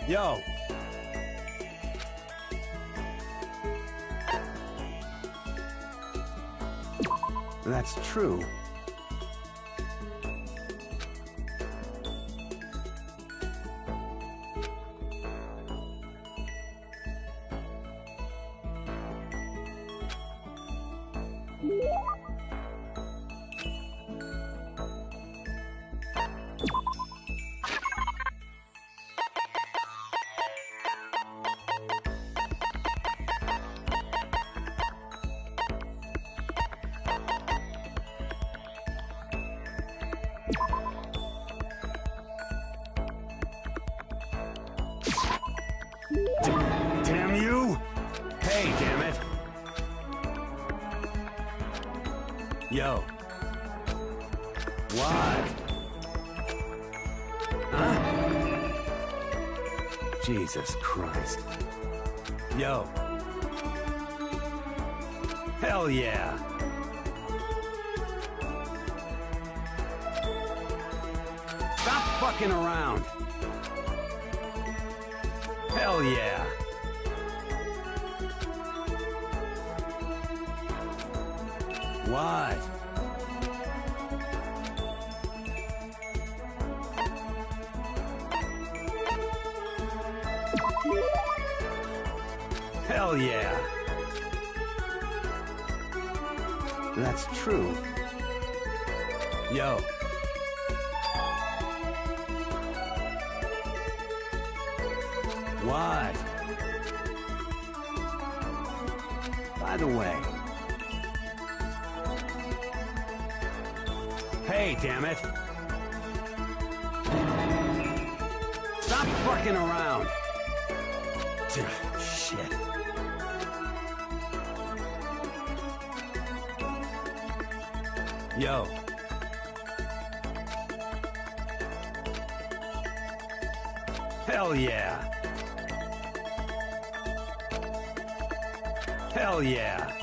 Yo! That's true. Damn you! Hey, damn it! Yo. What? Huh? Jesus Christ. Yo. Hell yeah! Stop fucking around! Hell yeah! What? Hell yeah! That's true. Yo. What? By the way. Hey, damn it. Stop fucking around. Shit. Yo. Hell yeah. Hell yeah.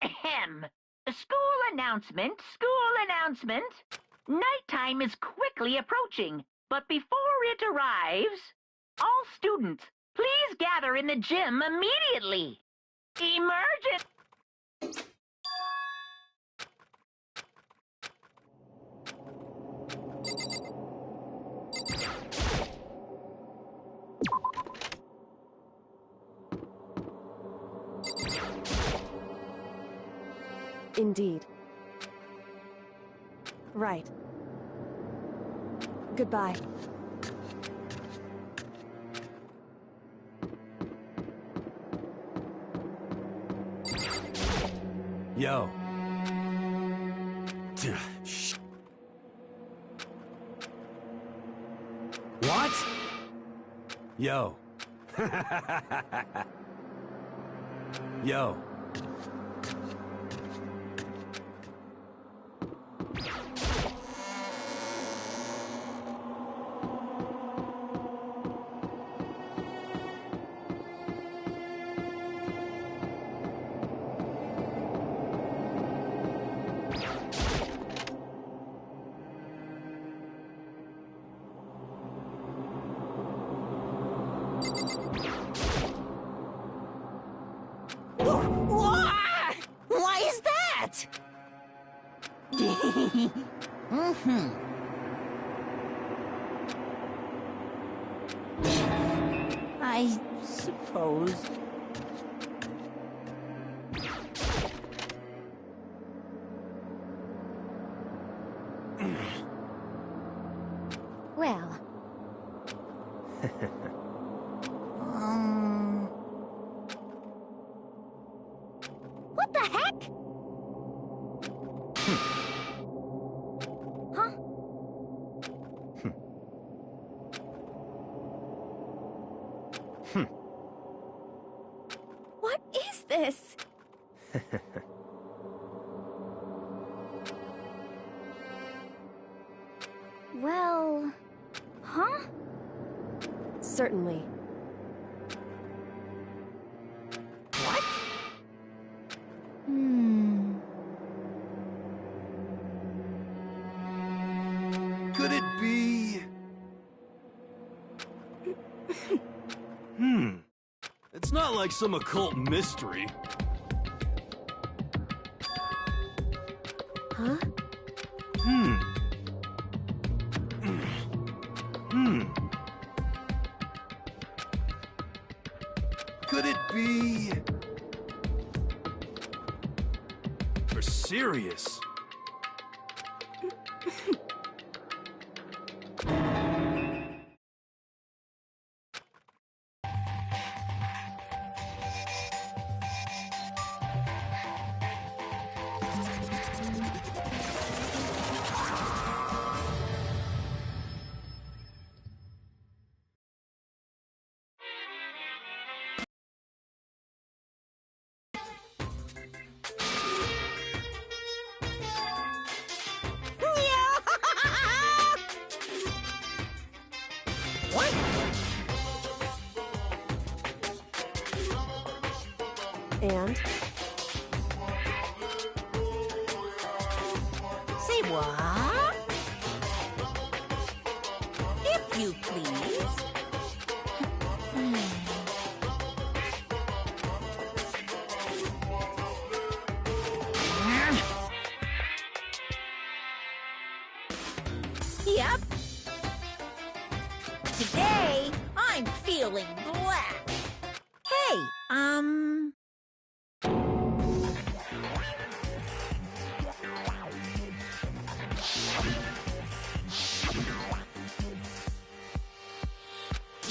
Ahem. School announcement, school announcement. Nighttime is quickly approaching, but before it arrives, all students, please gather in the gym immediately. Emergent. Indeed. Right. Goodbye. Yo. What? Yo. Yo. Why is that? I suppose. Well. What the heck? Huh? this? Well... Huh? Certainly. What? Hmm... Could it be... It's not like some occult mystery. Huh? Could it be... For serious? What? And? Say what? If you please. Yep. Today, I'm feeling black. Hey,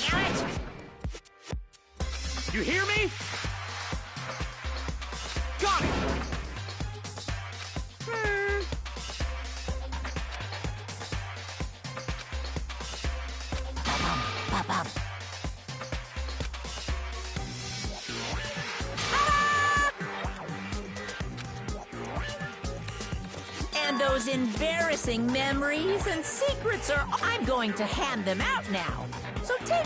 Damn it! You hear me? Got it! Ba-bum. And those embarrassing memories and secrets are... I'm going to hand them out now. So take...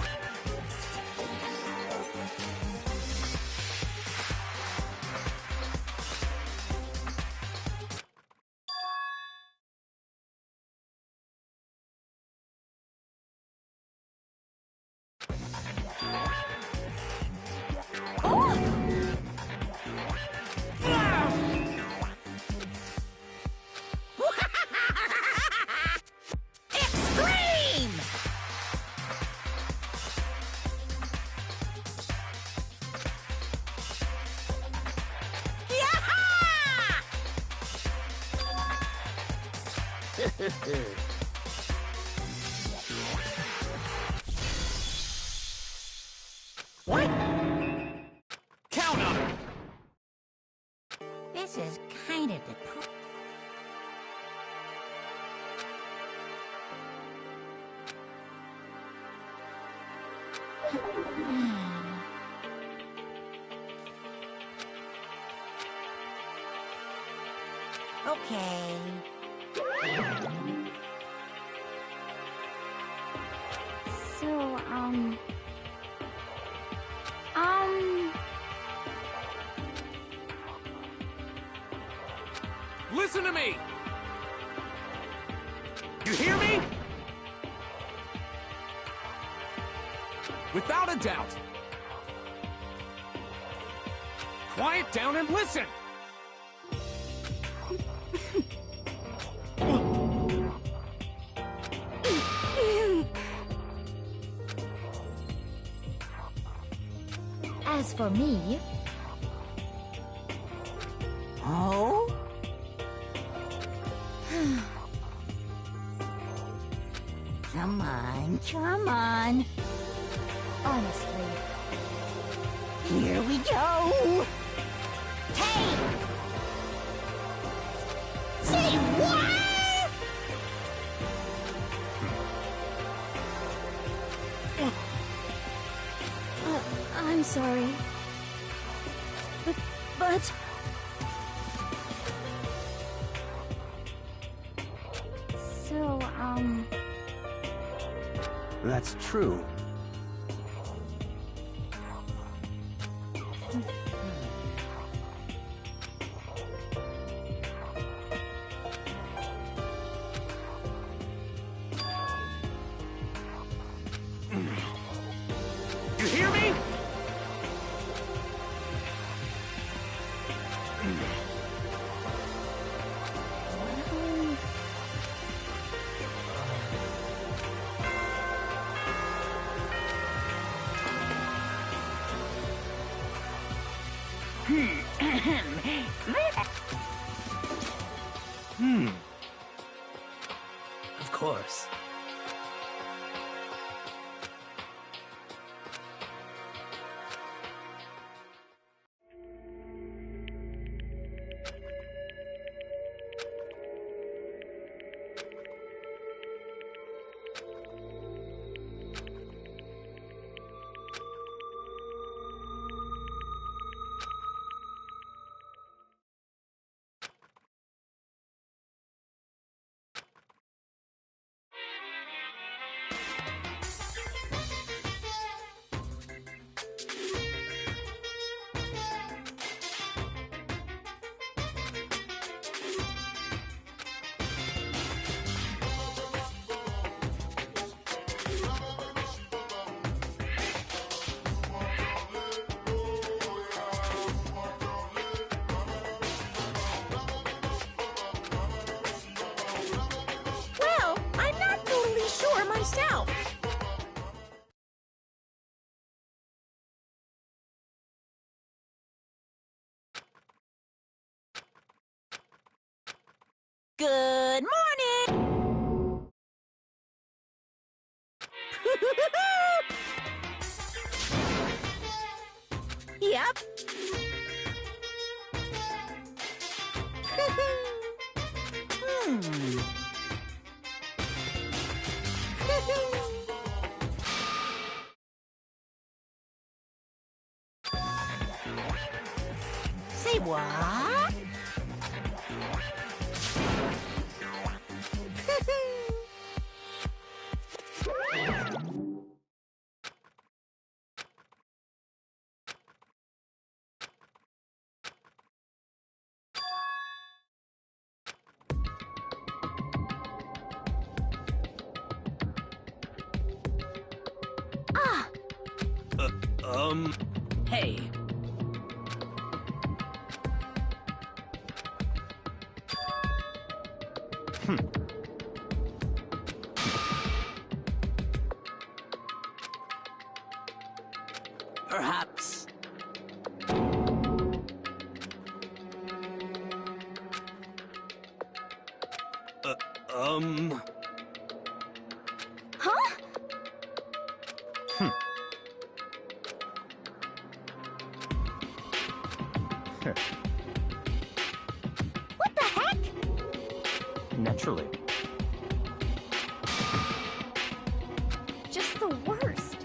Extreme! What? Count on it! This is kind of depressing. Okay. So, Listen to me! You hear me? Without a doubt. Quiet down and listen! as for me... Oh? Come on, come on. Honestly... Here we go! Hey! Say what? I'm sorry. But But So, That's true. You hear me? Of course. well, I'm not totally sure myself. Good morning. Yep. Hmm. Say what? Ah, Hey, perhaps. huh? What the heck? Naturally. Just the worst.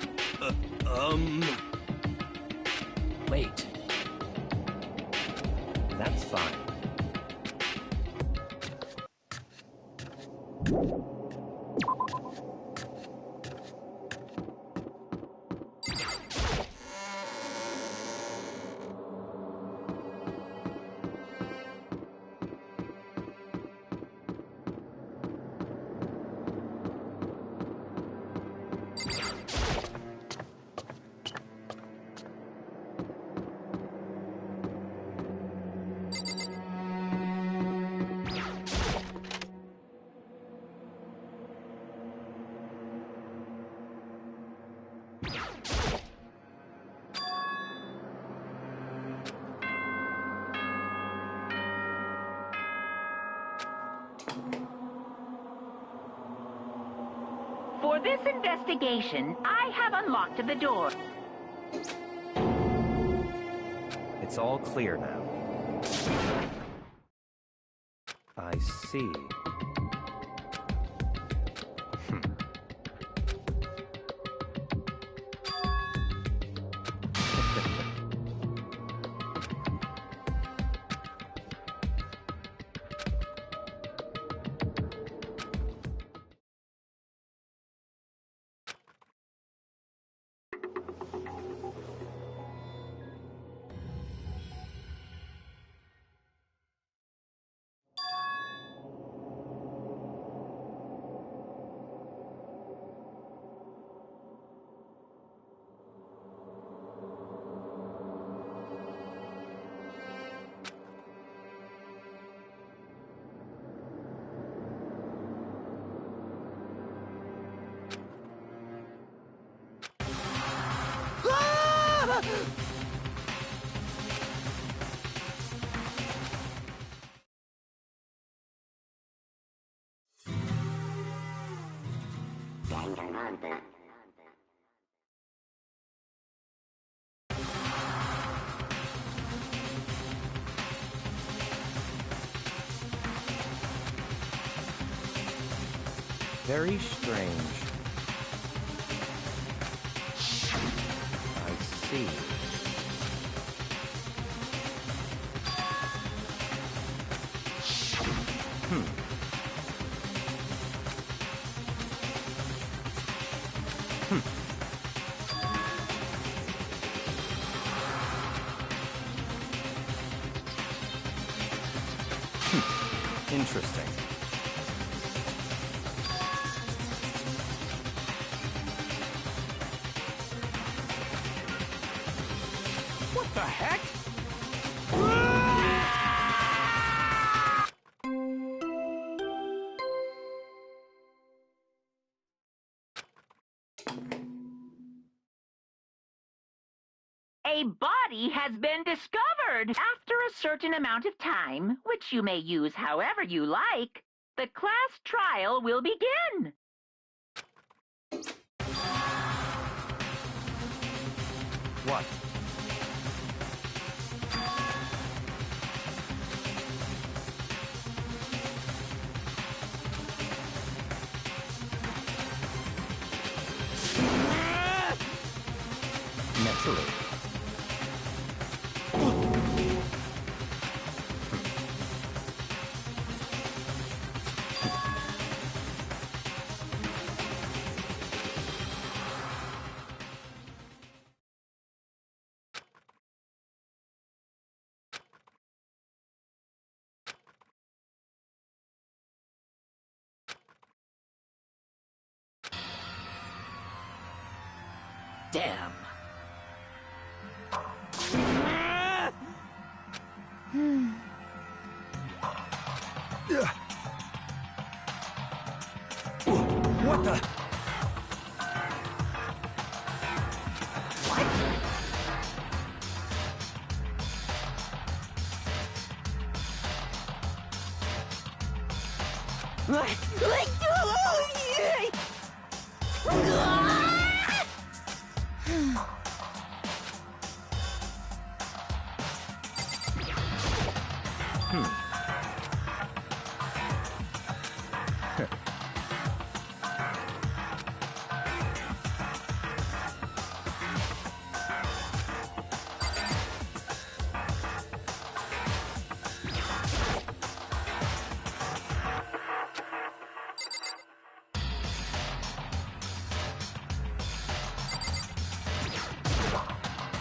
Wait. That's fine. For this investigation, I have unlocked the door. It's all clear now. I see. Danganronpa. Very strange. I see. Interesting. What the heck? A body has been discovered. After a certain amount of time, which you may use however you like, the class trial will begin. What? Naturally. Damn. What the?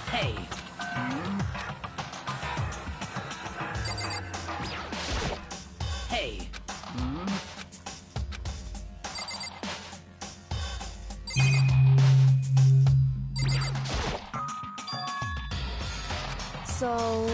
Hey. Hey. So...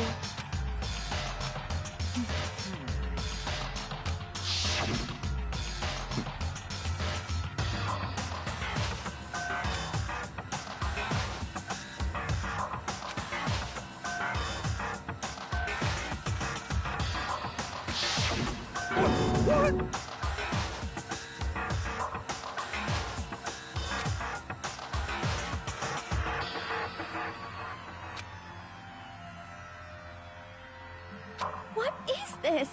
What is this?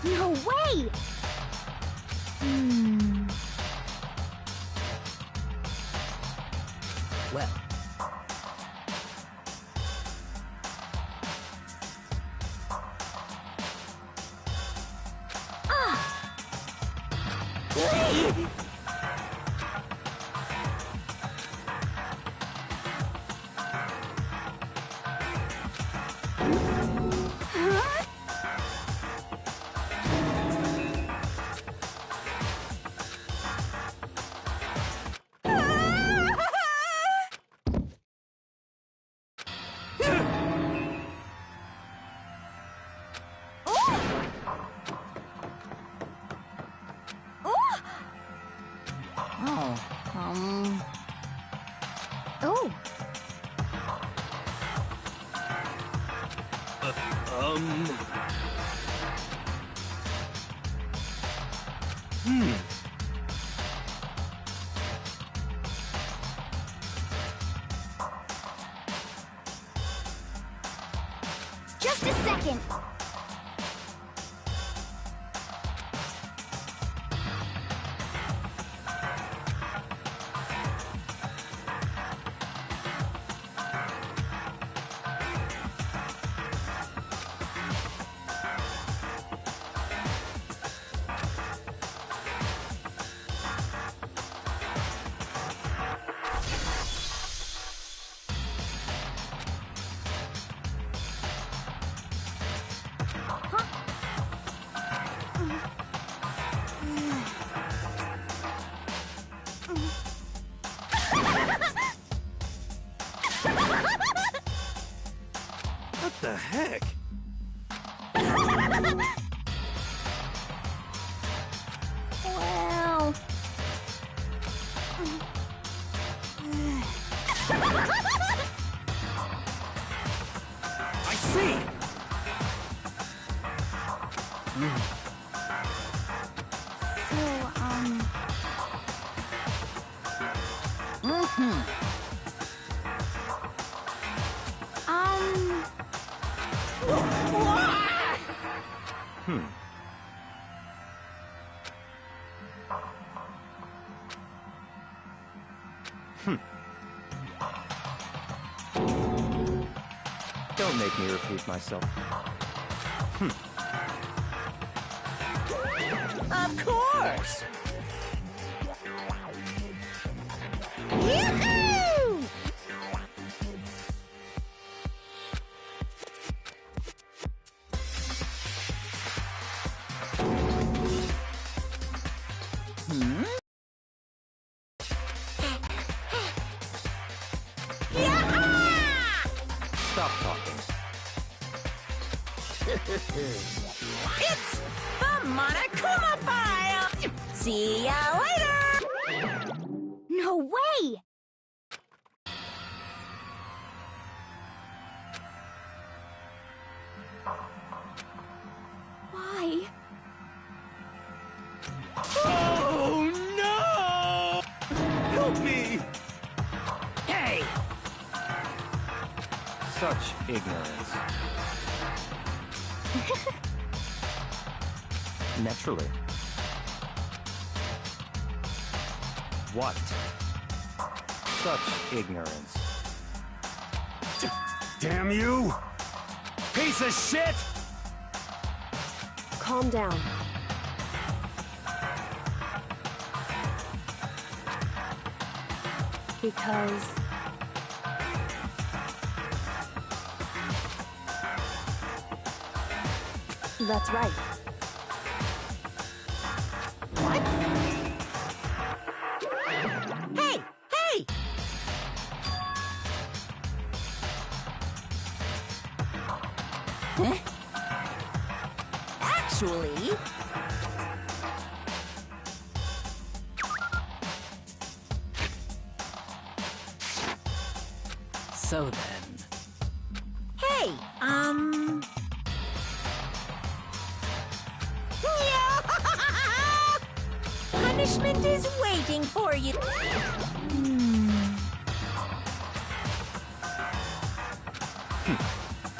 No way! Well. Oh, just a second. What the heck? Well... I see! So, Don't make me repeat myself. Of course! Yoo-hoo! Stop talking. It's the Monokuma File! See ya later! No way! Why? Oh no! Help me! Hey! Such ignorance. Naturally. What? Such ignorance. Damn you! Piece of shit! Calm down. Because... That's right. Hey! Hey! Actually... So then... Hey, punishment is waiting for you.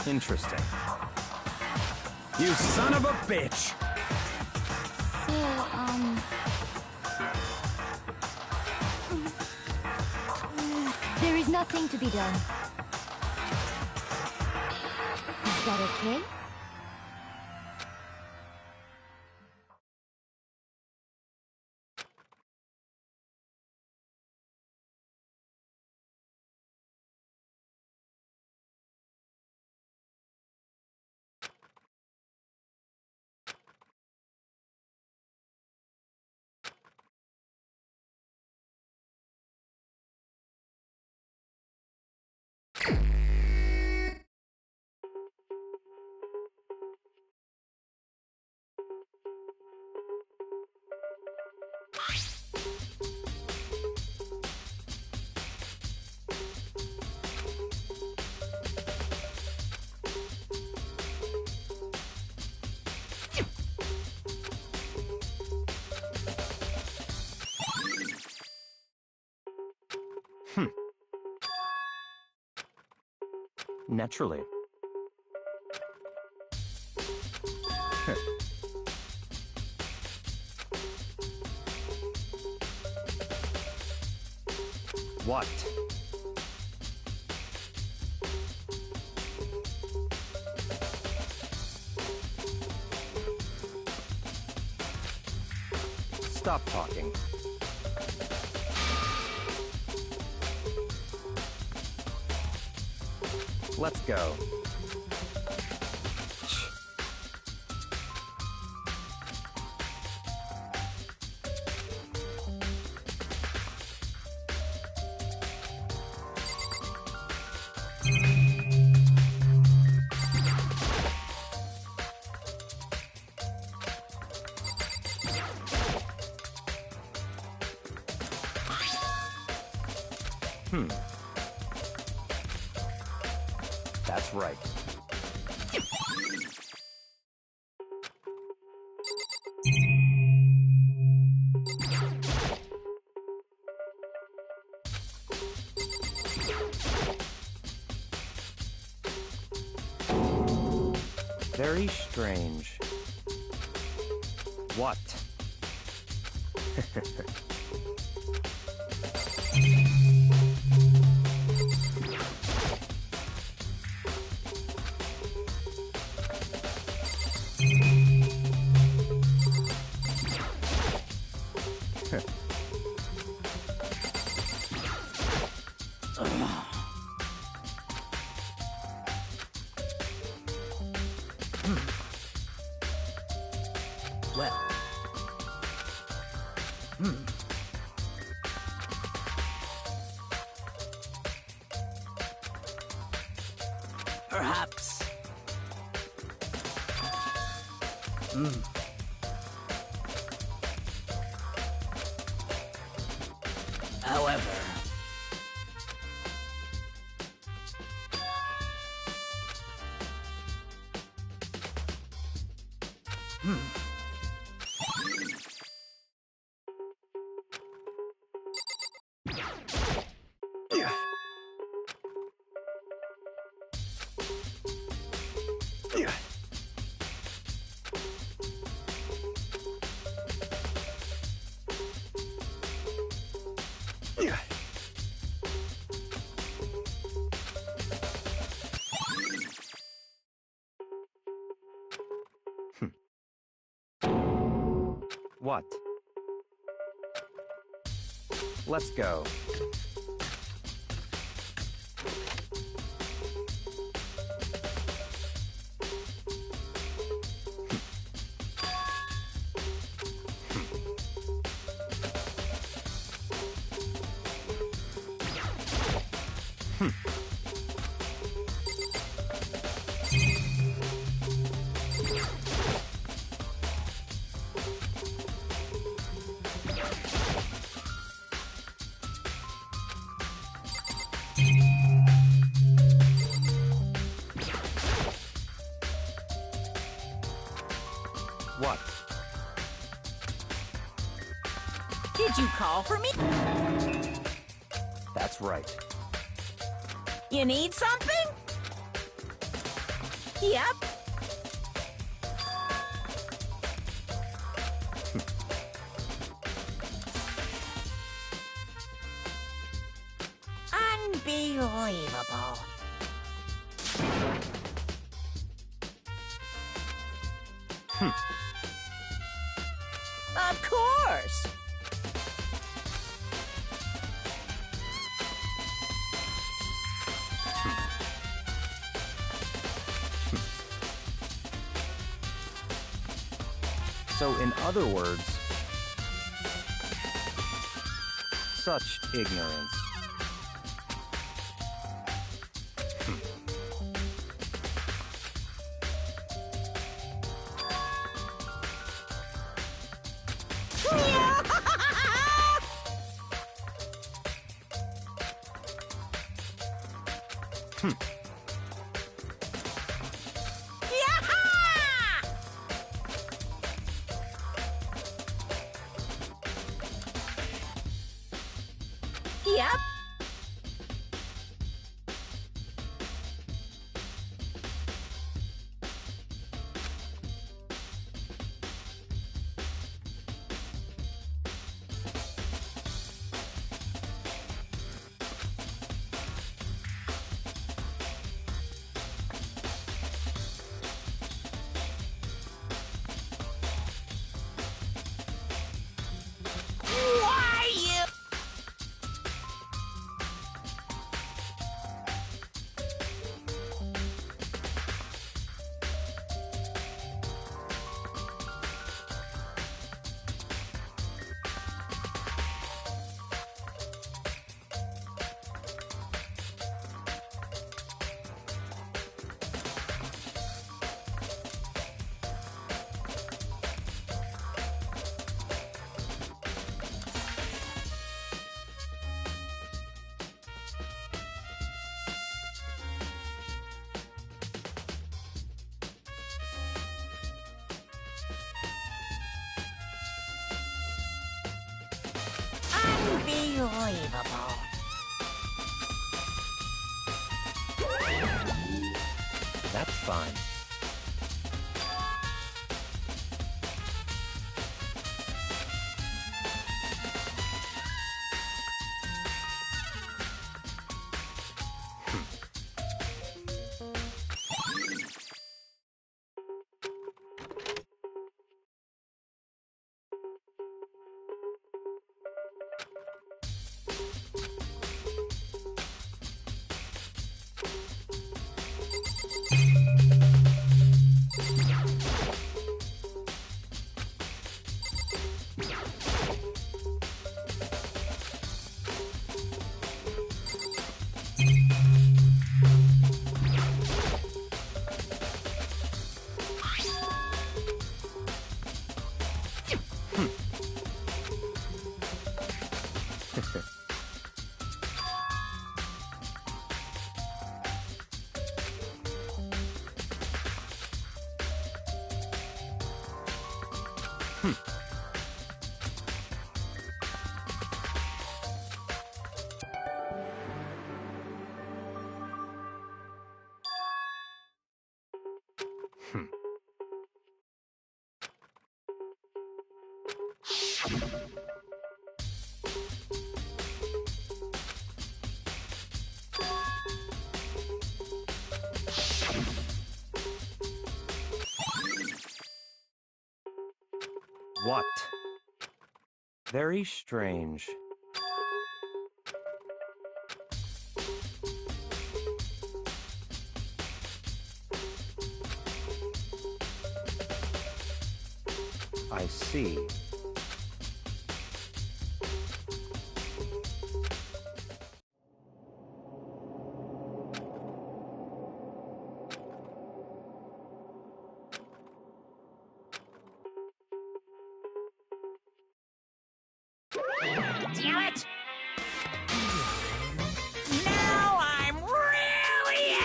Interesting. You son of a bitch! There is nothing to be done. Is that okay? Naturally. What? Stop talking. Let's go. That's right. Very strange. What? Well. Perhaps. However. What? Let's go. What? Did you call for me? That's right. You need something? Yep. Unbelievable. Of course. So, in other words, such ignorance. Yep. Unbelievable. That's fine. What? Very strange. I see. Damn it! Now I'm really...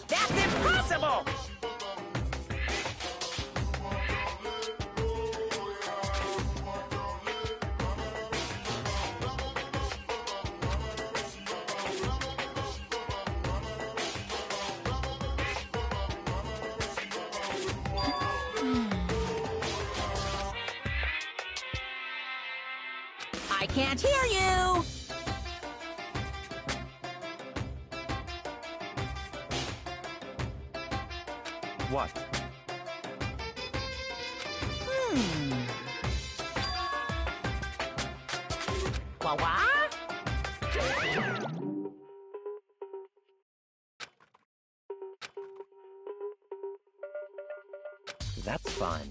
That's impossible! I can't hear you! What? What? That's fine.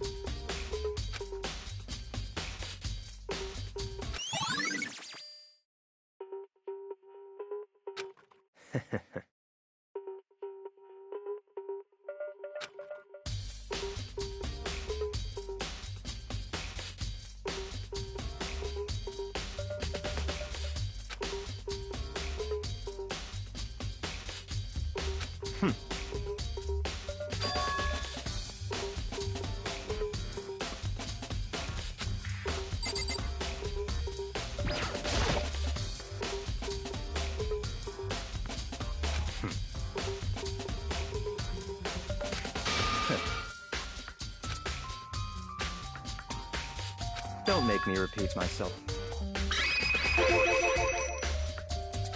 Don't make me repeat myself.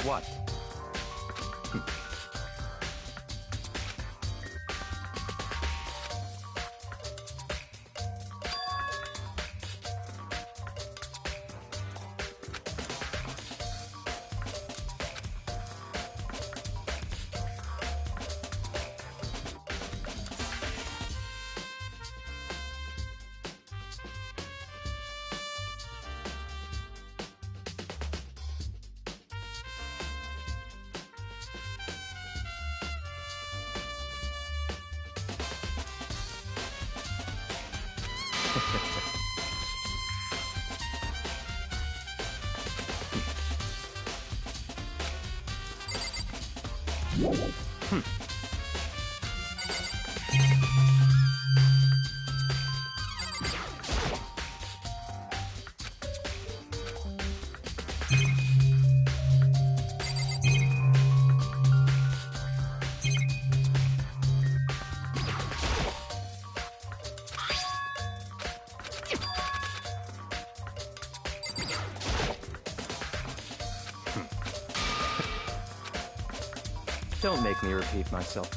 What? Don't make me repeat myself.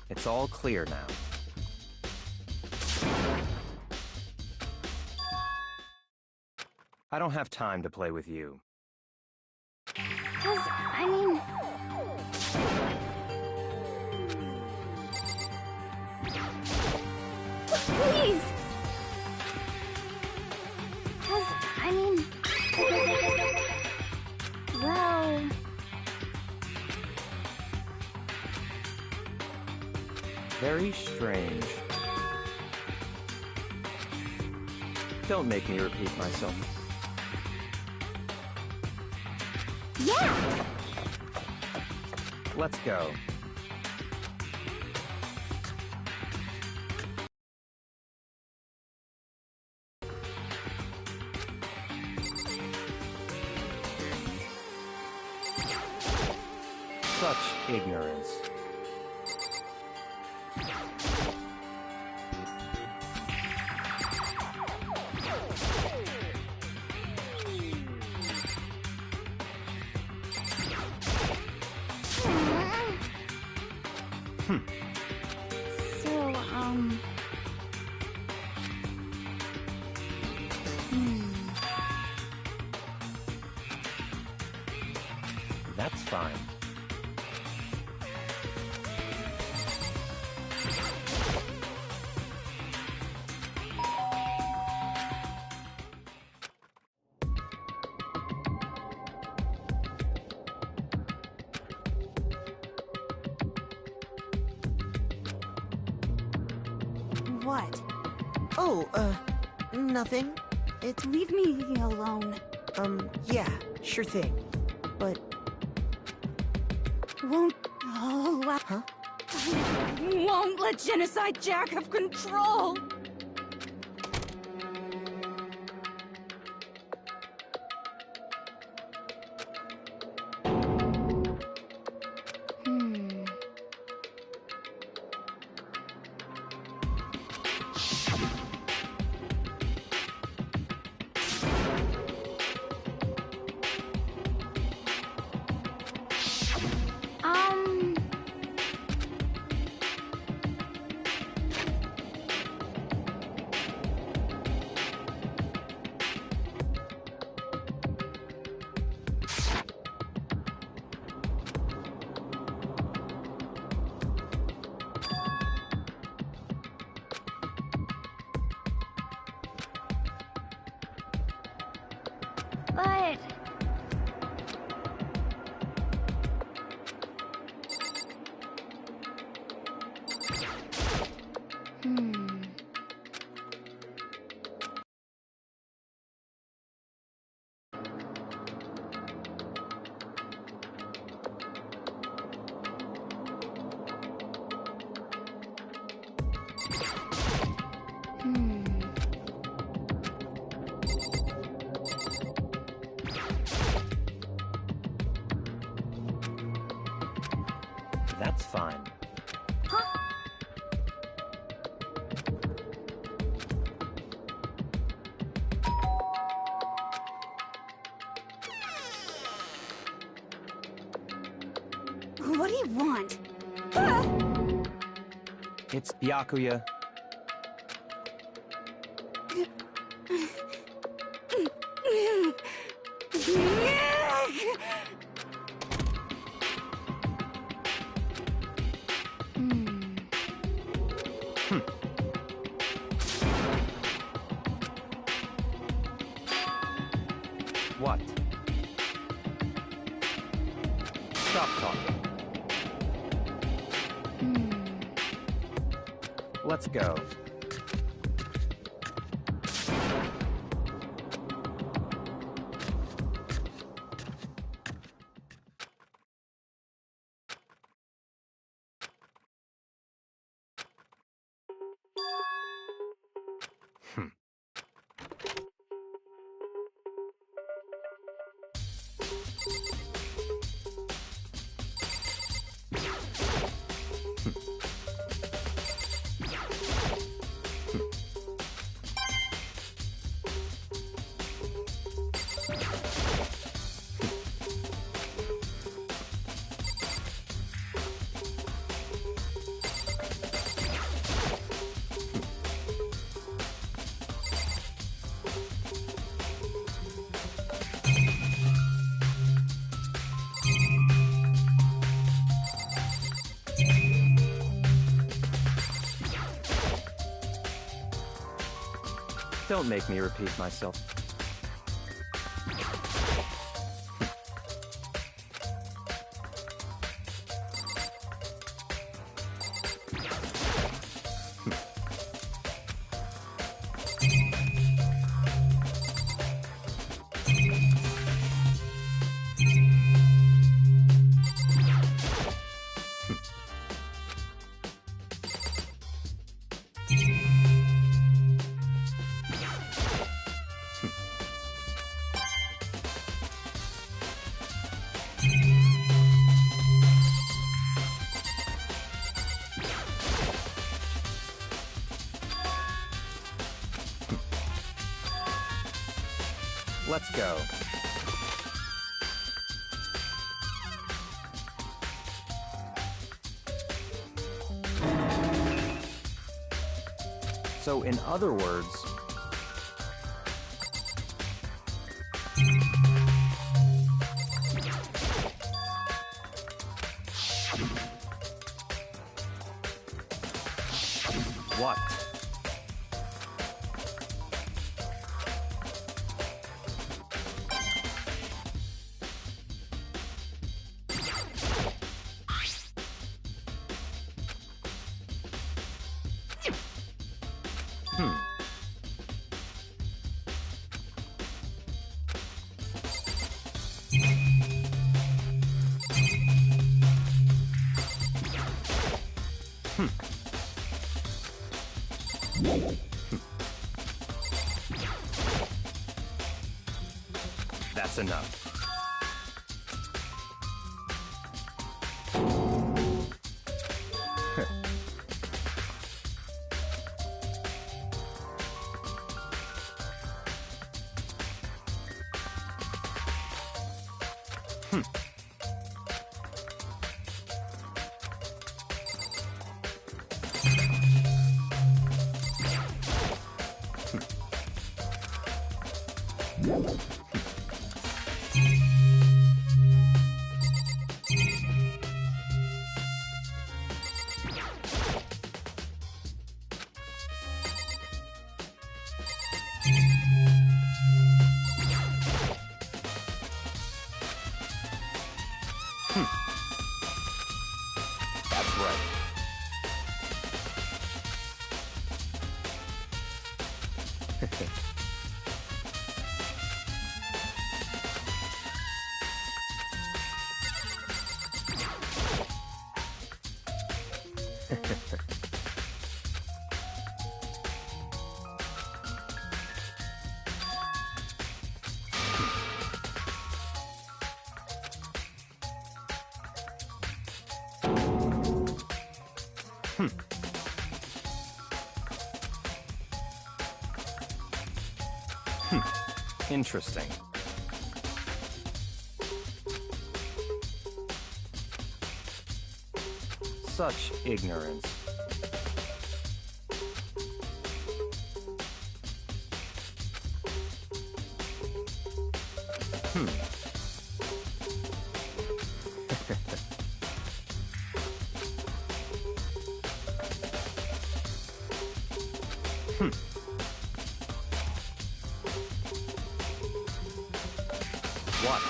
It's all clear now. I don't have time to play with you. 'Cause, I mean... Please! 'Cause, I mean... Well... Very strange. Don't make me repeat myself. Yeah! Let's go. Such ignorance. So, That's fine. What? Oh, nothing. It's... leave me alone. Yeah, sure thing. But... Won't... Oh, wow. Huh? Won't let Genocide Jack have control! But... That's fine. What do you want? It's Byakuya. What? Stop talking. Let's go. Don't make me repeat myself. Let's go. So, in other words, what? That's enough. That's right. Interesting. Such ignorance. What?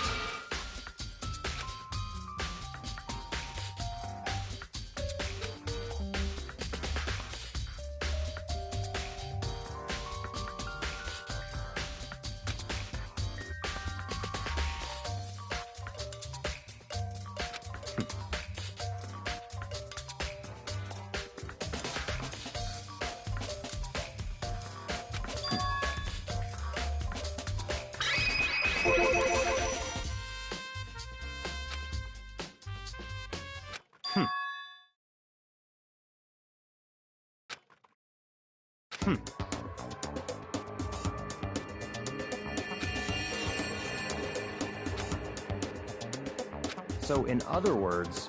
So, in other words,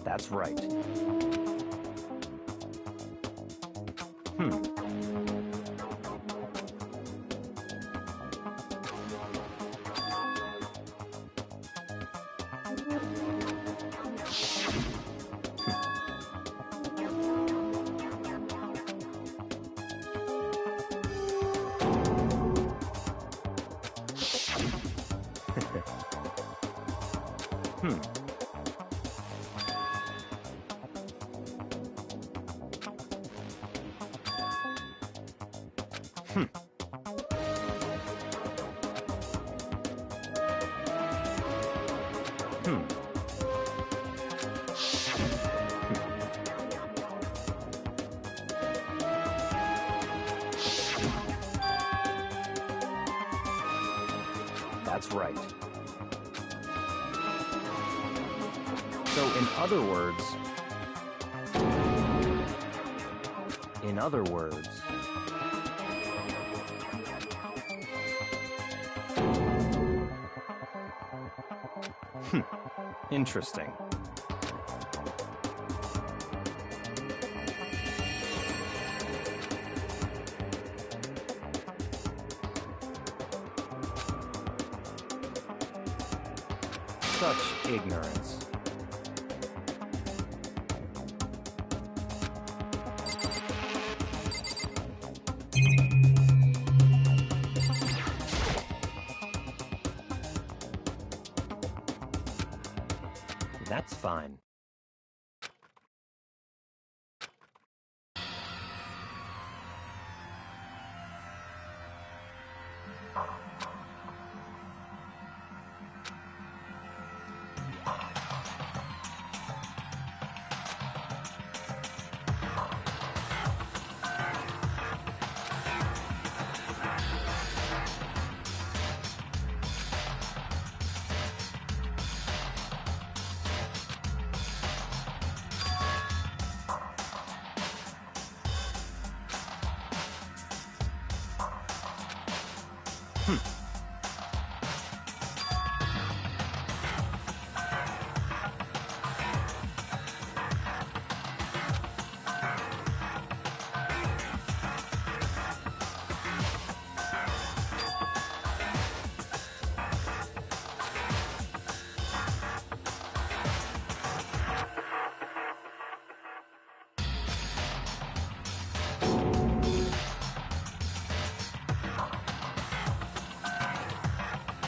That's right. That's right. So, in other words... Interesting. Such ignorance. That's fine.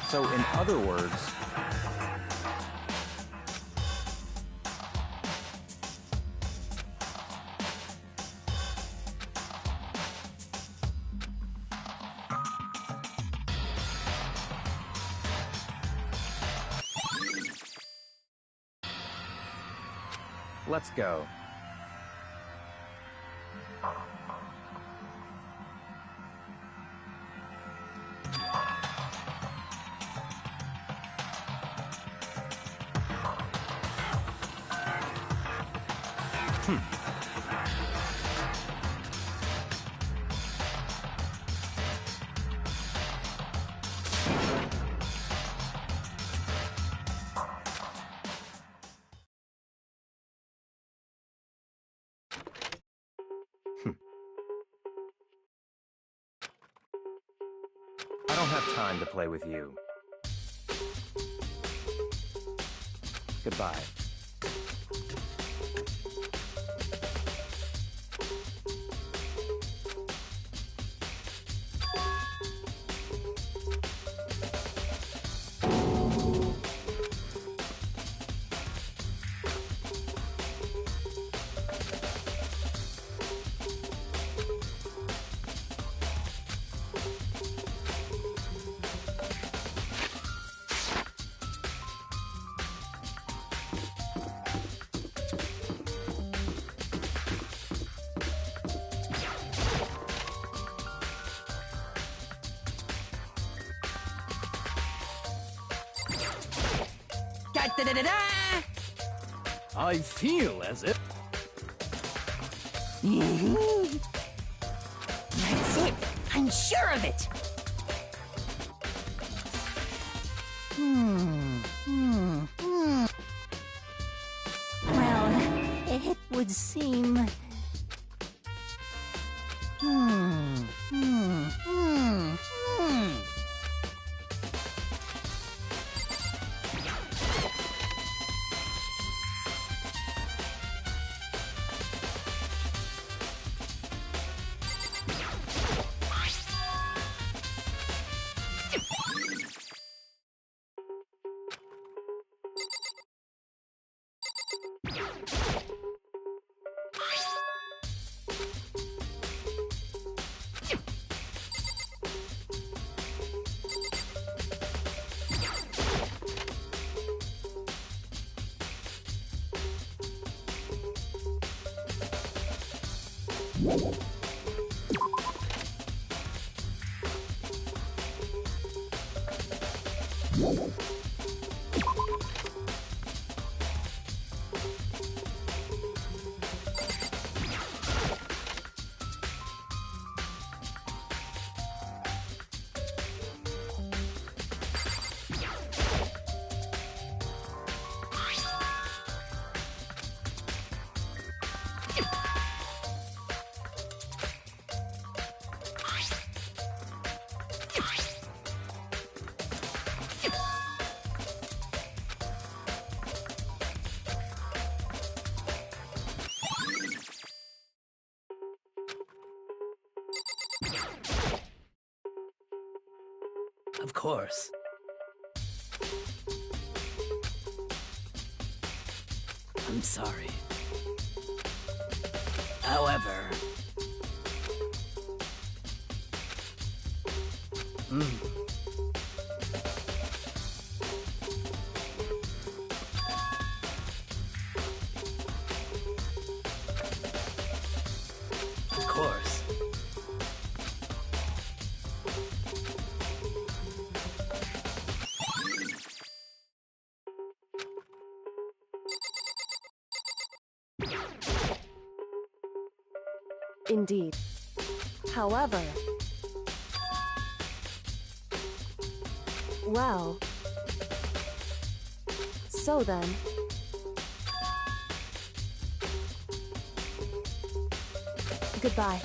So, in other words... Let's go. I don't have time to play with you. Goodbye. Da-da-da-da! I feel as if... That's it! I'm sure of it! Well, it would seem... Of course. I'm sorry. However... Of course. Indeed. However... Well... So then... Goodbye.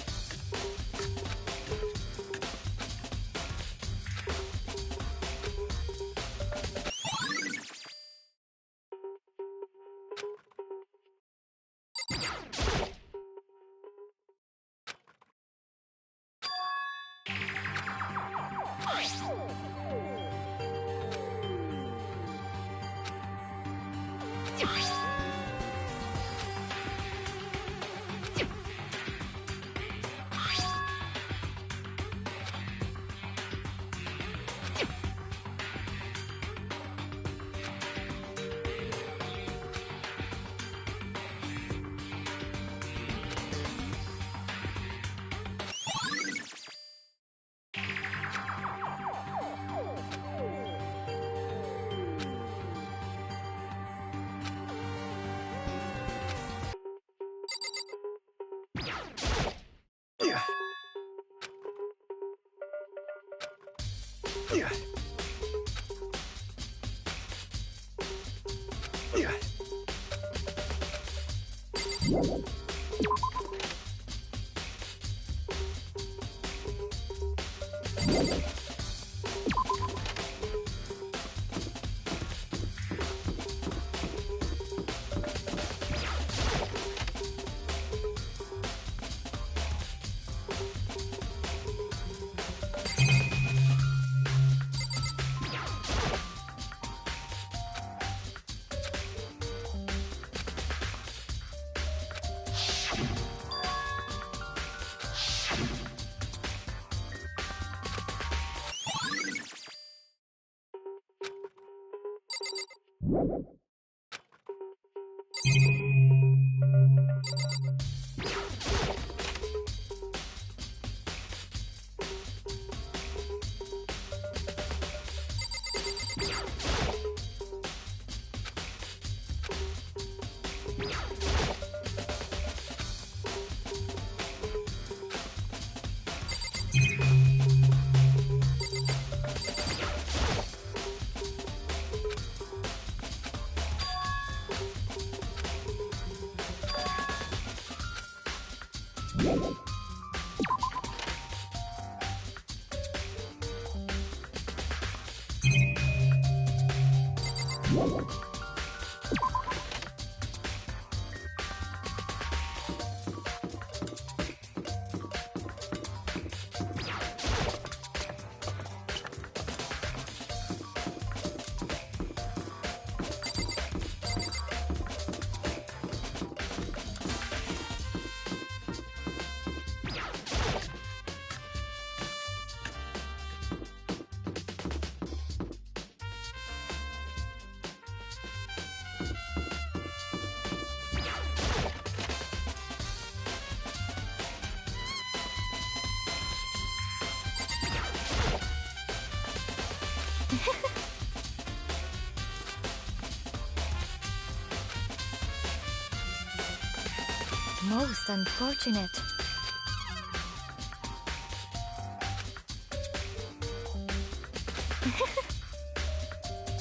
Most unfortunate.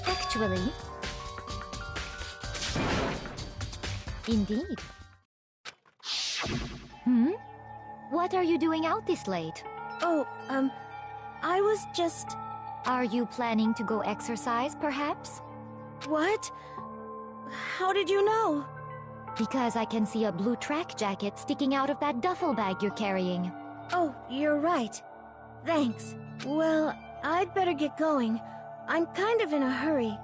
Actually, indeed. What are you doing out this late? Oh, I was just... Are you planning to go exercise, perhaps? What? How did you know? Because I can see a blue track jacket sticking out of that duffel bag you're carrying. Oh, you're right. Thanks. Well, I'd better get going. I'm kind of in a hurry.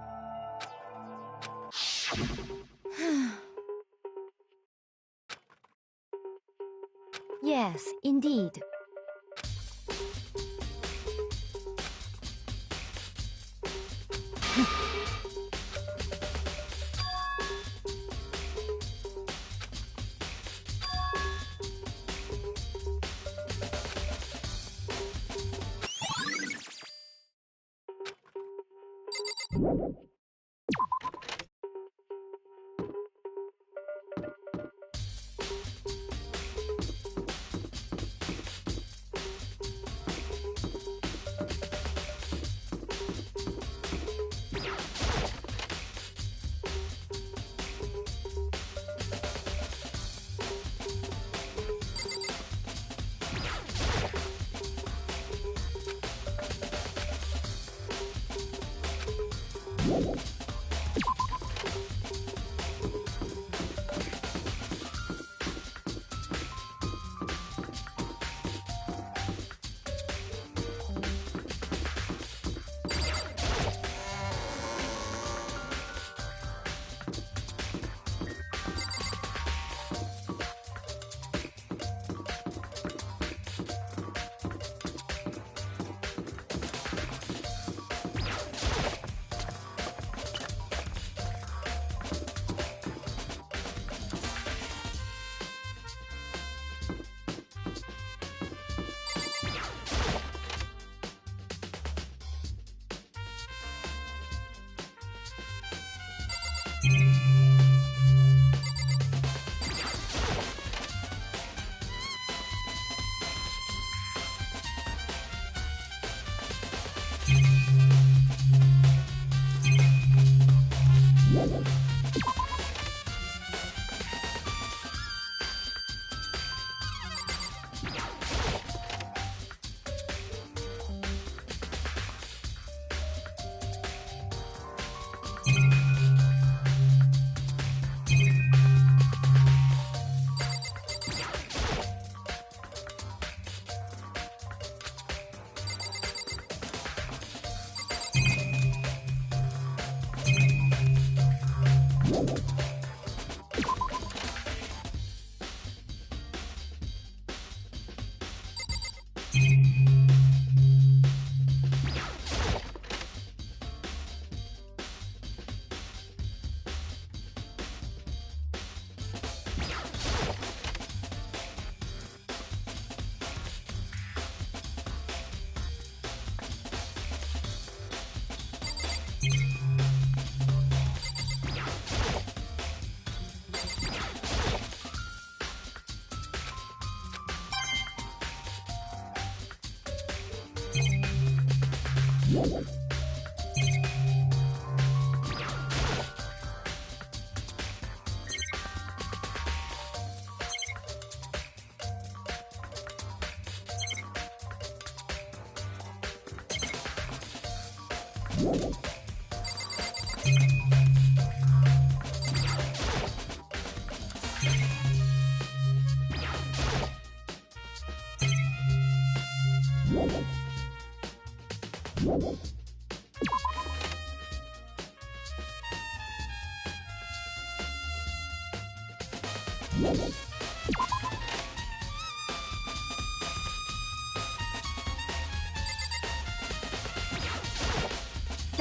Yes, indeed.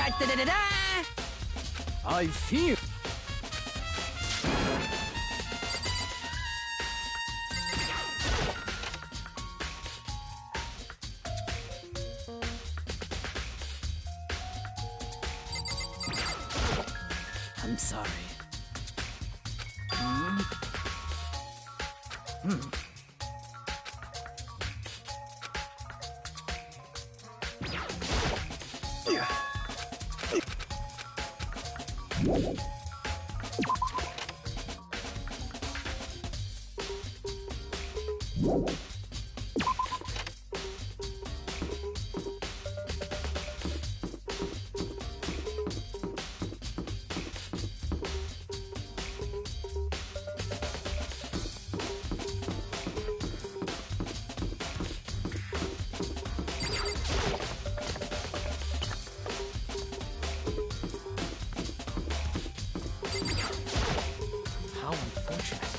Da-da-da-da-da! I feel. I'm sorry. How unfortunate.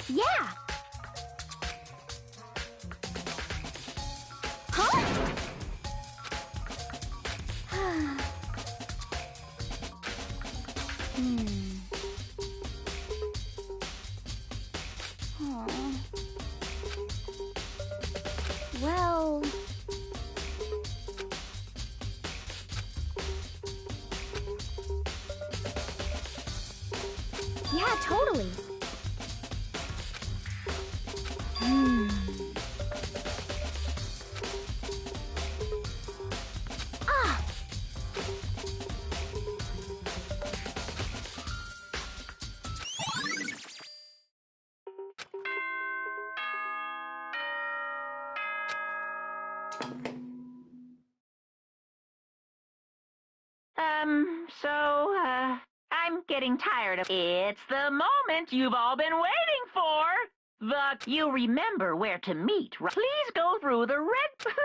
Yeah. Huh? Well... Yeah, totally. Ah! I'm getting tired of It's the moment you've all been waiting for. You remember where to meet, right? Please go through the red...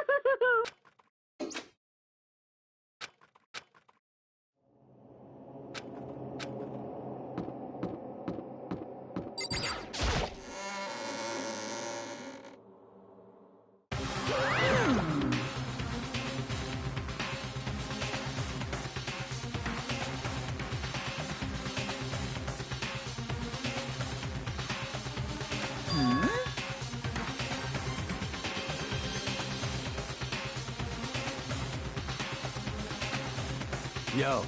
Yo.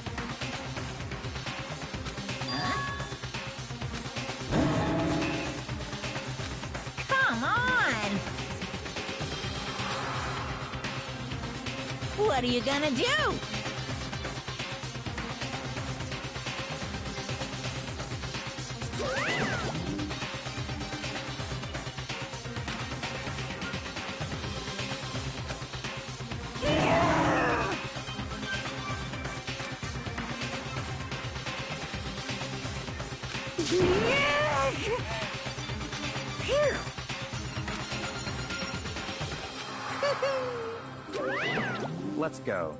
Come on! What are you gonna do? Let's go.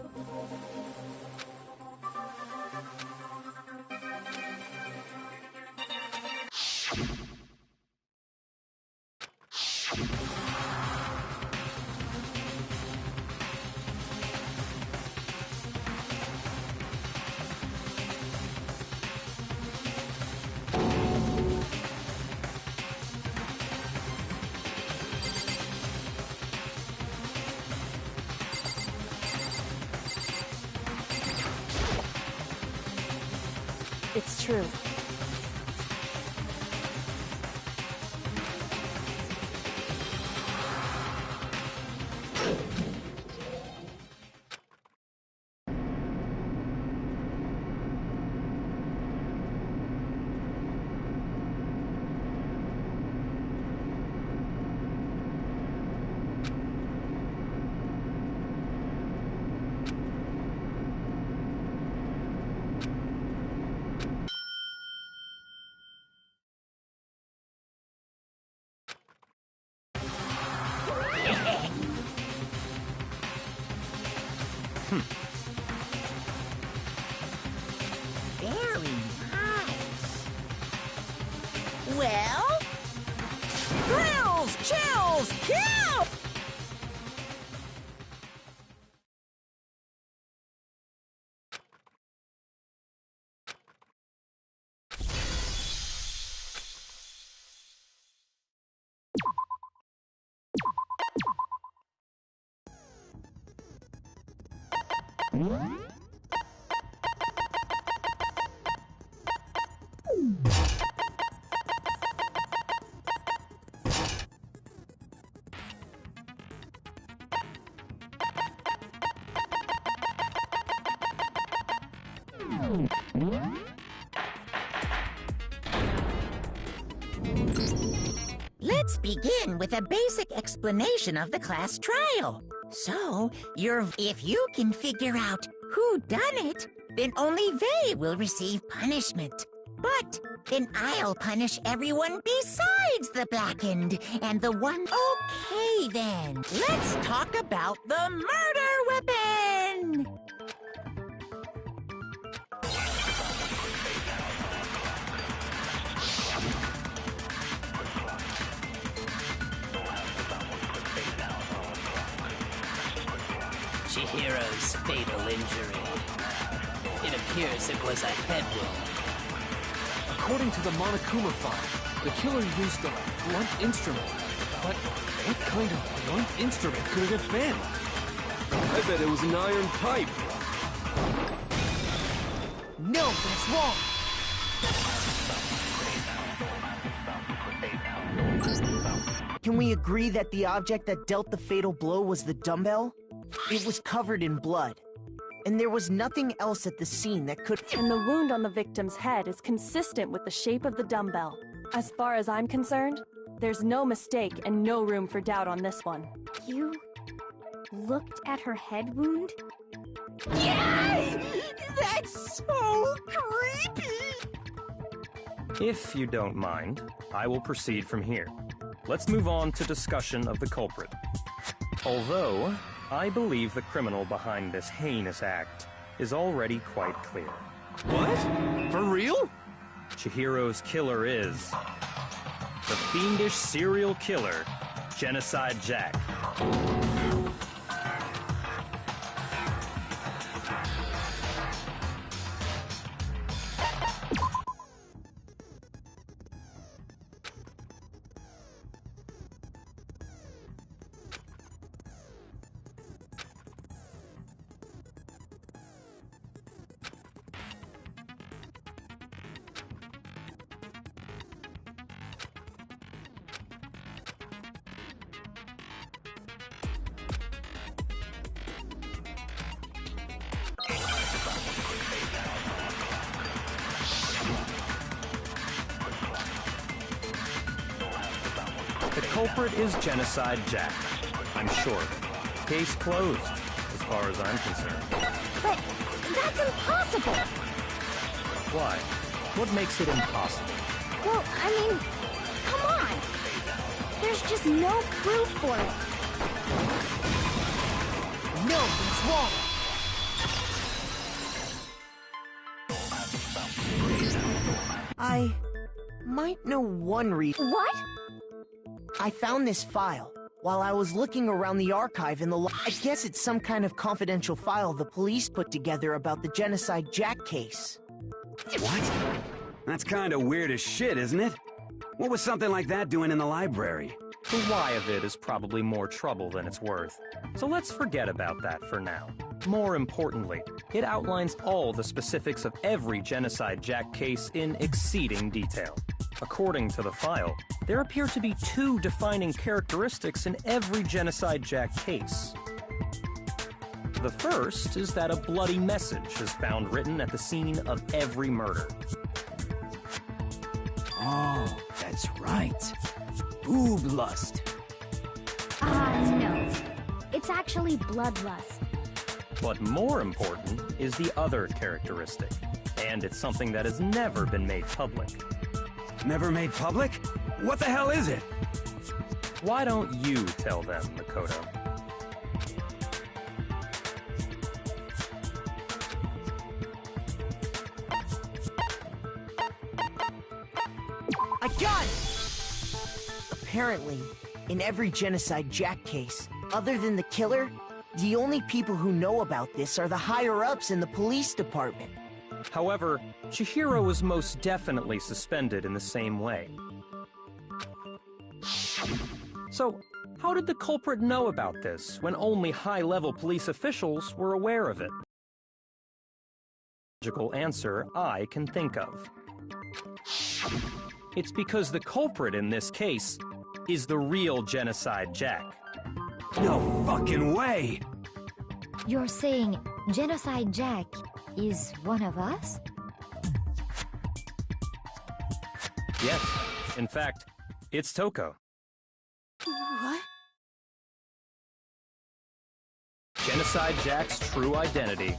It's true. Very nice. Well? Thrills, chills, kill! Let's begin with a basic explanation of the class trial. So, if you can figure out who done it, then only they will receive punishment. But then I'll punish everyone besides the blackened and the one... Okay, then. Let's talk about the murder weapon! Chihira's fatal injury. It appears it was a head wound. According to the Monokuma file, the killer used a blunt instrument. But what kind of blunt instrument could it have been? I bet it was an iron pipe. No, that's wrong. Can we agree that the object that dealt the fatal blow was the dumbbell? It was covered in blood. And there was nothing else at the scene that could... And the wound on the victim's head is consistent with the shape of the dumbbell. As far as I'm concerned, there's no mistake and no room for doubt on this one. You looked at her head wound? Yes! That's so creepy! If you don't mind, I will proceed from here. Let's move on to discussion of the culprit. Although, I believe the criminal behind this heinous act is already quite clear. What? For real? Chihiro's killer is... the fiendish serial killer, Genocide Jack. The culprit is Genocide Jack, I'm sure. Case closed, as far as I'm concerned. But that's impossible! Why? What makes it impossible? Well, I mean, come on! There's just no proof for it. No, that's wrong. I might know one reason. What? I found this file while I was looking around the archive in the I guess it's some kind of confidential file the police put together about the Genocide Jack case. What? That's kind of weird as shit, isn't it? What was something like that doing in the library? The why of it is probably more trouble than it's worth. So let's forget about that for now. More importantly, it outlines all the specifics of every Genocide Jack case in exceeding detail. According to the file, there appear to be two defining characteristics in every Genocide Jack case. The first is that a bloody message is found written at the scene of every murder. Oh, that's right. Boob lust. No. It's actually bloodlust. But more important is the other characteristic, and it's something that has never been made public. Never made public? What the hell is it? Why don't you tell them, Makoto? I got it! Apparently, in every Genocide Jack case, other than the killer, the only people who know about this are the higher-ups in the police department. However, Chihiro was most definitely suspended in the same way. So, how did the culprit know about this when only high-level police officials were aware of it? Logical answer I can think of. It's because the culprit in this case is the real Genocide Jack. No fucking way! You're saying Genocide Jack is one of us? Yes, in fact, it's Toko. What? Genocide Jack's true identity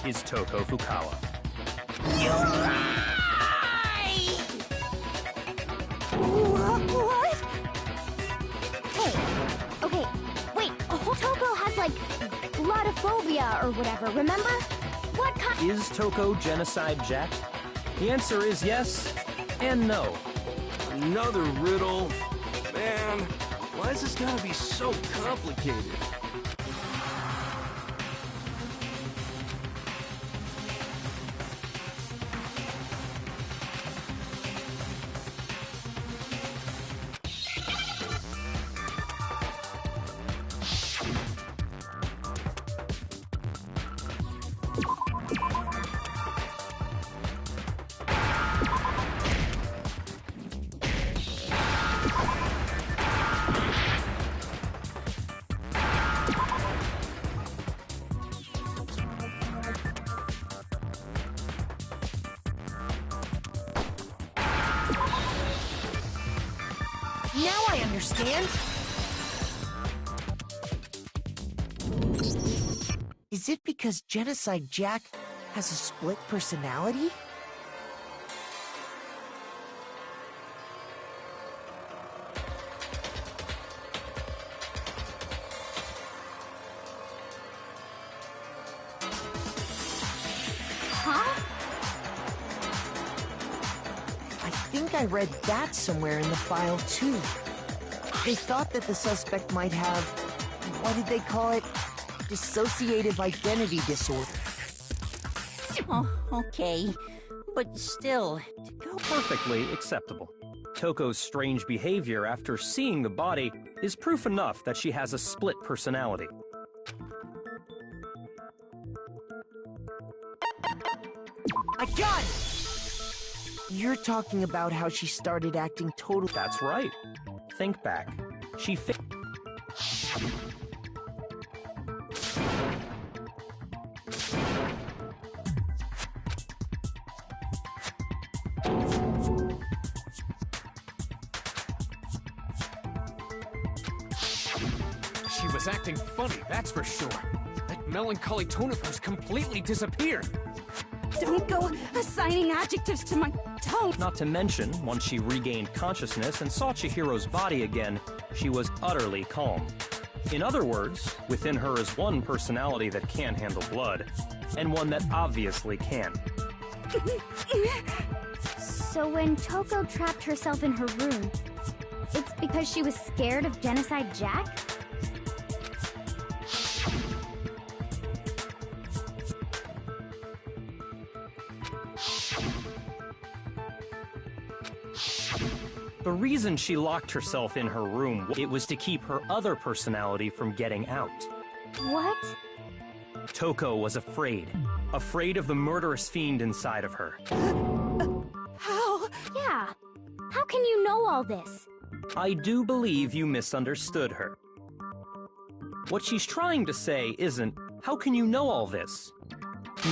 is Toko Fukawa. You lie! What? Hey, okay, wait, Toko has, like, bloodophobia or whatever, remember? What kind— Is Toko Genocide Jack? The answer is yes and no. Another riddle. Man, why is this gotta be so complicated? Now I understand! Is it because Genocide Jack has a split personality? Huh? I think I read that somewhere in the file, too. They thought that the suspect might have, what did they call it? Dissociative identity disorder. Oh, okay. But still, to go... Perfectly acceptable. Toko's strange behavior after seeing the body is proof enough that she has a split personality. I got it! You're talking about how she started acting totally... That's right. Think back. She She was acting funny, that's for sure. That melancholy tone of hers completely disappeared. Don't go assigning adjectives to my tone. Not to mention, once she regained consciousness and saw Chihiro's body again, she was utterly calm. In other words, within her is one personality that can't handle blood, and one that obviously can. So when Toko trapped herself in her room, it's because she was scared of Genocide Jack? The reason she locked herself in her room, it was to keep her other personality from getting out. What? Toko was afraid. Afraid of the murderous fiend inside of her. How? Yeah. How can you know all this? I do believe you misunderstood her. What she's trying to say isn't, how can you know all this?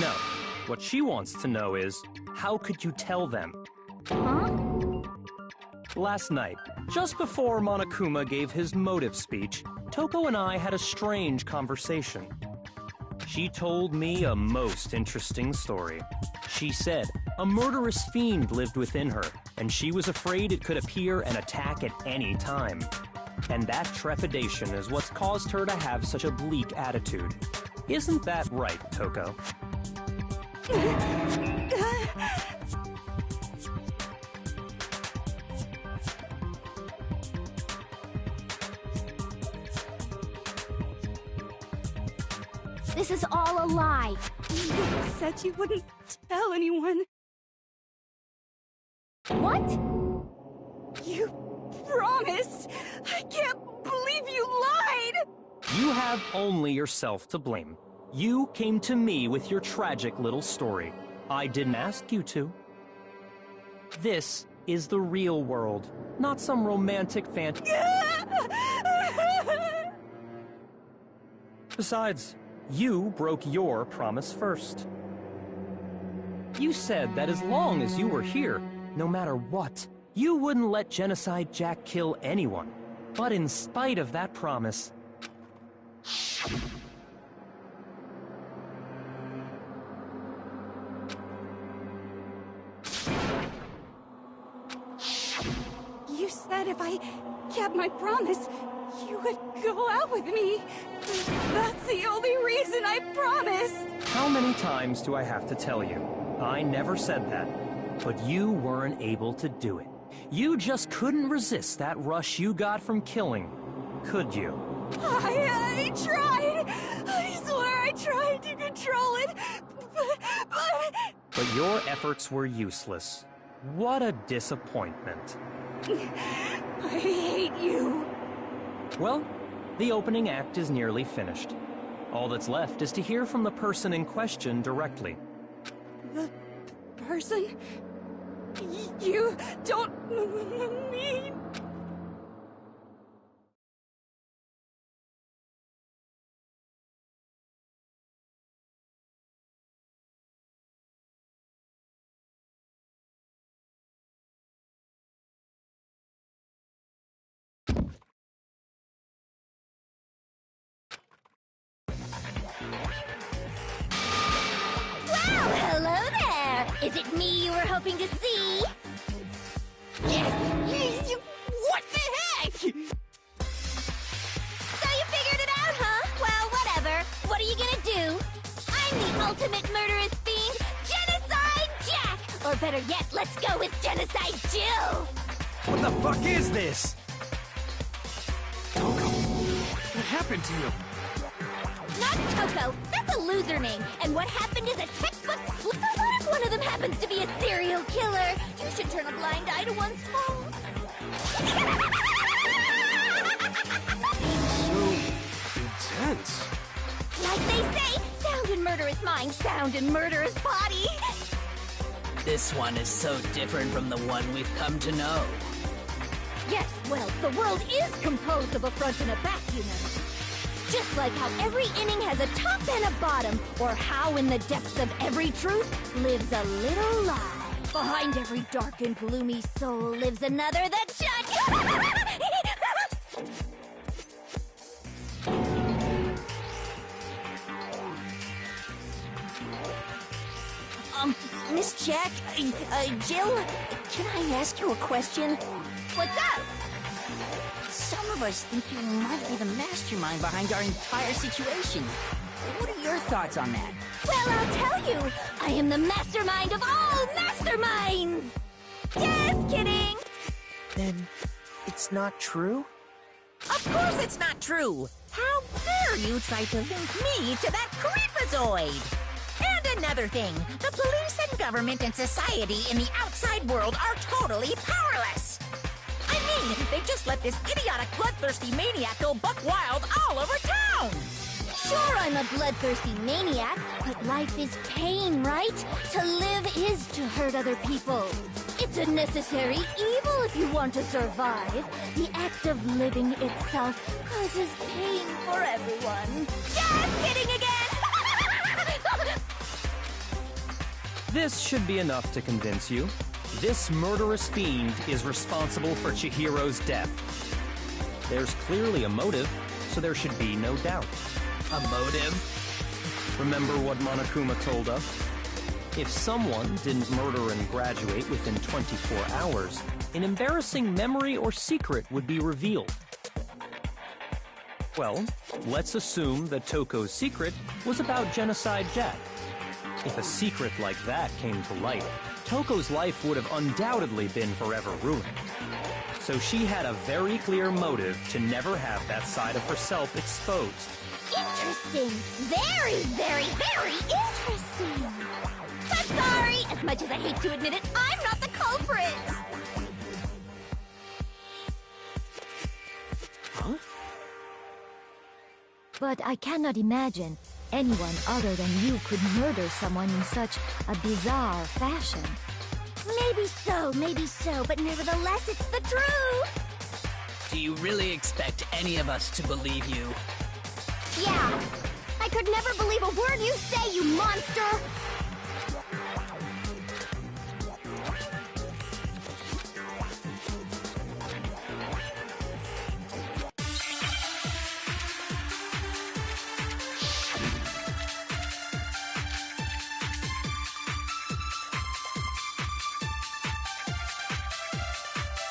No. What she wants to know is, how could you tell them? Huh? Last night, just before Monokuma gave his motive speech, Toko and I had a strange conversation. She told me a most interesting story. She said a murderous fiend lived within her, and she was afraid it could appear and attack at any time. And that trepidation is what's caused her to have such a bleak attitude. Isn't that right, Toko? This is all a lie. You said you wouldn't tell anyone. What? You promised! I can't believe you lied! You have only yourself to blame. You came to me with your tragic little story. I didn't ask you to. This is the real world, not some romantic fantasy. Besides, you broke your promise first. You said that as long as you were here, no matter what, you wouldn't let Genocide Jack kill anyone. But in spite of that promise... You said if I kept my promise, you would go out with me. That's the only reason I promised. How many times do I have to tell you? I never said that. But you weren't able to do it. You just couldn't resist that rush you got from killing, could you? I tried. I swear I tried to control it. But your efforts were useless. What a disappointment. I hate you. Well, the opening act is nearly finished. All that's left is to hear from the person in question directly. The person? You don't mean... Is it me you were hoping to see? What the heck? So you figured it out, huh? Well, whatever. What are you gonna do? I'm the ultimate murderous fiend, Genocide Jack! Or better yet, let's go with Genocide Jill! What the fuck is this? Toko, what happened to you? Not Toko! That's a loser name! And what happened is a textbook... So what if one of them happens to be a serial killer? You should turn a blind eye to one's faults. So intense. Like they say, sound in murderous mind, sound in murderous body. This one is so different from the one we've come to know. Yes, well, the world is composed of a front and a back, you know. Just like how every inning has a top and a bottom, or how in the depths of every truth lives a little lie. Behind every dark and gloomy soul lives another that shut... Miss Jack, Jill, can I ask you a question? What's up? Some of us think you might be the mastermind behind our entire situation. What are your thoughts on that? Well, I'll tell you. I am the mastermind of all masterminds! Just kidding! Then it's not true? Of course it's not true! How dare you try to link me to that creepazoid! And another thing, the police and government and society in the outside world are totally powerless! I mean, they just let this idiotic bloodthirsty maniac go buck wild all over town! Sure, I'm a bloodthirsty maniac, but life is pain, right? To live is to hurt other people. It's a necessary evil if you want to survive. The act of living itself causes pain for everyone. Just kidding again! This should be enough to convince you. This murderous fiend is responsible for Chihiro's death. There's clearly a motive, so there should be no doubt. A motive? Remember what Monokuma told us? If someone didn't murder and graduate within 24 hours, an embarrassing memory or secret would be revealed. Well, let's assume that Toko's secret was about Genocide Jack. If a secret like that came to light, Toko's life would have undoubtedly been forever ruined. So she had a very clear motive to never have that side of herself exposed. Interesting. Very, very, very interesting. But sorry, as much as I hate to admit it, I'm not the culprit. Huh? But I cannot imagine anyone other than you could murder someone in such a bizarre fashion. Maybe so, but nevertheless, it's the truth. Do you really expect any of us to believe you? Yeah. I could never believe a word you say, you monster!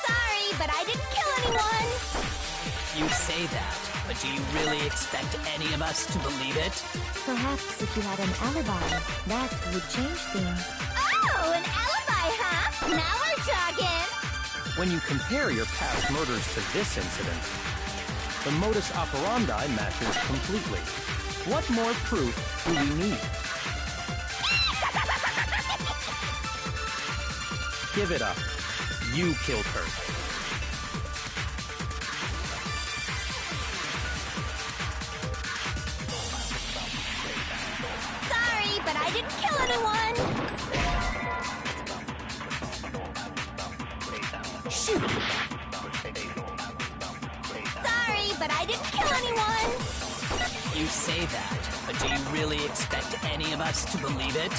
Sorry, but I didn't kill anyone! You say that, but do you really expect any of us to believe it? Perhaps if you had an alibi, that would change things. Oh, an alibi, huh? Now we're talking! When you compare your past murders to this incident, the modus operandi matches completely. What more proof do we need? Give it up. You killed her. Sorry, but I didn't kill anyone! Shoot! Sorry, but I didn't kill anyone! You say that, but do you really expect any of us to believe it?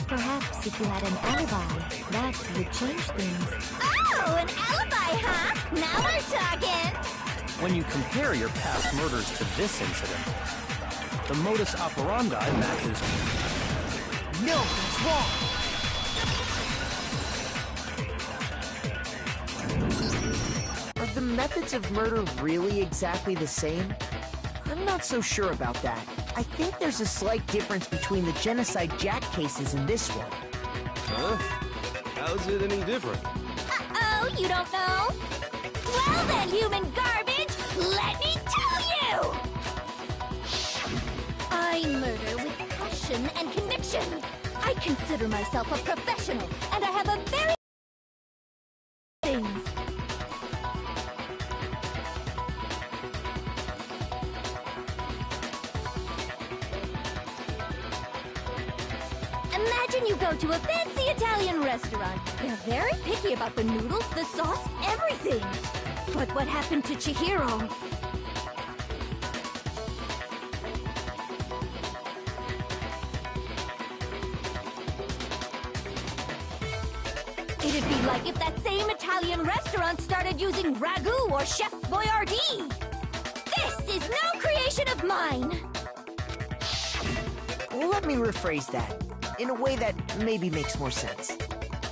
Perhaps if you had an alibi, that would change things. Oh, an alibi, huh? Now we're talking! When you compare your past murders to this incident, the modus operandi matches. No, that's wrong! methods of murder really exactly the same? I'm not so sure about that. I think there's a slight difference between the Genocide Jack cases and this one. Huh? How's it any different? Uh-oh, you don't know? Well then, human garbage, let me tell you! I murder with passion and conviction. I consider myself a professional, and I have a very... things. Imagine you go to a fancy Italian restaurant. They're very picky about the noodles, the sauce, everything. But what happened to Chihiro? It'd be like if that same Italian restaurant started using ragu or Chef Boyardee. This is no creation of mine. Let me rephrase that, in a way that maybe makes more sense.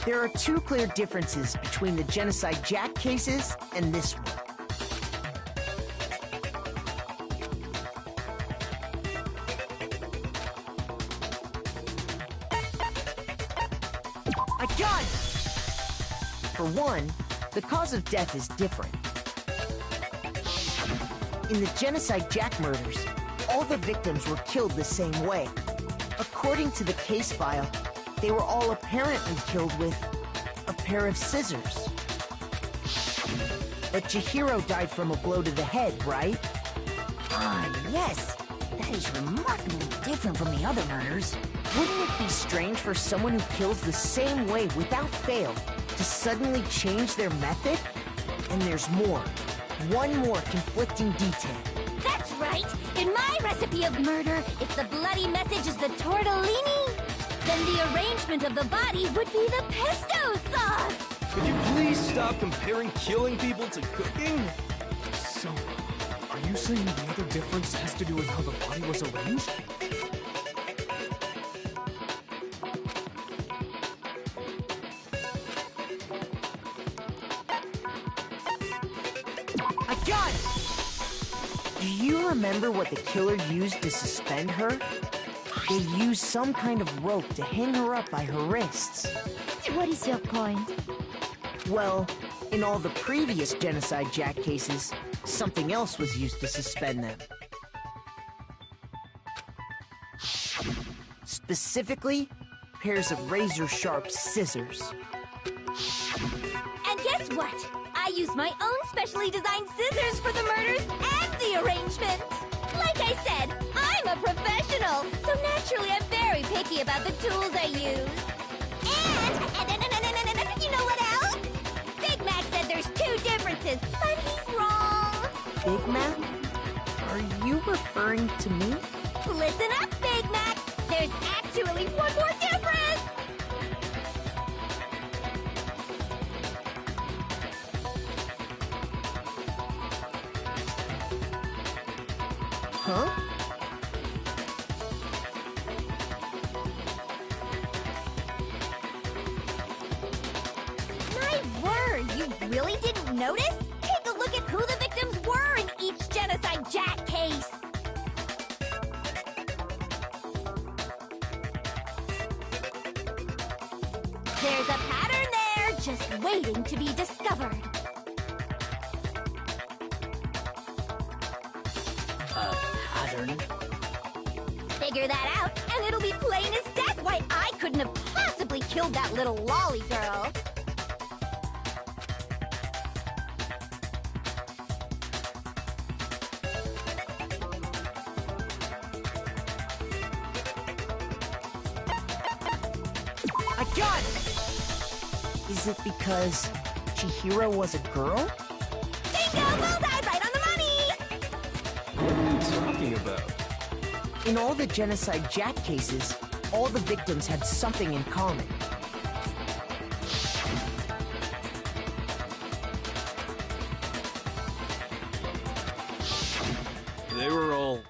There are two clear differences between the Genocide Jack cases and this one. I got it! For one, the cause of death is different. In the Genocide Jack murders, all the victims were killed the same way. According to the case file, they were all apparently killed with a pair of scissors. But Chihiro died from a blow to the head, right? Ah, yes. That is remarkably different from the other murders. Wouldn't it be strange for someone who kills the same way without fail to suddenly change their method? And there's more. One more conflicting detail. That's right! In my recipe of murder, if the bloody message is the tortellini, then the arrangement of the body would be the pesto sauce! Could you please stop comparing killing people to cooking? So, are you saying the other difference has to do with how the body was arranged? I got it! Do you remember what the killer used to suspend her? They used some kind of rope to hang her up by her wrists. What is your point? Well, in all the previous Genocide Jack cases, something else was used to suspend them. Specifically, pairs of razor-sharp scissors. And guess what? I use my own specially designed scissors for the murders and the arrangement. Like I said, I'm a professional, so naturally I'm very picky about the tools I use. And you know what else? Big Mac said there's two differences, but he's wrong. Big Mac? Are you referring to me? Listen up, Big Mac. There's actually one more difference. Huh? My word, you really didn't notice? Take a look at who the victims were in each Genocide Jack case. There's a pattern there, just waiting to be discovered. Pattern? Figure that out, and it'll be plain as death why I couldn't have possibly killed that little lolly girl. I got it! Is it because Chihiro was a girl? Bingo! Bullseye! Right on the money! What are you talking about? In all the Genocide Jack cases, all the victims had something in common. They were all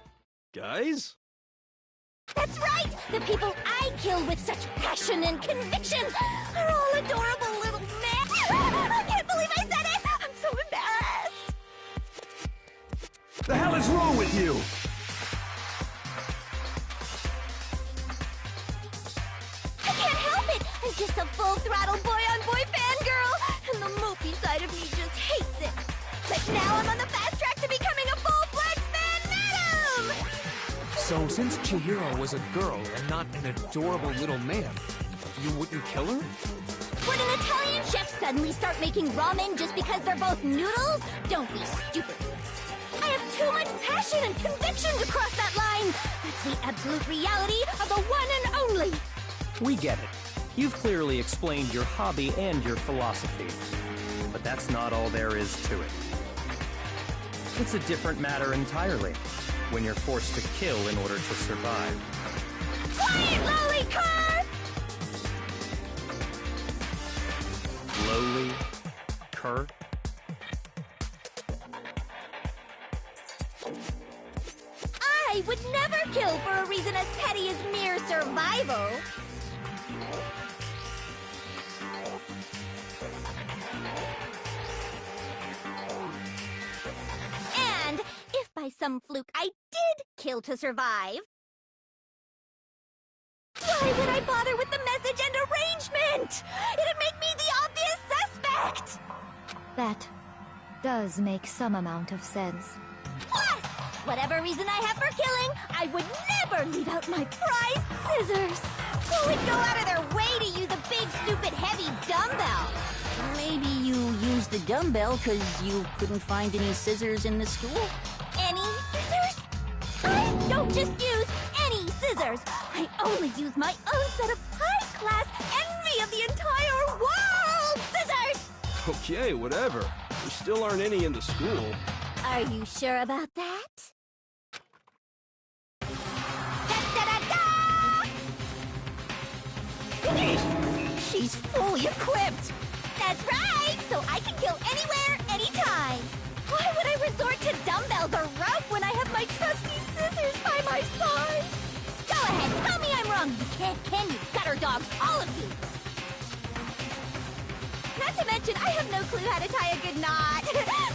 guys? That's right! The people I kill with such passion and conviction are all adorable little men. I can't believe I said it! I'm so embarrassed! The hell is wrong with you? I can't help it! I'm just a full-throttle boy-on-boy fangirl, and the mopey side of me just hates it. But now I'm on the fast track to becoming a full-fledged fan madam! So, since Chihiro was a girl and not an adorable little man, you wouldn't kill her? Would an Italian chef suddenly start making ramen just because they're both noodles? Don't be stupid. I have too much passion and conviction to cross that line. That's the absolute reality of the one and only. We get it. You've clearly explained your hobby and your philosophy. But that's not all there is to it. It's a different matter entirely, when you're forced to kill in order to survive. Quiet, lowly cur! Lowly cur? I would never kill for a reason as petty as mere survival. And if by some fluke I did kill to survive, why would I bother with the message and arrangement? It'd make me the obvious suspect! That does make some amount of sense. Plus, whatever reason I have for killing, I would never leave out my prized scissors. Who would go out of their way to use a big, stupid, heavy dumbbell? Maybe you used the dumbbell because you couldn't find any scissors in the school? Any scissors? I don't just use any scissors. I only use my own set of high-class envy of the entire world scissors! Okay, whatever. There still aren't any in the school. Are you sure about that? Da-da-da-da! She's fully equipped! That's right! So I can kill anywhere, anytime! Why would I resort to dumbbells or rope when I have my trusty scissors by my side? Go ahead, tell me I'm wrong, you can't, can you? Gutter dogs, all of you! Not to mention, I have no clue how to tie a good knot.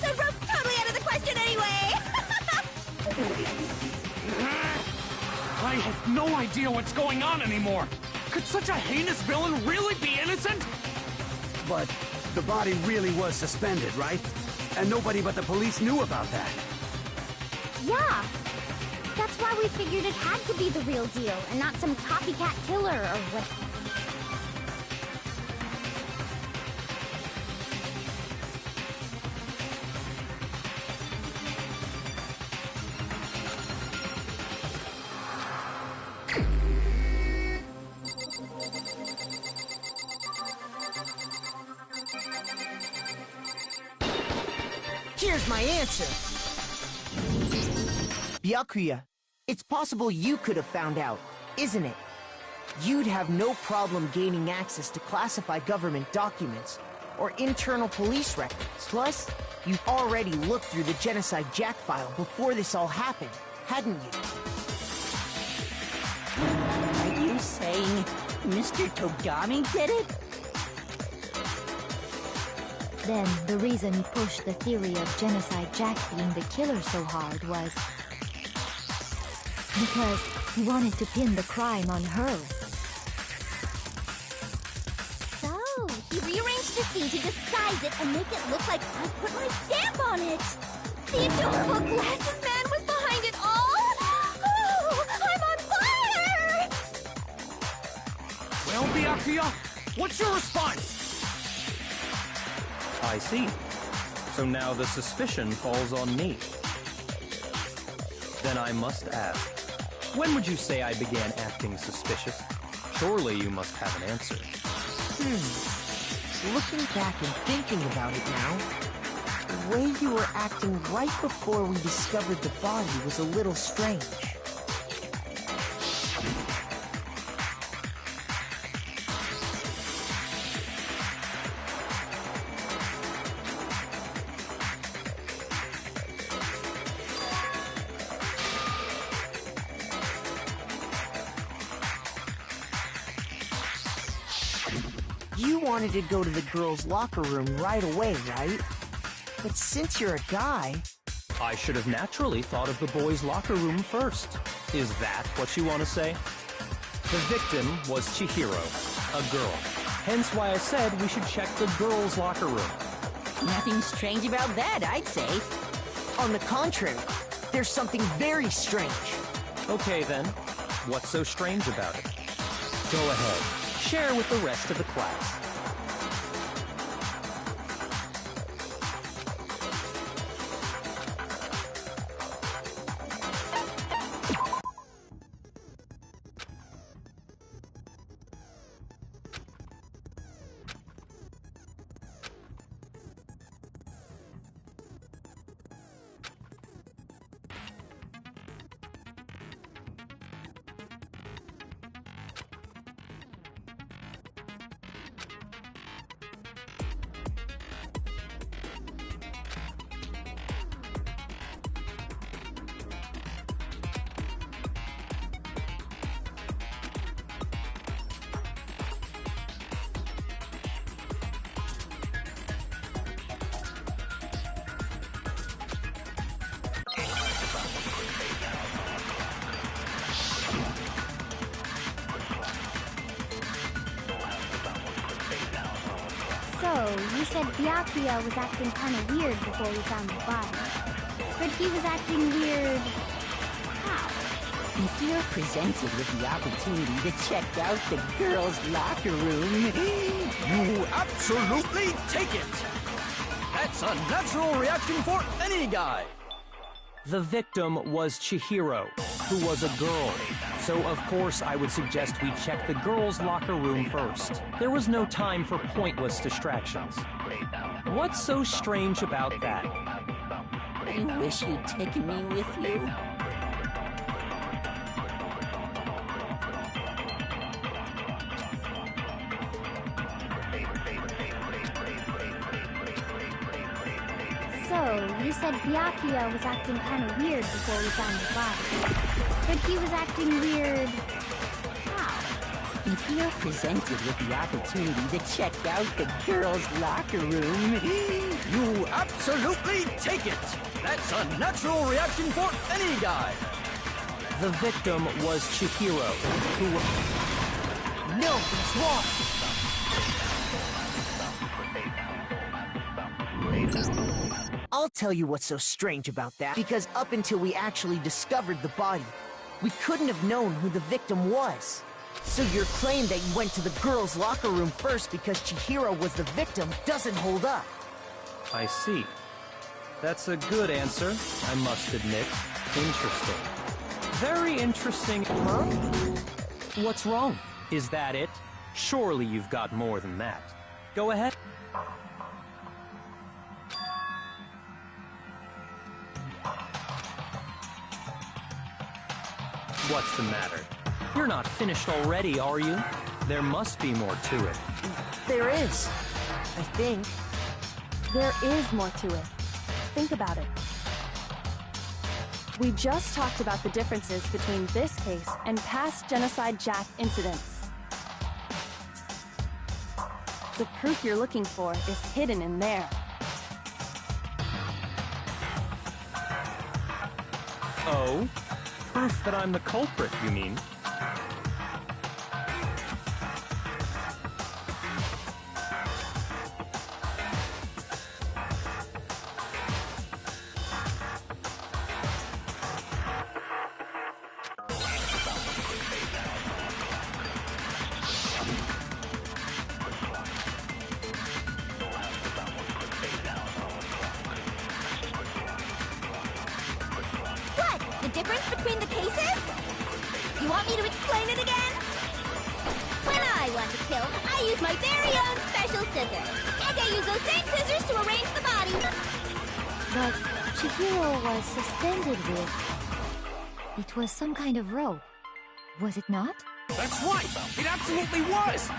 So rope's totally out of the question anyway. I have no idea what's going on anymore. Could such a heinous villain really be innocent? But the body really was suspended, right? And nobody but the police knew about that. Yeah. That's why we figured it had to be the real deal and not some copycat killer or what. Here's my answer. Byakuya, it's possible you could have found out, isn't it? You'd have no problem gaining access to classified government documents or internal police records. Plus, you've already looked through the Genocide Jack file before this all happened, hadn't you? Are you saying Mr. Togami did it? Then the reason he pushed the theory of Genocide Jack being the killer so hard was because he wanted to pin the crime on her. So, he rearranged the scene to disguise it and make it look like I put my stamp on it. The adorable glasses man was behind it all. Oh, I'm on fire! Well, Byakuya, what's your response? I see. So now the suspicion falls on me. Then I must ask, when would you say I began acting suspicious? Surely you must have an answer. Looking back and thinking about it now, the way you were acting right before we discovered the body was a little strange. You wanted to go to the girls' locker room right away, right? But since you're a guy, I should have naturally thought of the boys' locker room first. Is that what you want to say? The victim was Chihiro, a girl. Hence why I said we should check the girls' locker room. Nothing strange about that, I'd say. On the contrary, there's something very strange. Okay then, what's so strange about it? Go ahead, share with the rest of the class. So, you said Byakuya was acting kind of weird before we found the body. But he was acting weird... how? If you're presented with the opportunity to check out the girls' locker room... You absolutely take it! That's a natural reaction for any guy! The victim was Chihiro, who was a girl. So of course I would suggest we check the girls' locker room first. There was no time for pointless distractions. What's so strange about that? I wish you'd taken me with you. So, you said Byakuya was acting kind of weird before we found the body. But he was acting weird... how? If you're presented with the opportunity to check out the girls' locker room... You absolutely take it! That's a natural reaction for any guy! The victim was Chihiro, who... No, it's wrong! I'll tell you what's so strange about that, because up until we actually discovered the body, we couldn't have known who the victim was. So your claim that you went to the girls' locker room first because Chihiro was the victim doesn't hold up. I see. That's a good answer, I must admit. Interesting. Very interesting. Huh? What's wrong? Is that it? Surely you've got more than that. Go ahead. What's the matter? You're not finished already, are you? There must be more to it. There is. I think. There is more to it. Think about it. We just talked about the differences between this case and past Genocide Jack incidents. The proof you're looking for is hidden in there. Oh? Proof that I'm the culprit, you mean? The difference between the cases? You want me to explain it again? When I want to kill, I use my very own special scissors. And I use those same scissors to arrange the body. But Chihiro was suspended with... it was some kind of rope. Was it not? That's right! It absolutely was!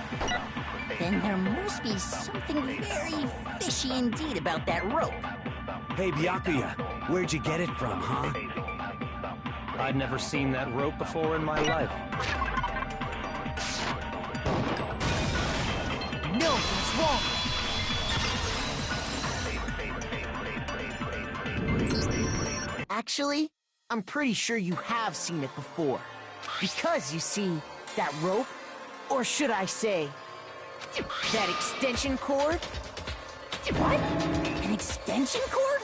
Then there must be something very fishy indeed about that rope. Hey, Byakuya, where'd you get it from, huh? I'd never seen that rope before in my life. No, that's wrong! Actually, I'm pretty sure you have seen it before. Because, you see, that rope, or should I say, that extension cord? What? An extension cord?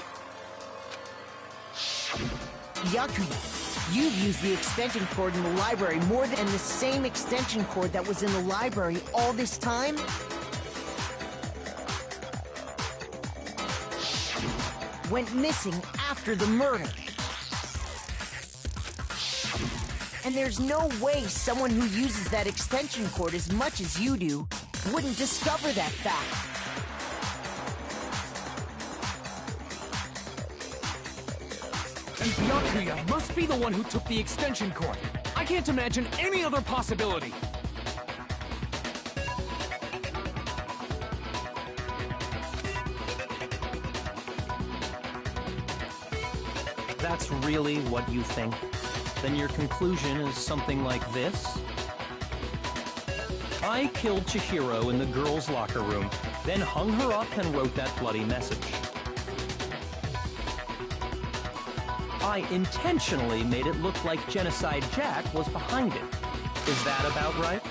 Byakuya, you've used the extension cord in the library more than the same extension cord that was in the library all this time? Went missing after the murder. And there's no way someone who uses that extension cord as much as you do wouldn't discover that fact. And Byakuya must be the one who took the extension cord. I can't imagine any other possibility. That's really what you think? Then your conclusion is something like this? I killed Chihiro in the girls' locker room, then hung her up and wrote that bloody message. I intentionally made it look like Genocide Jack was behind it. Is that about right?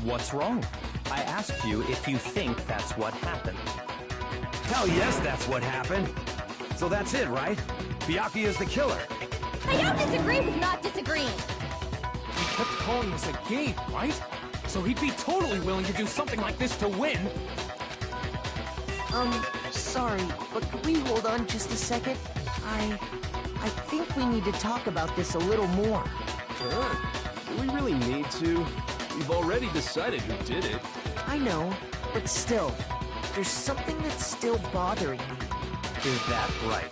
What's wrong? I asked you if you think that's what happened. Hell yes, that's what happened. So that's it, right? Byakuya's the killer. I don't disagree with not disagreeing. He kept calling this a game, right? So he'd be totally willing to do something like this to win. Sorry, but could we hold on just a second? I think we need to talk about this a little more. Sure. Do we really need to? We've already decided who did it. I know, but still, there's something that's still bothering me. Is that right?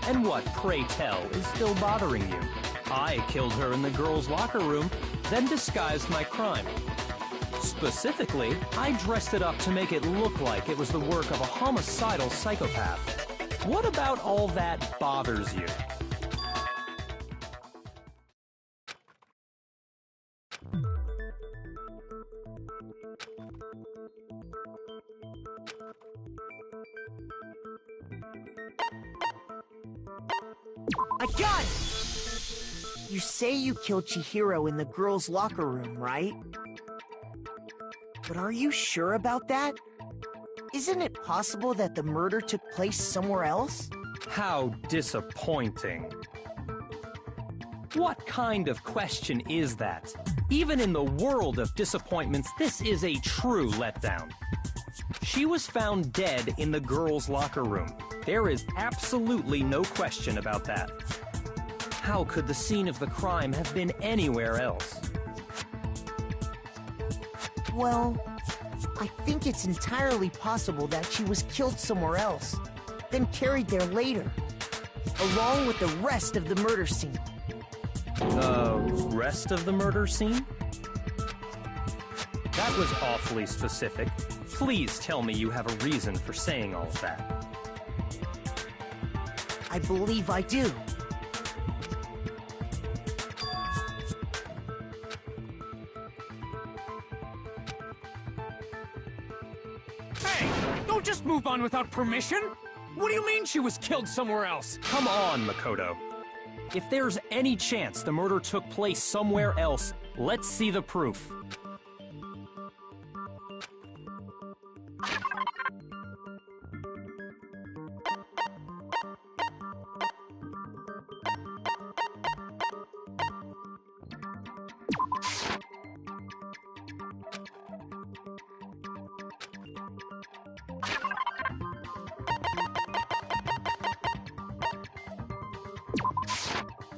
And what, pray tell, is still bothering you? I killed her in the girls' locker room, then disguised my crime. Specifically, I dressed it up to make it look like it was the work of a homicidal psychopath. What about all that bothers you? I got it! You say you killed Chihiro in the girls' locker room, right? But are you sure about that? Isn't it possible that the murder took place somewhere else? How disappointing. What kind of question is that? Even in the world of disappointments, this is a true letdown. She was found dead in the girls' locker room. There is absolutely no question about that. How could the scene of the crime have been anywhere else? Well, I think it's entirely possible that she was killed somewhere else, then carried there later, along with the rest of the murder scene. The rest of the murder scene? That was awfully specific. Please tell me you have a reason for saying all of that. I believe I do. Hey! Don't just move on without permission! What do you mean she was killed somewhere else? Come on, Makoto. If there's any chance the murder took place somewhere else, let's see the proof.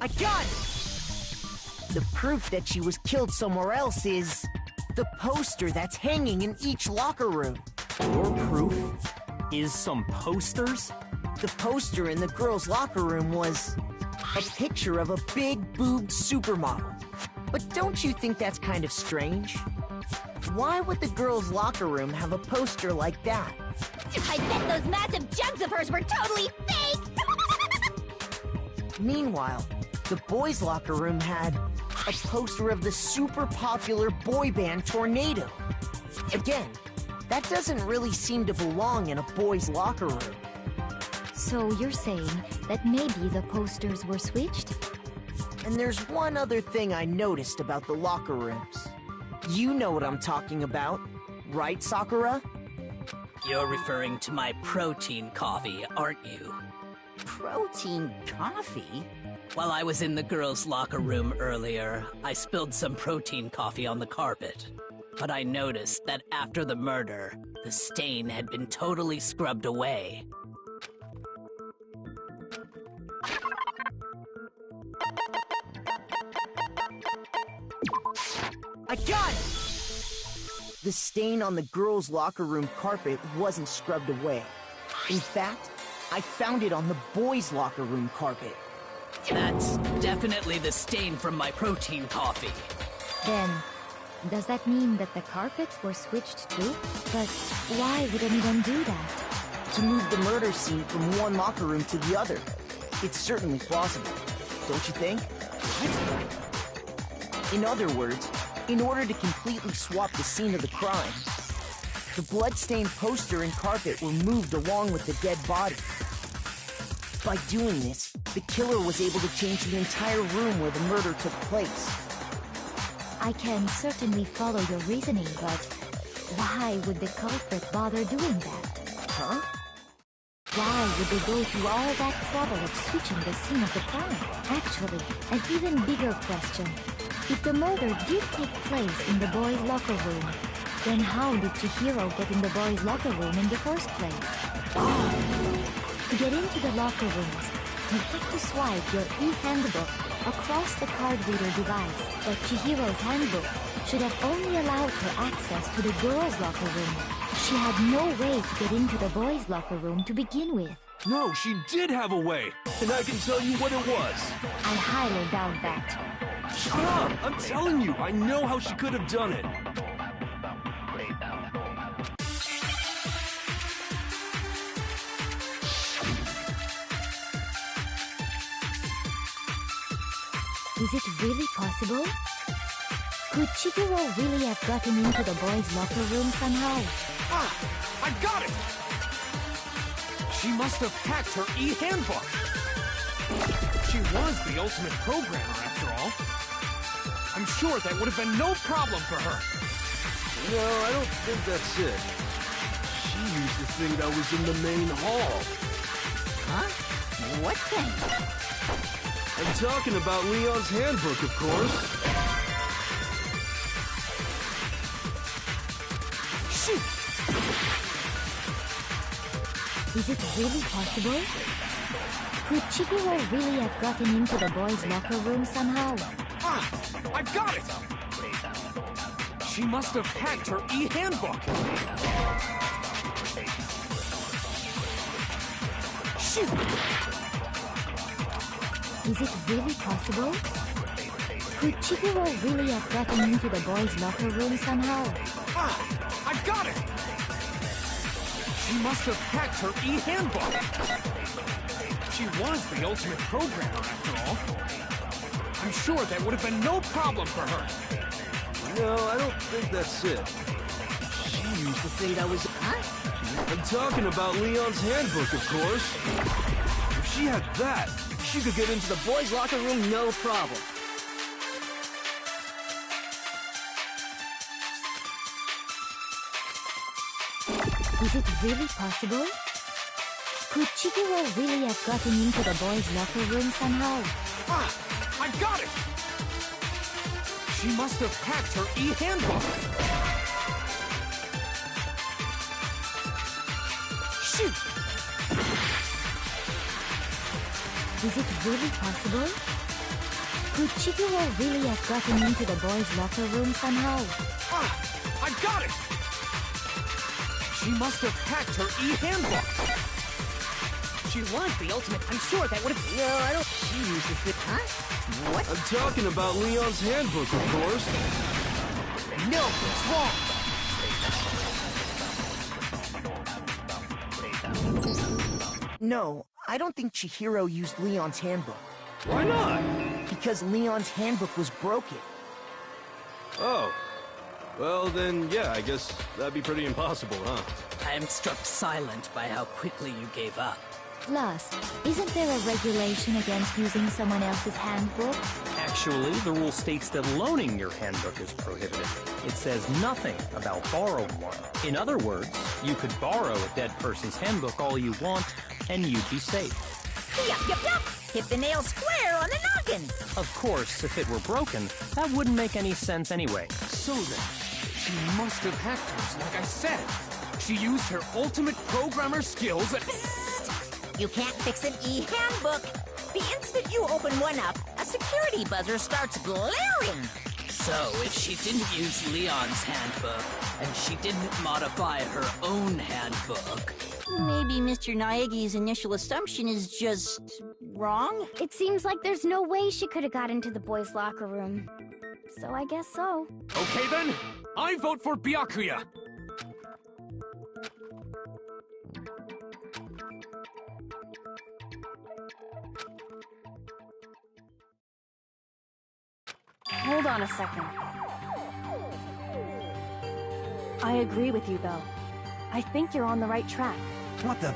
I got it! The proof that she was killed somewhere else is the poster that's hanging in each locker room. Your proof is some posters? The poster in the girls' locker room was A picture of a big-boobed supermodel. But don't you think that's kind of strange? Why would the girls' locker room have a poster like that? I bet those massive jugs of hers were totally fake! Meanwhile, the boys' locker room had a poster of the super popular boy band Tornado. Again, that doesn't really seem to belong in a boys' locker room. So you're saying that maybe the posters were switched? And there's one other thing I noticed about the locker rooms. You know what I'm talking about, right, Sakura? You're referring to my protein coffee, aren't you? Protein coffee? While I was in the girls' locker room earlier, I spilled some protein coffee on the carpet. But I noticed that after the murder, the stain had been totally scrubbed away. I got it! The stain on the girls' locker room carpet wasn't scrubbed away. In fact, I found it on the boys' locker room carpet. That's definitely the stain from my protein coffee. Then, does that mean that the carpets were switched too? But why would anyone do that? To move the murder scene from one locker room to the other. It's certainly plausible, don't you think? What? In other words, in order to completely swap the scene of the crime, the blood-stained poster and carpet were moved along with the dead body. By doing this, the killer was able to change the entire room where the murder took place. I can certainly follow your reasoning, but why would the culprit bother doing that? Huh? Why would they go through all that trouble of switching the scene of the crime? Actually, an even bigger question. If the murder did take place in the boys' locker room, then how did Chihiro get in the boys' locker room in the first place? To get into the locker rooms, you have to swipe your e-handbook across the card reader device, but Chihiro's handbook should have only allowed her access to the girls' locker room. She had no way to get into the boys' locker room to begin with. No, she did have a way, and I can tell you what it was. I highly doubt that. Shut up! I'm telling you, I know how she could have done it. Is it really possible? Could Chihiro really have gotten into the boys' locker room somehow? Ah! I got it! She must have hacked her e-handbook! She was the ultimate programmer, after all. I'm sure that would have been no problem for her. No, I don't think that's it. She used the thing that was in the main hall. Huh? What thing? I'm talking about Leon's handbook, of course. Shoot! Is it really possible? Could Chihiro really have gotten into the boys' locker room somehow? Ah! I've got it! She must have hacked her e-handbook! Shoot! Is it really possible? Could Chihiro really have gotten into the boys' locker room somehow? Ah! I've got it! She must have hacked her e-handbook! She was the ultimate programmer, after all. I'm sure that would have been no problem for her. No, I don't think that's it. She used the thing that was... Huh? I'm talking about Leon's handbook, of course. If she had that, she could get into the boys' locker room no problem. Is it really possible? Could Chihiro really have gotten into the boys' locker room somehow? Ah! I've got it! She must have hacked her e-handbook! Shoot! Is it really possible? Could Chihiro really have gotten into the boys' locker room somehow? Ah! I've got it! She must have hacked her e-handbook! she was the ultimate, I'm sure that would have... No, I don't... She used the fit... Huh? What? I'm talking about Leon's handbook, of course. No, it's wrong! No, I don't think Chihiro used Leon's handbook. Why not? Because Leon's handbook was broken. Oh. Well, then, yeah, I guess that'd be pretty impossible, huh? I am struck silent by how quickly you gave up. Plus, isn't there a regulation against using someone else's handbook? Actually, the rule states that loaning your handbook is prohibited. It says nothing about borrowing one. In other words, you could borrow a dead person's handbook all you want, and you'd be safe. Yup, yup, yup! Hit the nail square on the noggin! Of course, if it were broken, that wouldn't make any sense anyway. So then, she must have hacked hers, like I said. She used her ultimate programmer skills and... You can't fix an e-handbook. The instant you open one up, a security buzzer starts blaring. So, if she didn't use Leon's handbook, and she didn't modify her own handbook... Maybe Mr. Naegi's initial assumption is just... wrong? It seems like there's no way she could have got into the boys' locker room. So I guess so. Okay then, I vote for Byakuya. Hold on a second. I agree with you, though. I think you're on the right track. What the...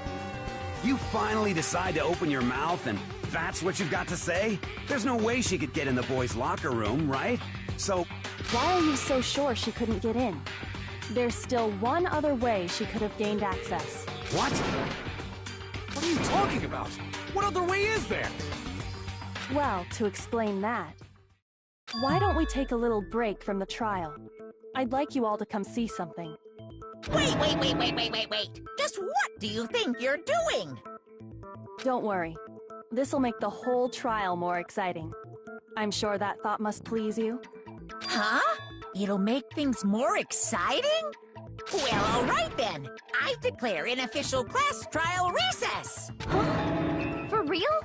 You finally decide to open your mouth and that's what you've got to say? There's no way she could get in the boys' locker room, right? So... Why are you so sure she couldn't get in? There's still one other way she could have gained access. What? What are you talking about? What other way is there? Well, to explain that, why don't we take a little break from the trial? I'd like you all to come see something. Wait. Just what do you think you're doing? Don't worry. This'll make the whole trial more exciting. I'm sure that thought must please you. Huh? It'll make things more exciting? Well, all right then. I declare an official class trial recess. Huh? For real?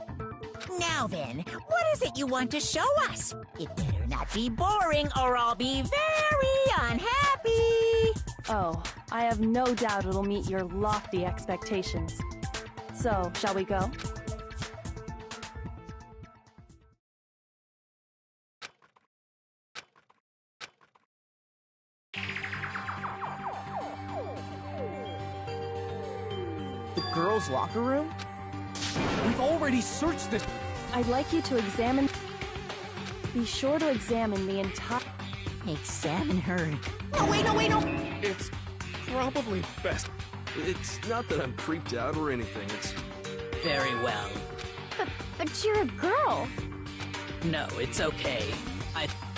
Now then, what is it you want to show us? It better not be boring or I'll be very unhappy. Oh, I have no doubt it'll meet your lofty expectations. So, shall we go? The girls' locker room? We've already searched this. I'd like you to examine... Be sure to examine the entire... Examine her. No, wait, no! It's probably best. It's not that I'm creeped out or anything, it's... Very well. But you're a girl. No, it's okay.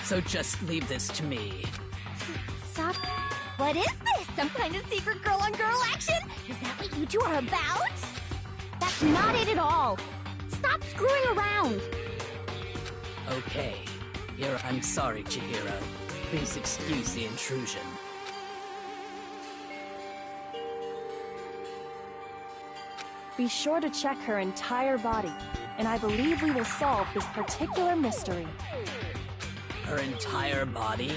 So just leave this to me. Stop. What is this? Some kind of secret girl-on-girl action? Is that what you two are about? That's not it at all. Stop screwing around. Okay. I'm sorry, Chihiro. Please excuse the intrusion. Be sure to check her entire body, and I believe we will solve this particular mystery. Her entire body?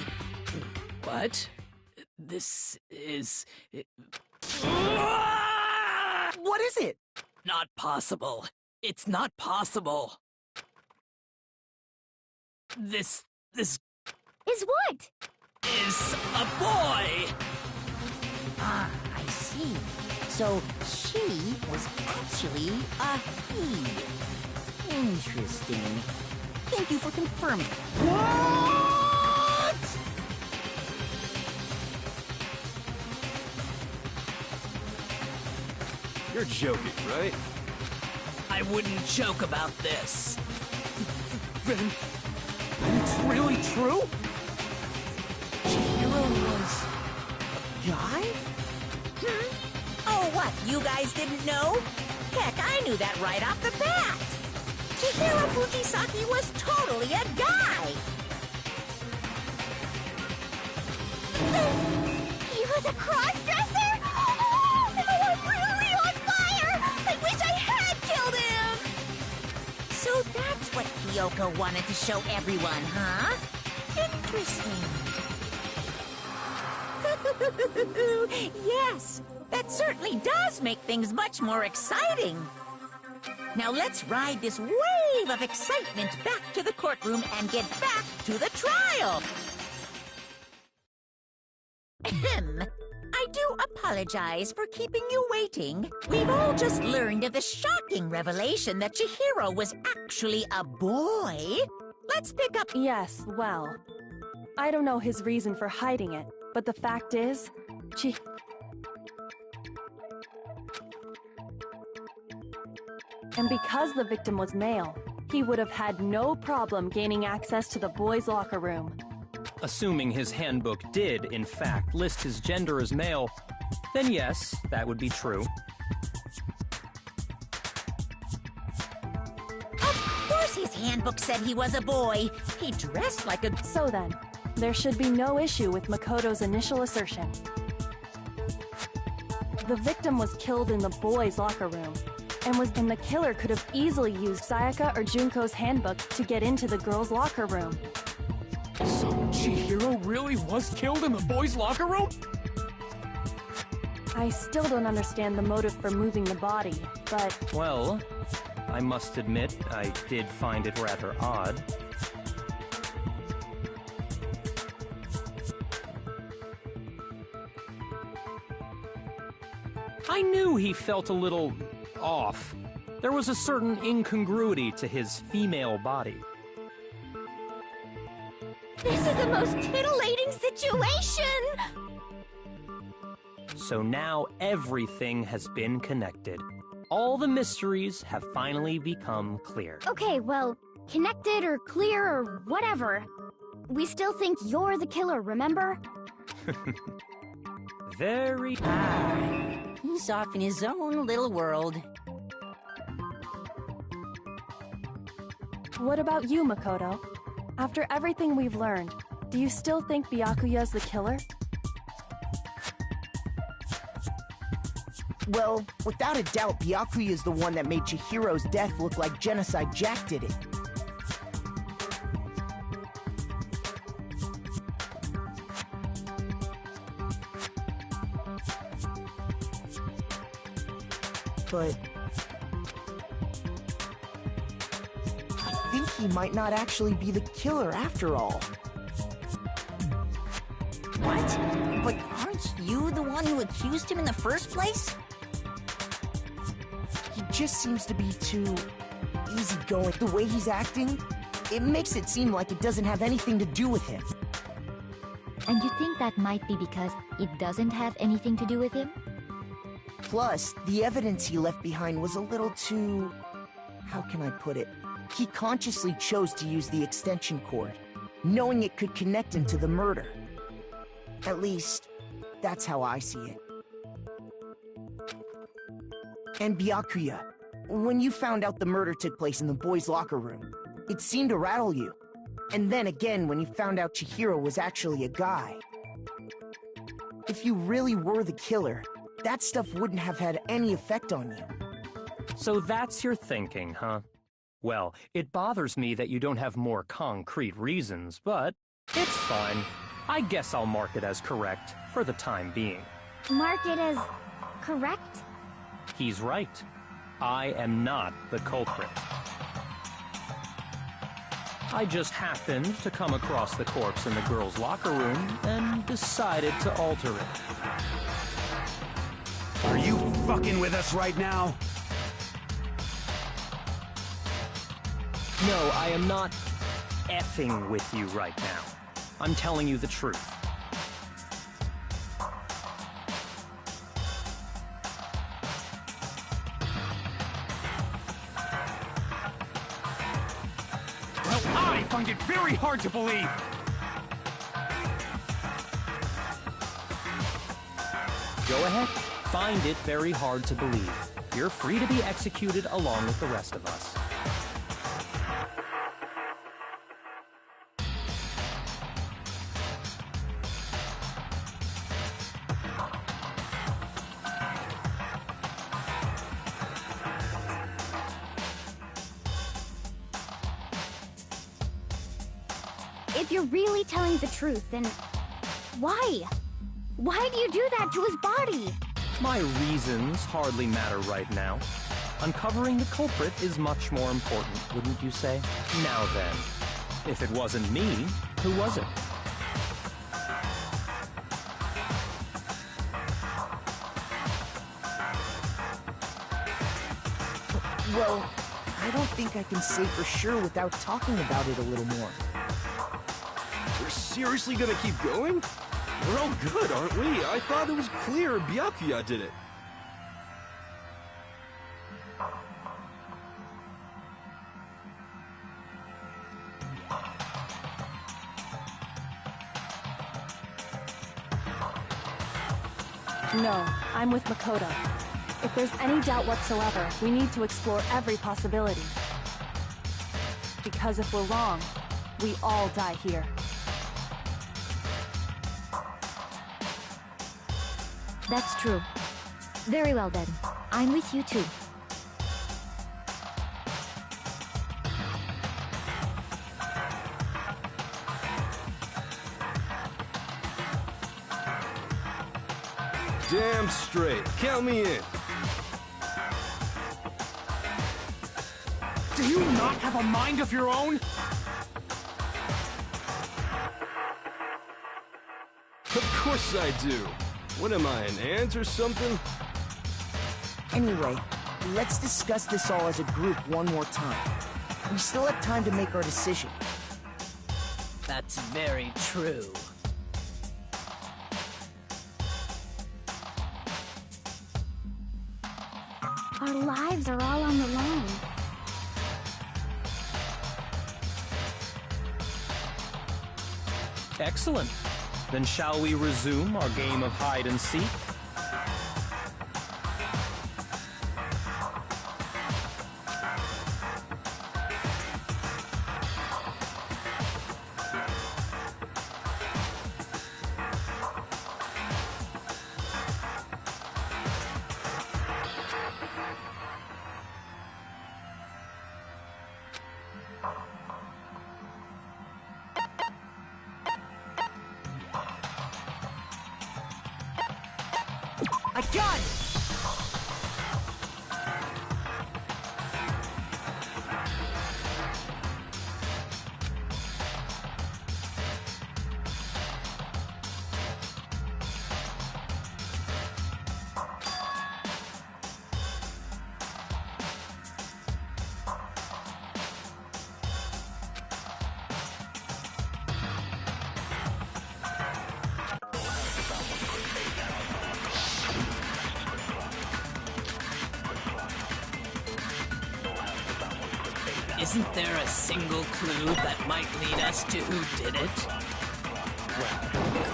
What? This is... What is it? Not possible. It's not possible. This... Is what? Is a boy! Ah, I see. So, she was actually a he. Interesting. Thank you for confirming. What? You're joking, right? I wouldn't joke about this. Then it's really true? Chihiro was... a guy? Oh, what? You guys didn't know? Heck, I knew that right off the bat. Chihiro Fujisaki was totally a guy. He was a cross-dresser? Oh, I'm really on fire! I wish I had So that's what Kyoko wanted to show everyone, huh? Interesting. Yes, that certainly does make things much more exciting. Now let's ride this wave of excitement back to the courtroom and get back to the trial. I do apologize for keeping you waiting. We've all just learned of the shocking revelation that Chihiro was actually a boy. Let's pick up... Yes, well, I don't know his reason for hiding it, but the fact is, And because the victim was male, he would have had no problem gaining access to the boys' locker room. Assuming his handbook did, in fact, list his gender as male, then yes, that would be true. Of course his handbook said he was a boy. He dressed like a... So then, there should be no issue with Makoto's initial assertion. The victim was killed in the boys' locker room, and the killer could have easily used Sayaka or Junko's handbook to get into the girls' locker room. So Chihiro really was killed in the boys' locker room? I still don't understand the motive for moving the body, but... Well, I must admit, I did find it rather odd. I knew he felt a little off. There was a certain incongruity to his female body. This is the most titillating situation! So now everything has been connected. All the mysteries have finally become clear. Okay, well, connected or clear or whatever. We still think you're the killer, remember? Very... He's off in his own little world. What about you, Makoto? After everything we've learned, do you still think Byakuya's the killer? Well, without a doubt, Byakuya is the one that made Chihiro's death look like Genocide Jack did it. But... I think he might not actually be the killer after all. What? But aren't you the one who accused him in the first place? He just seems to be too easygoing. The way he's acting, it makes it seem like it doesn't have anything to do with him. And you think that might be because it doesn't have anything to do with him? Plus, the evidence he left behind was a little too... how can I put it? He consciously chose to use the extension cord, knowing it could connect him to the murder. At least, that's how I see it. And Byakuya, when you found out the murder took place in the boys' locker room, it seemed to rattle you. And then again when you found out Chihiro was actually a guy. If you really were the killer, that stuff wouldn't have had any effect on you. So that's your thinking, huh? Well, it bothers me that you don't have more concrete reasons, but it's fine. I guess I'll mark it as correct for the time being. Mark it as correct? He's right. I am not the culprit. I just happened to come across the corpse in the girls' locker room and decided to alter it. Are you fucking with us right now? No, I am not effing with you right now. I'm telling you the truth. Well, I find it very hard to believe. Go ahead. Find it very hard to believe. You're free to be executed along with the rest of us. If you're really telling the truth, then why? Why do you do that to his body? My reasons hardly matter right now. Uncovering the culprit is much more important, wouldn't you say? Now then, if it wasn't me, who was it? Well, I don't think I can say for sure without talking about it a little more. We're seriously gonna keep going? We're all good, aren't we? I thought it was clear Byakuya did it. No, I'm with Makoto. If there's any doubt whatsoever, we need to explore every possibility. Because if we're wrong, we all die here. That's true. Very well then. I'm with you too. Damn straight. Count me in. Do you not have a mind of your own? Of course I do. What am I, an ant or something? Anyway, let's discuss this all as a group one more time. We still have time to make our decision. That's very true. Our lives are all on the line. Excellent. Then shall we resume our game of hide and seek? I got it! Isn't there a single clue that might lead us to who did it? Well,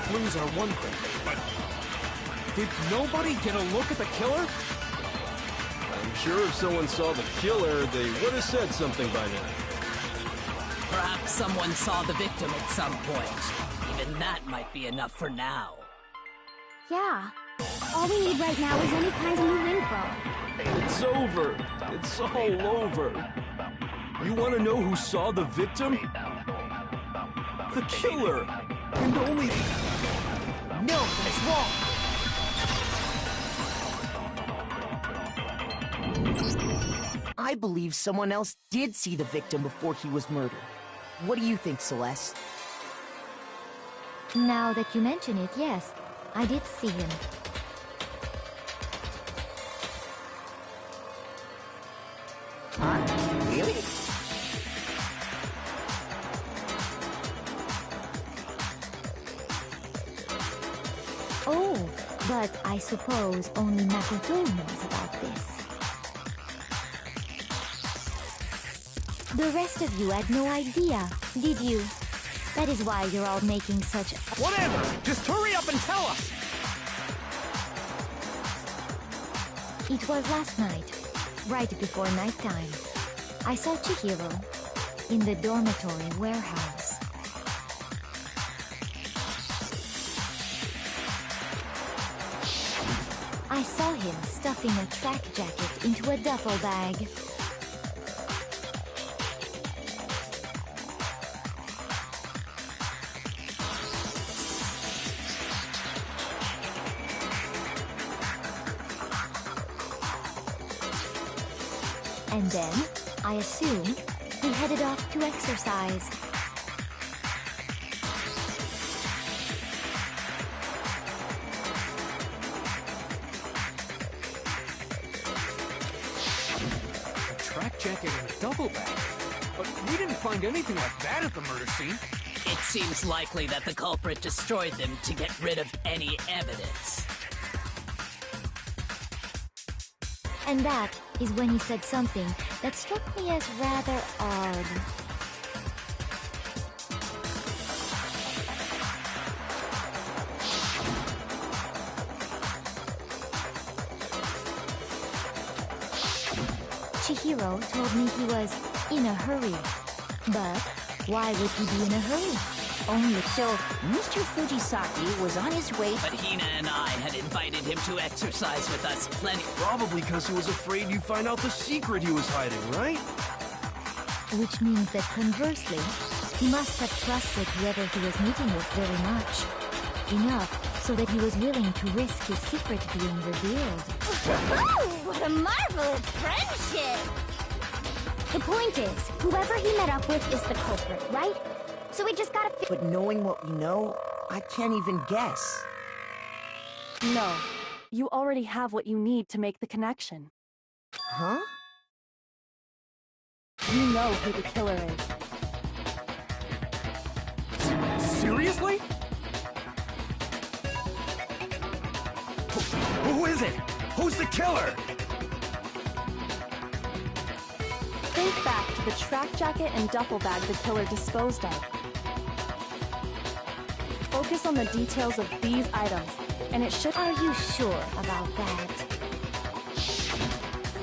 clues are one thing, but did nobody get a look at the killer? I'm sure if someone saw the killer, they would have said something by now. Perhaps someone saw the victim at some point. Even that might be enough for now. Yeah. All we need right now is any kind of new info. It's over. It's all over. You want to know who saw the victim? The killer! And only... No, that's wrong! I believe someone else did see the victim before he was murdered. What do you think, Celeste? Now that you mention it, yes, I did see him. Huh? Really? Oh, but I suppose only Makoto knows about this. The rest of you had no idea, did you? That is why you're all making such... Whatever! Just hurry up and tell us! It was last night, right before nighttime. I saw Chihiro in the dormitory warehouse. I saw him stuffing a track jacket into a duffel bag. And then, I assume, he headed off to exercise. A track jacket and a duffel bag. But we didn't find anything like that at the murder scene. It seems likely that the culprit destroyed them to get rid of any evidence. And that is when he said something that struck me as rather odd. Chihiro told me he was in a hurry. But why would he be in a hurry? Only so Mr. Fujisaki was on his way. But Hina and I had invited him to exercise with us plenty. Probably because he was afraid you'd find out the secret he was hiding, right? Which means that conversely, he must have trusted whoever he was meeting with very much. Enough so that he was willing to risk his secret being revealed. Woohoo! What a marvelous friendship! The point is, whoever he met up with is the culprit, right? So we just gotta But knowing what we know, I can't even guess. No. You already have what you need to make the connection. Huh? You know who the killer is. Seriously? Who is it? Who's the killer? Think back to the track jacket and duffel bag the killer disposed of. Focus on the details of these items, and it should... Are you sure about that?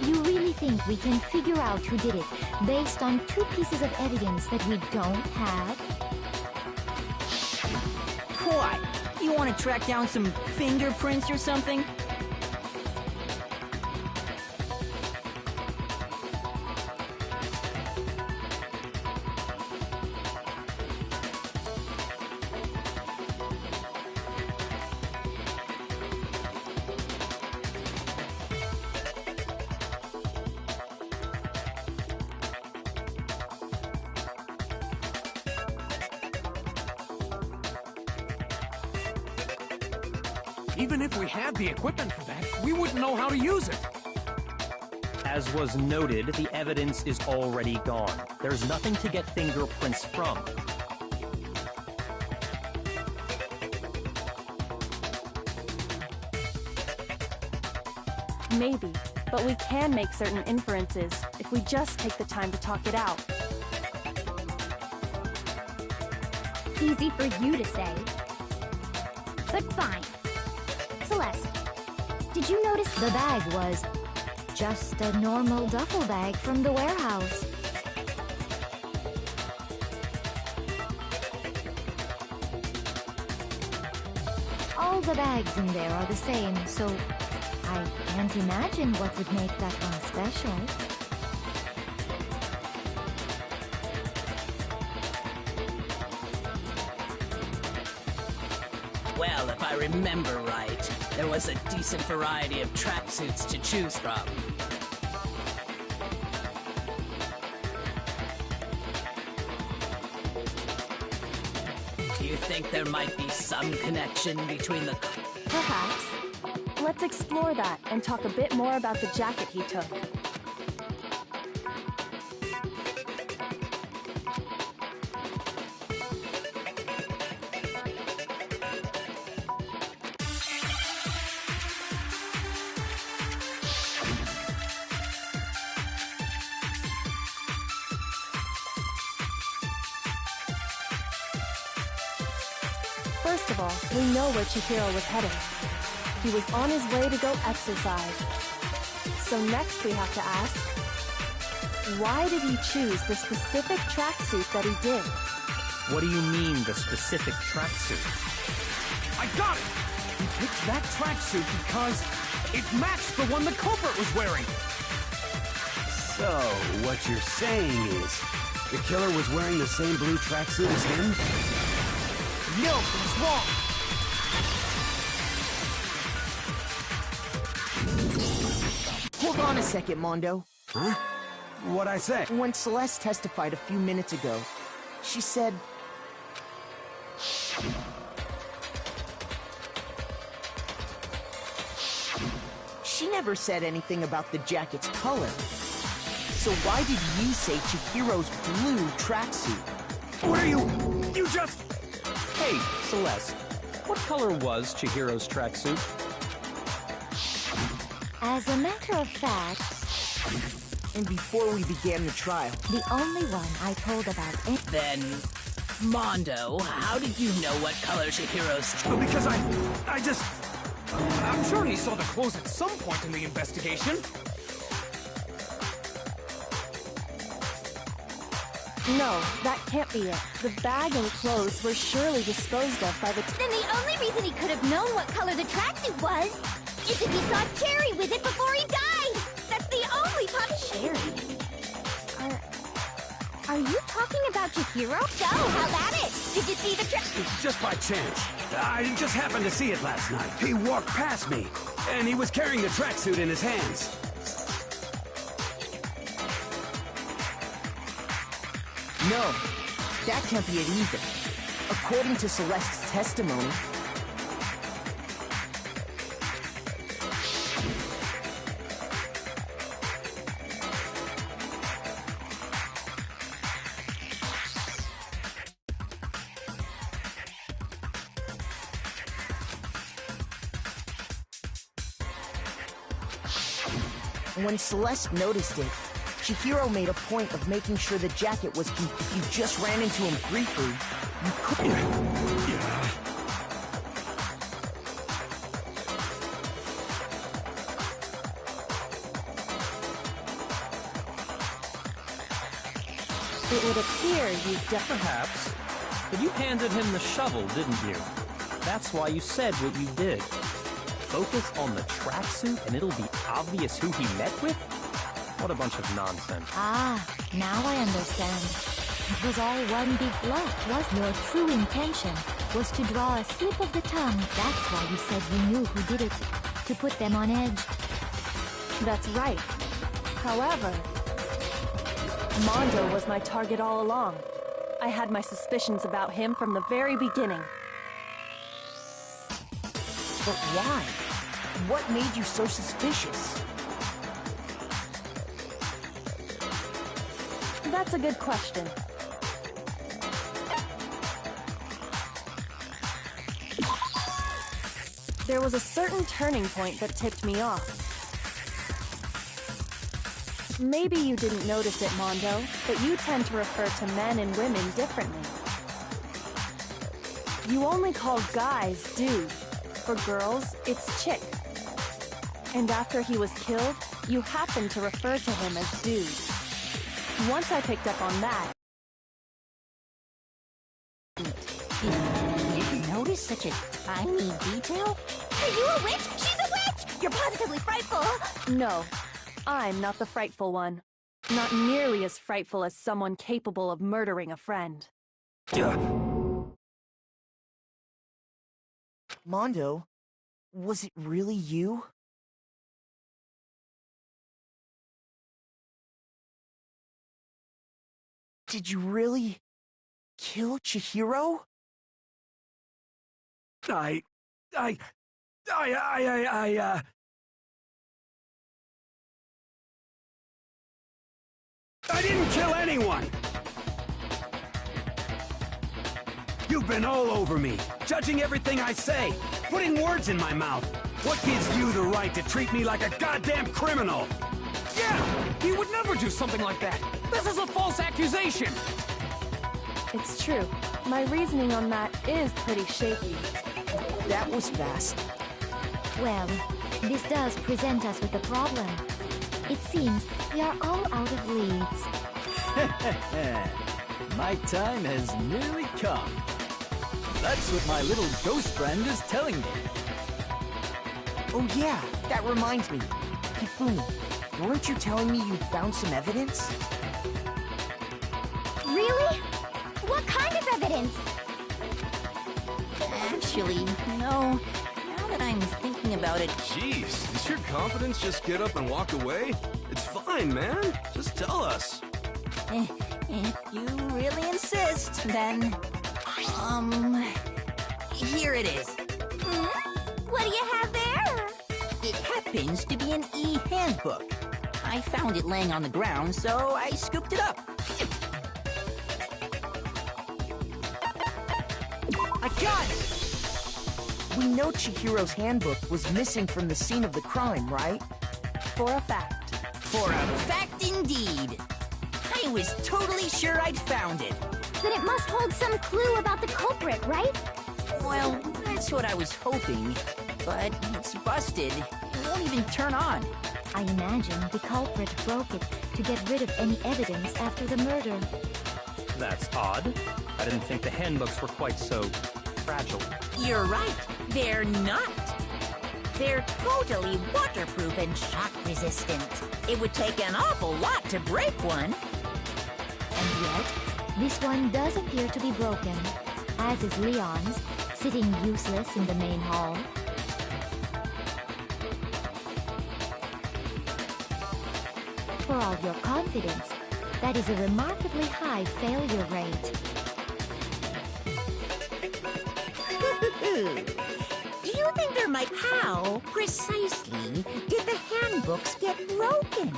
You really think we can figure out who did it based on two pieces of evidence that we don't have? What? You want to track down some fingerprints or something? Even if we had the equipment for that, we wouldn't know how to use it. As was noted, the evidence is already gone. There's nothing to get fingerprints from. Maybe, but we can make certain inferences if we just take the time to talk it out. Easy for you to say. But fine. Celeste, did you notice The bag was just a normal duffel bag from the warehouse. All the bags in there are the same, so I can't imagine what would make that one special. Well, if I remember right, there was a decent variety of tracksuits to choose from. Do you think there might be some connection between the... Perhaps. Let's explore that and talk a bit more about the jacket he took. First of all, we know where Chihiro was headed. He was on his way to go exercise. So next we have to ask, why did he choose the specific tracksuit that he did? What do you mean, the specific tracksuit? I got it! He picked that tracksuit because it matched the one the culprit was wearing. So, what you're saying is, the killer was wearing the same blue tracksuit as him? No, he's wrong! Hold on a second, Mondo. Huh? What'd I say? When Celeste testified a few minutes ago, she said... She never said anything about the jacket's color. So why did you say Chihiro's blue tracksuit? What are you... You just... Hey, Celeste. What color was Chihiro's tracksuit? As a matter of fact, and before we began the trial, the only one I told about it. Then, Mondo, how did you know what color Chihiro's... Because I just... I'm sure he saw the clothes at some point in the investigation. No, that can't be it. The bag and clothes were surely disposed of by the... Then the only reason he could have known what color the tracksuit was is if he saw Cherry with it before he died! That's the only Cherry? Are you talking about Chihiro? So, how about it? Did you see the Just by chance. I just happened to see it last night. He walked past me, and he was carrying the tracksuit in his hands. No, that can't be it either. According to Celeste's testimony... When Celeste noticed it, Chihiro made a point of making sure the jacket was... If you just ran into him briefly, you couldn't... It would appear you Perhaps. But you handed him the shovel, didn't you? That's why you said what you did. Focus on the tracksuit and it'll be obvious who he met with? What a bunch of nonsense. Ah, now I understand. It was all one big bluff, was your true intention was to draw a slip of the tongue. That's why you said you knew who did it, to put them on edge. That's right. However, Mondo was my target all along. I had my suspicions about him from the very beginning. But why? What made you so suspicious? That's a good question. There was a certain turning point that tipped me off. Maybe you didn't notice it, Mondo, but you tend to refer to men and women differently. You only call guys dude. For girls, it's chick. And after he was killed, you happened to refer to him as dude. Once I picked up on that... You notice such a tiny detail? Are you a witch? She's a witch! You're positively frightful! No, I'm not the frightful one. Not nearly as frightful as someone capable of murdering a friend. Mondo, was it really you? Did you really kill Chihiro? I didn't kill anyone! You've been all over me, judging everything I say, putting words in my mouth. What gives you the right to treat me like a goddamn criminal? Yeah! He would never do something like that! This is a false accusation! It's true. My reasoning on that is pretty shaky. That was fast. Well, this does present us with a problem. It seems we are all out of leads. My time has nearly come. That's what my little ghost friend is telling me. Oh yeah, that reminds me. Hifumi, weren't you telling me you found some evidence? Really? What kind of evidence? Actually, no. Now that I'm thinking about it... Jeez, does your confidence just get up and walk away? It's fine. fine, man. Just tell us. If you really insist, then... Here it is. What do you have there? It happens to be an e-handbook. I found it laying on the ground, so I scooped it up. I got it! We know Chihiro's handbook was missing from the scene of the crime, right? For a fact. For a fact indeed. I was totally sure I'd found it. Then it must hold some clue about the culprit, right? Well, that's what I was hoping. But it's busted. It won't even turn on. I imagine the culprit broke it to get rid of any evidence after the murder. That's odd. I didn't think the handbooks were quite so fragile. You're right. They're not. They're totally waterproof and shock resistant. It would take an awful lot to break one. And yet, this one does appear to be broken, as is Leon's, sitting useless in the main hall. For all your confidence, that is a remarkably high failure rate. Do you think there might... How precisely did the handbooks get broken?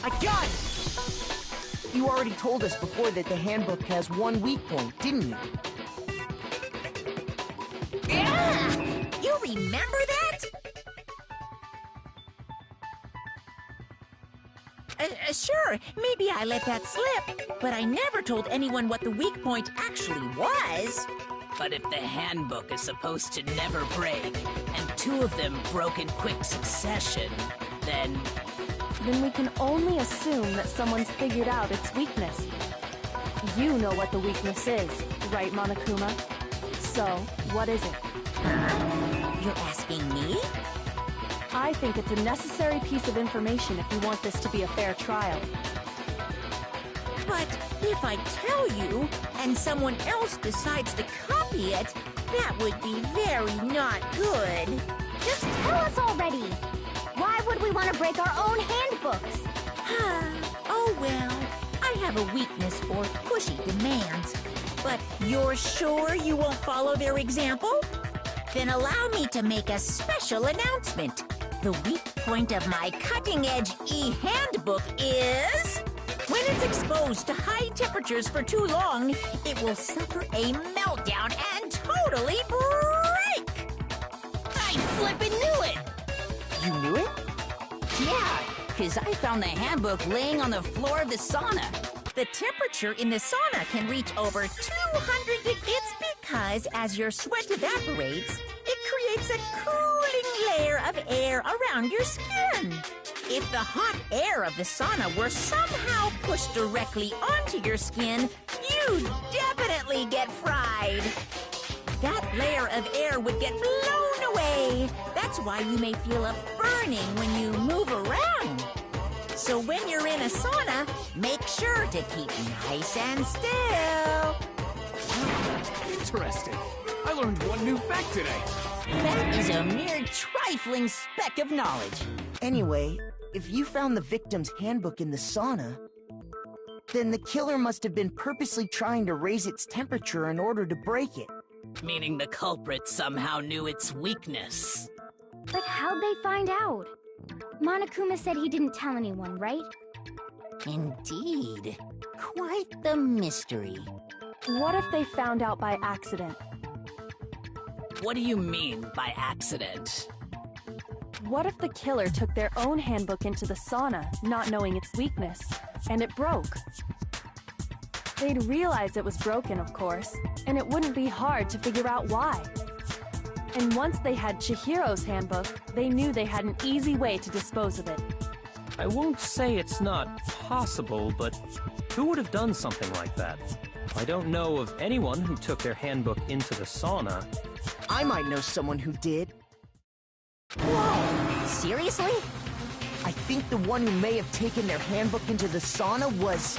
I got it! You already told us before that the handbook has one weak point, didn't you? Yeah! You remember that? Sure, maybe I let that slip, but I never told anyone what the weak point actually was. But if the handbook is supposed to never break, and two of them broke in quick succession, then we can only assume that someone's figured out its weakness. You know what the weakness is, right, Monokuma? So, what is it? You're asking me? I think it's a necessary piece of information if you want this to be a fair trial. But if I tell you, and someone else decides to copy it, that would be very not good. Just tell us already! Why would we want to break our own handbooks? Oh well, I have a weakness for pushy demands. But you're sure you won't follow their example? Then allow me to make a special announcement. The weak point of my cutting-edge e-handbook is... When it's exposed to high temperatures for too long, it will suffer a meltdown and totally break! I flippin' knew it! You knew it? Yeah, because I found the handbook laying on the floor of the sauna. The temperature in the sauna can reach over 200 degrees. It's because as your sweat evaporates, it creates a cooling layer of air around your skin. If the hot air of the sauna were somehow pushed directly onto your skin, you'd definitely get fried. That layer of air would get blown away. That's why you may feel a burning when you move around. So when you're in a sauna, make sure to keep nice and still. Interesting. I learned one new fact today. That is a mere trifling speck of knowledge. Anyway, if you found the victim's handbook in the sauna, then the killer must have been purposely trying to raise its temperature in order to break it. Meaning the culprit somehow knew its weakness. But how'd they find out? Monokuma said he didn't tell anyone, right? Indeed. Quite the mystery. What if they found out by accident? What do you mean by accident? What if the killer took their own handbook into the sauna, not knowing its weakness, and it broke? They'd realize it was broken, of course, and it wouldn't be hard to figure out why. And once they had Chihiro's handbook, they knew they had an easy way to dispose of it. I won't say it's not possible, but who would have done something like that? I don't know of anyone who took their handbook into the sauna. I might know someone who did. Whoa! Seriously? I think the one who may have taken their handbook into the sauna was...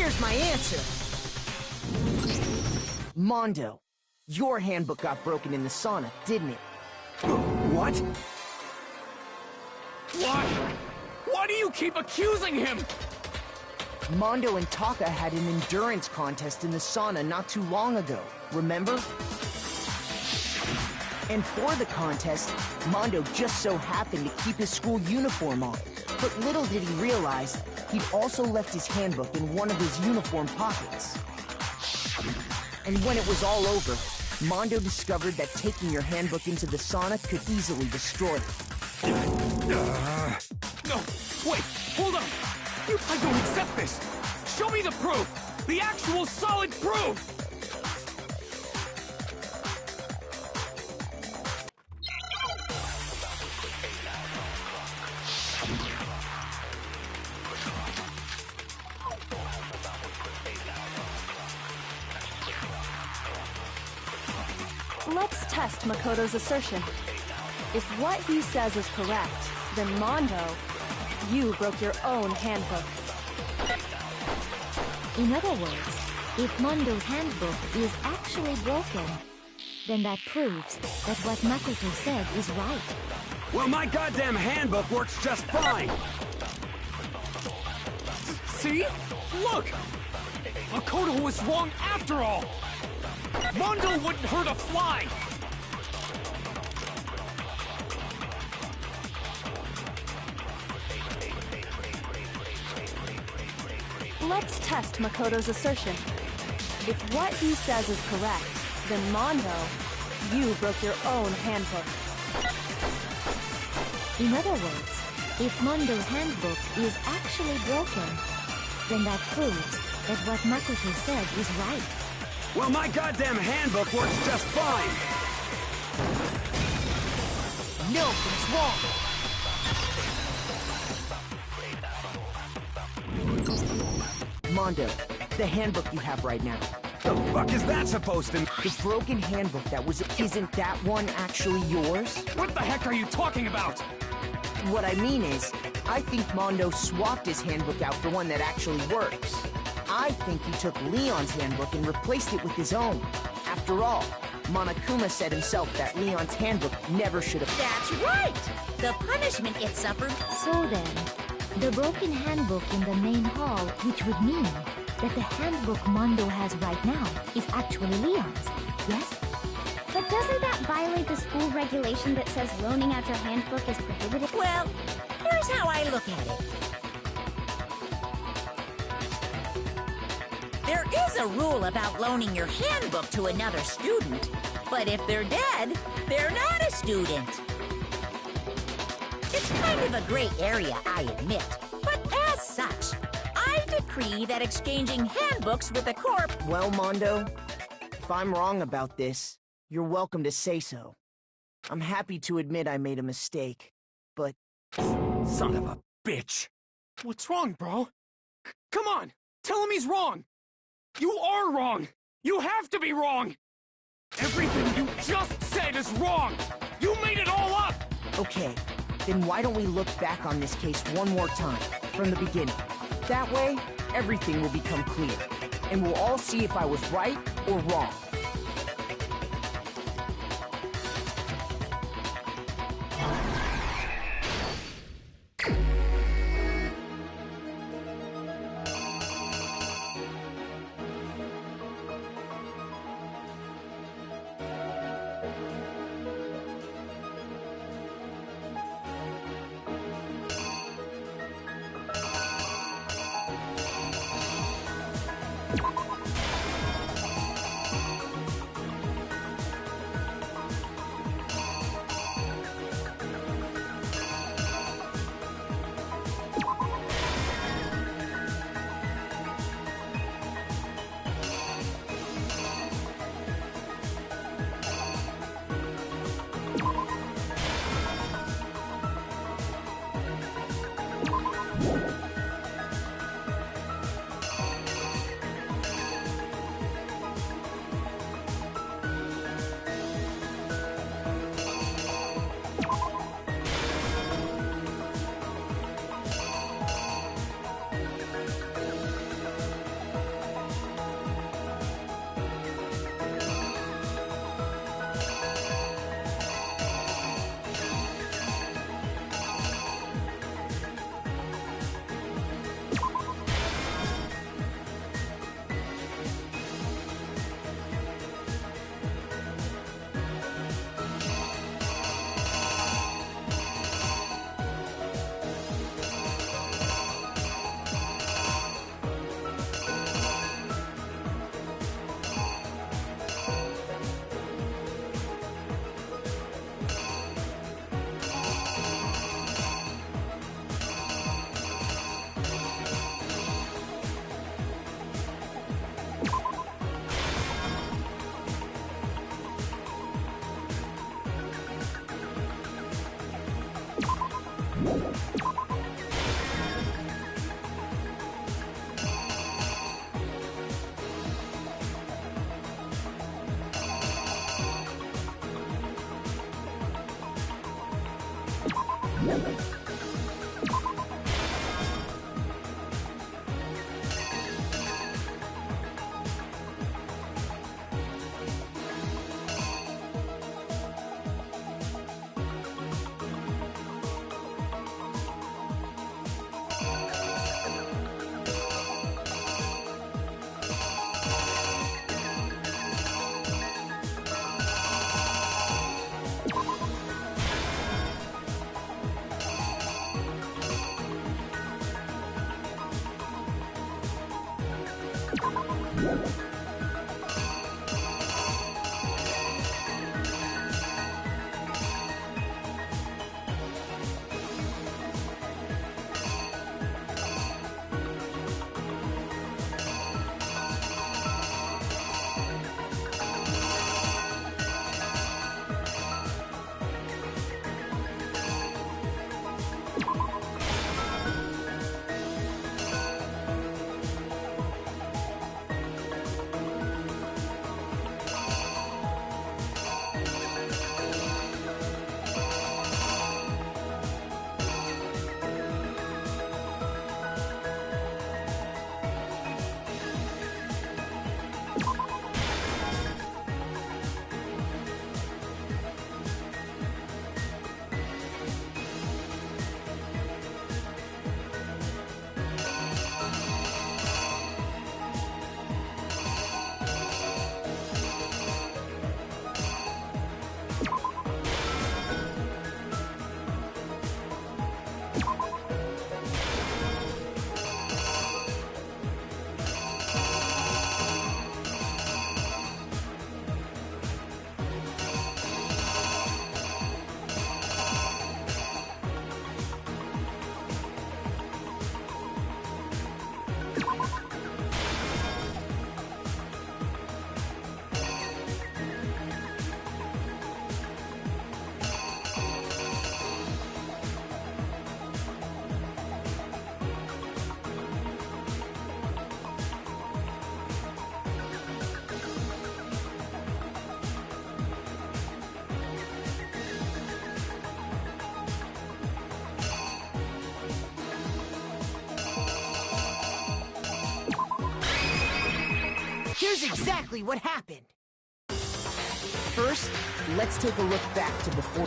Here's my answer. Mondo, your handbook got broken in the sauna, didn't it? What? Why? Why do you keep accusing him? Mondo and Taka had an endurance contest in the sauna not too long ago, remember? And for the contest, Mondo just so happened to keep his school uniform on. But little did he realize, he'd also left his handbook in one of his uniform pockets. And when it was all over, Mondo discovered that taking your handbook into the sauna could easily destroy it. No, wait, hold on. I don't accept this. Show me the proof. The actual solid proof. Let's test Makoto's assertion. If what he says is correct, then Mondo, you broke your own handbook. In other words, if Mondo's handbook is actually broken, then that proves that what Makoto said is right. Well, my goddamn handbook works just fine! See? Look! Makoto was wrong after all! Mondo wouldn't hurt a fly! Let's test Makoto's assertion. If what he says is correct, then Mondo, you broke your own handbook. In other words, if Mondo's handbook is actually broken, then that proves that what Makoto said is right. Well, my goddamn handbook works just fine! No, it's wrong! Mondo, the handbook you have right now. The fuck is that supposed to... The broken handbook that was... Isn't that one actually yours? What the heck are you talking about? What I mean is, I think Mondo swapped his handbook out for one that actually works. I think he took Leon's handbook and replaced it with his own. After all, Monokuma said himself that Leon's handbook never should have... That's right! The punishment it suffered... So then, the broken handbook in the main hall, which would mean that the handbook Mondo has right now is actually Leon's, yes? But doesn't that violate the school regulation that says loaning out your handbook is prohibited? Well, here's how I look at it. There is a rule about loaning your handbook to another student, but if they're dead, they're not a student. It's kind of a gray area, I admit, but as such, I decree that exchanging handbooks with a corpse... Well, Mondo, if I'm wrong about this, you're welcome to say so. I'm happy to admit I made a mistake, but... Son of a bitch! What's wrong, bro? Come on! Tell him he's wrong! You are wrong! You have to be wrong! Everything you just said is wrong! You made it all up! Okay, then why don't we look back on this case one more time, from the beginning? That way, everything will become clear, and we'll all see if I was right or wrong. Here's exactly what happened. First, let's take a look back to before.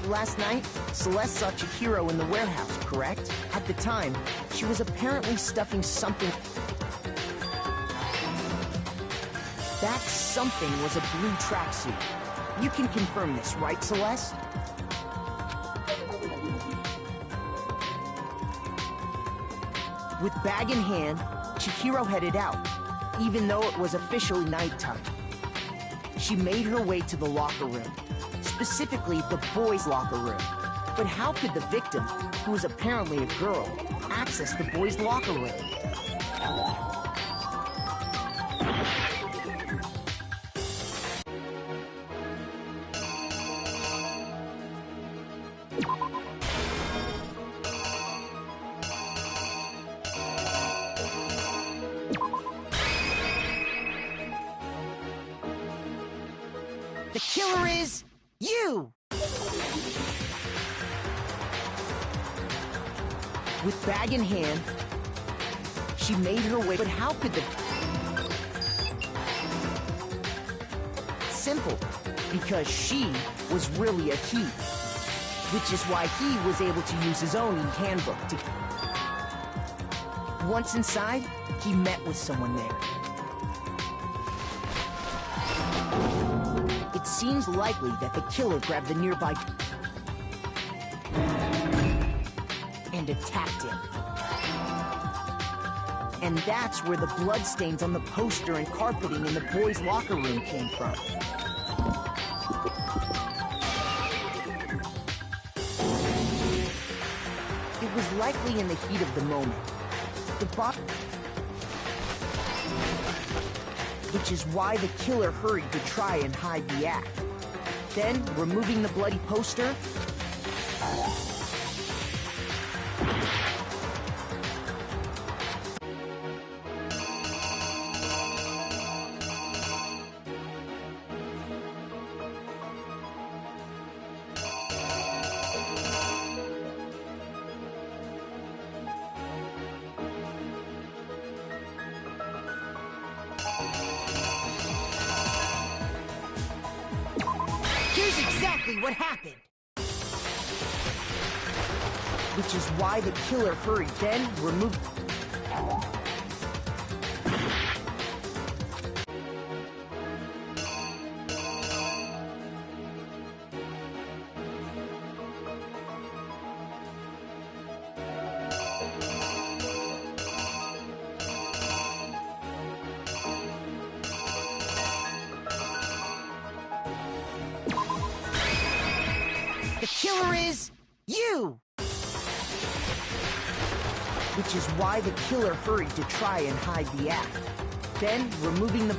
Last night, Celeste saw Chihiro in the warehouse, correct? At the time, she was apparently stuffing something. That something was a blue tracksuit. You can confirm this, right, Celeste? With bag in hand, Chihiro headed out, even though it was officially nighttime. She made her way to the locker room, specifically the boys' locker room. But how could the victim, who was apparently a girl, access the boys' locker room? The killer is you! With bag in hand, she made her way. But how could the... Simple. Because she was really a he. Which is why he was able to use his own e-handbook to... Once inside, he met with someone there. It seems likely that the killer grabbed the nearby... and attacked him. And that's where the bloodstains on the poster and carpeting in the boys' locker room came from. It was likely in the heat of the moment. The which is why the killer hurried to try and hide the act. Then, removing the bloody poster, exactly what happened. Which is why the killer hurried, then removed... The killer is... you! Which is why the killer hurried to try and hide the act. Then, removing the...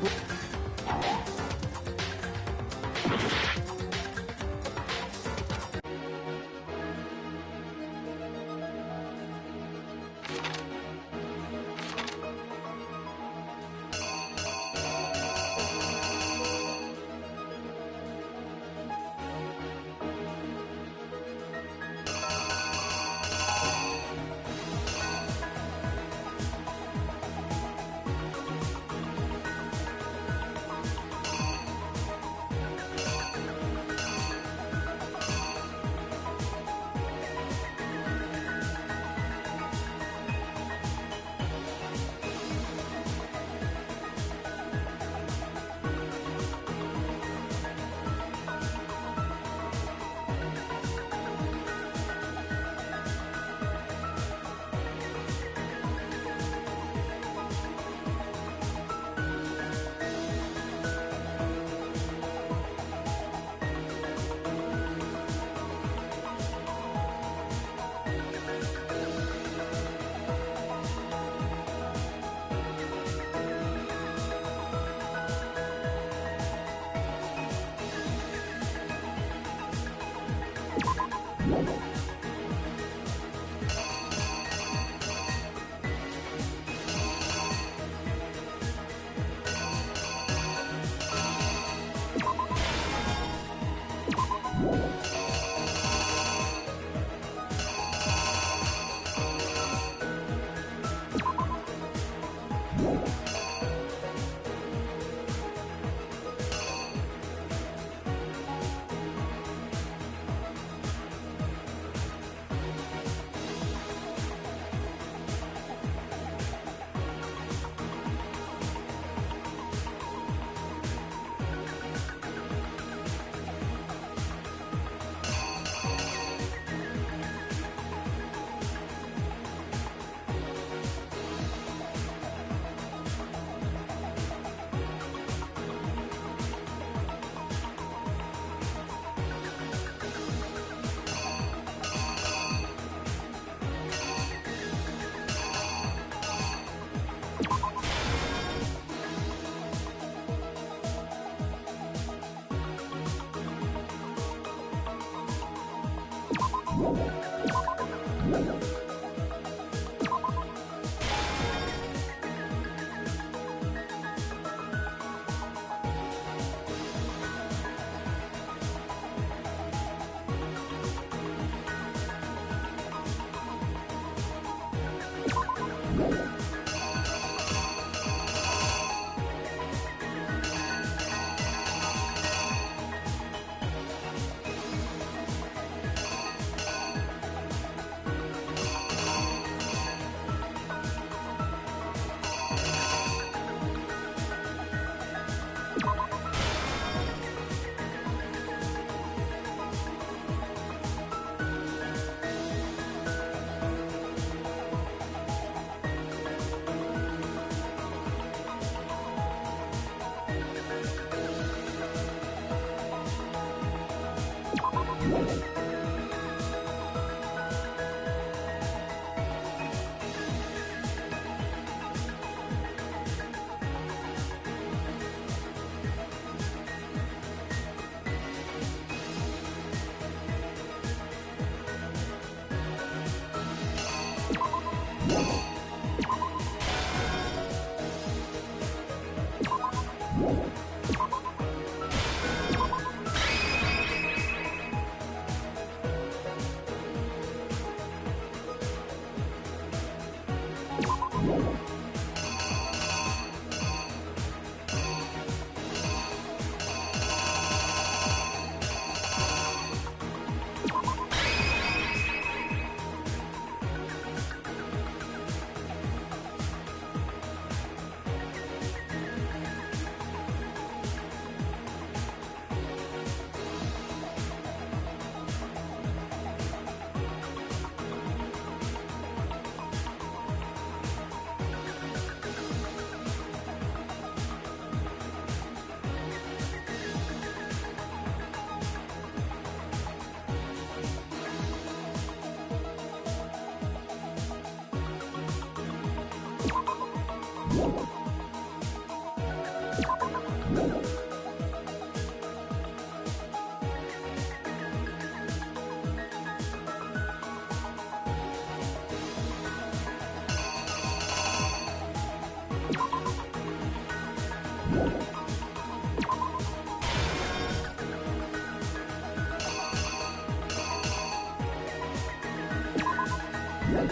The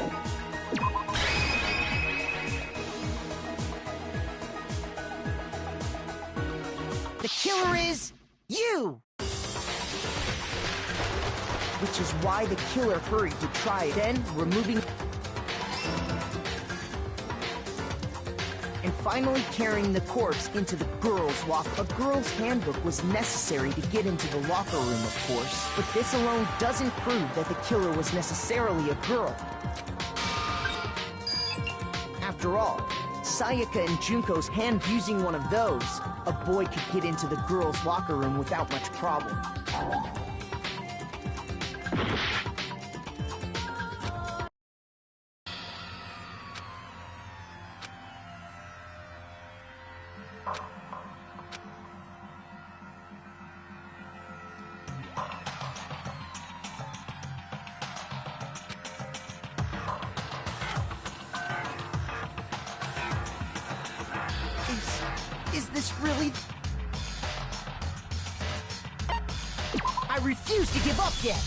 killer is you! Which is why the killer hurried to try it, then removing and finally carrying the corpse into the girls' locker. A girl's handbook was necessary to get into the locker room, of course, but this alone doesn't prove that the killer was necessarily a girl. After all, Sayaka and Junko's hand using one of those, a boy could get into the girls' locker room without much problem. Is this really... I refuse to give up yet!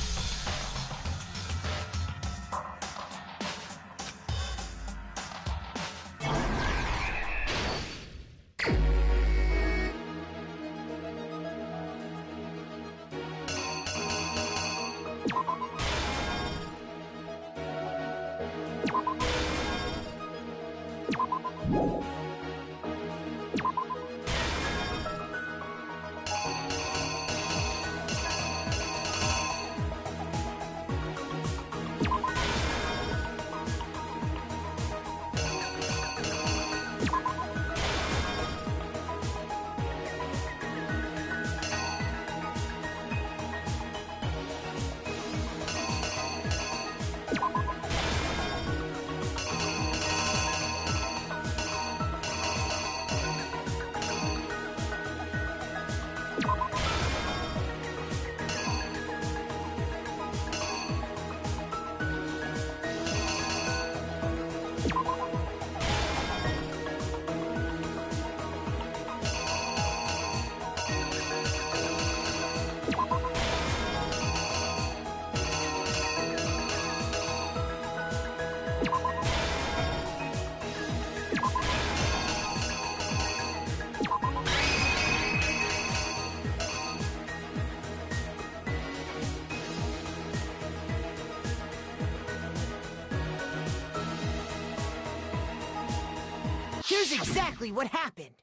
Here's exactly what happened.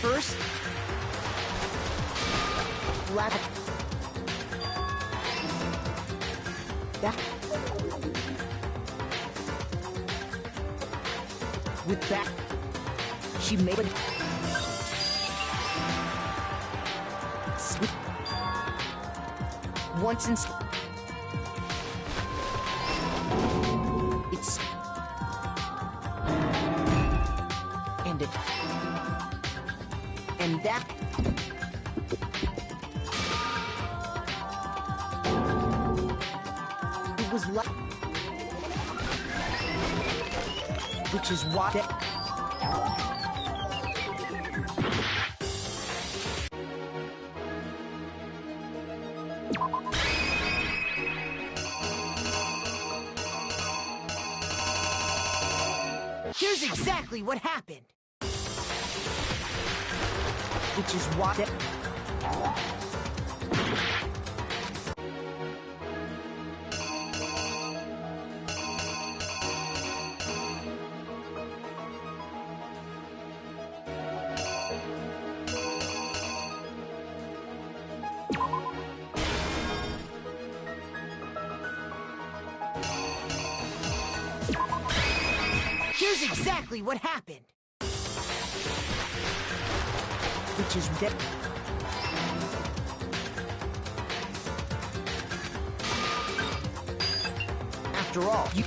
First, with that, she made it. Once in... It's... And it... And that... It was like... Which is why... Here's exactly what happened. Which is why... Here's exactly what happened. Which is that... After all, you...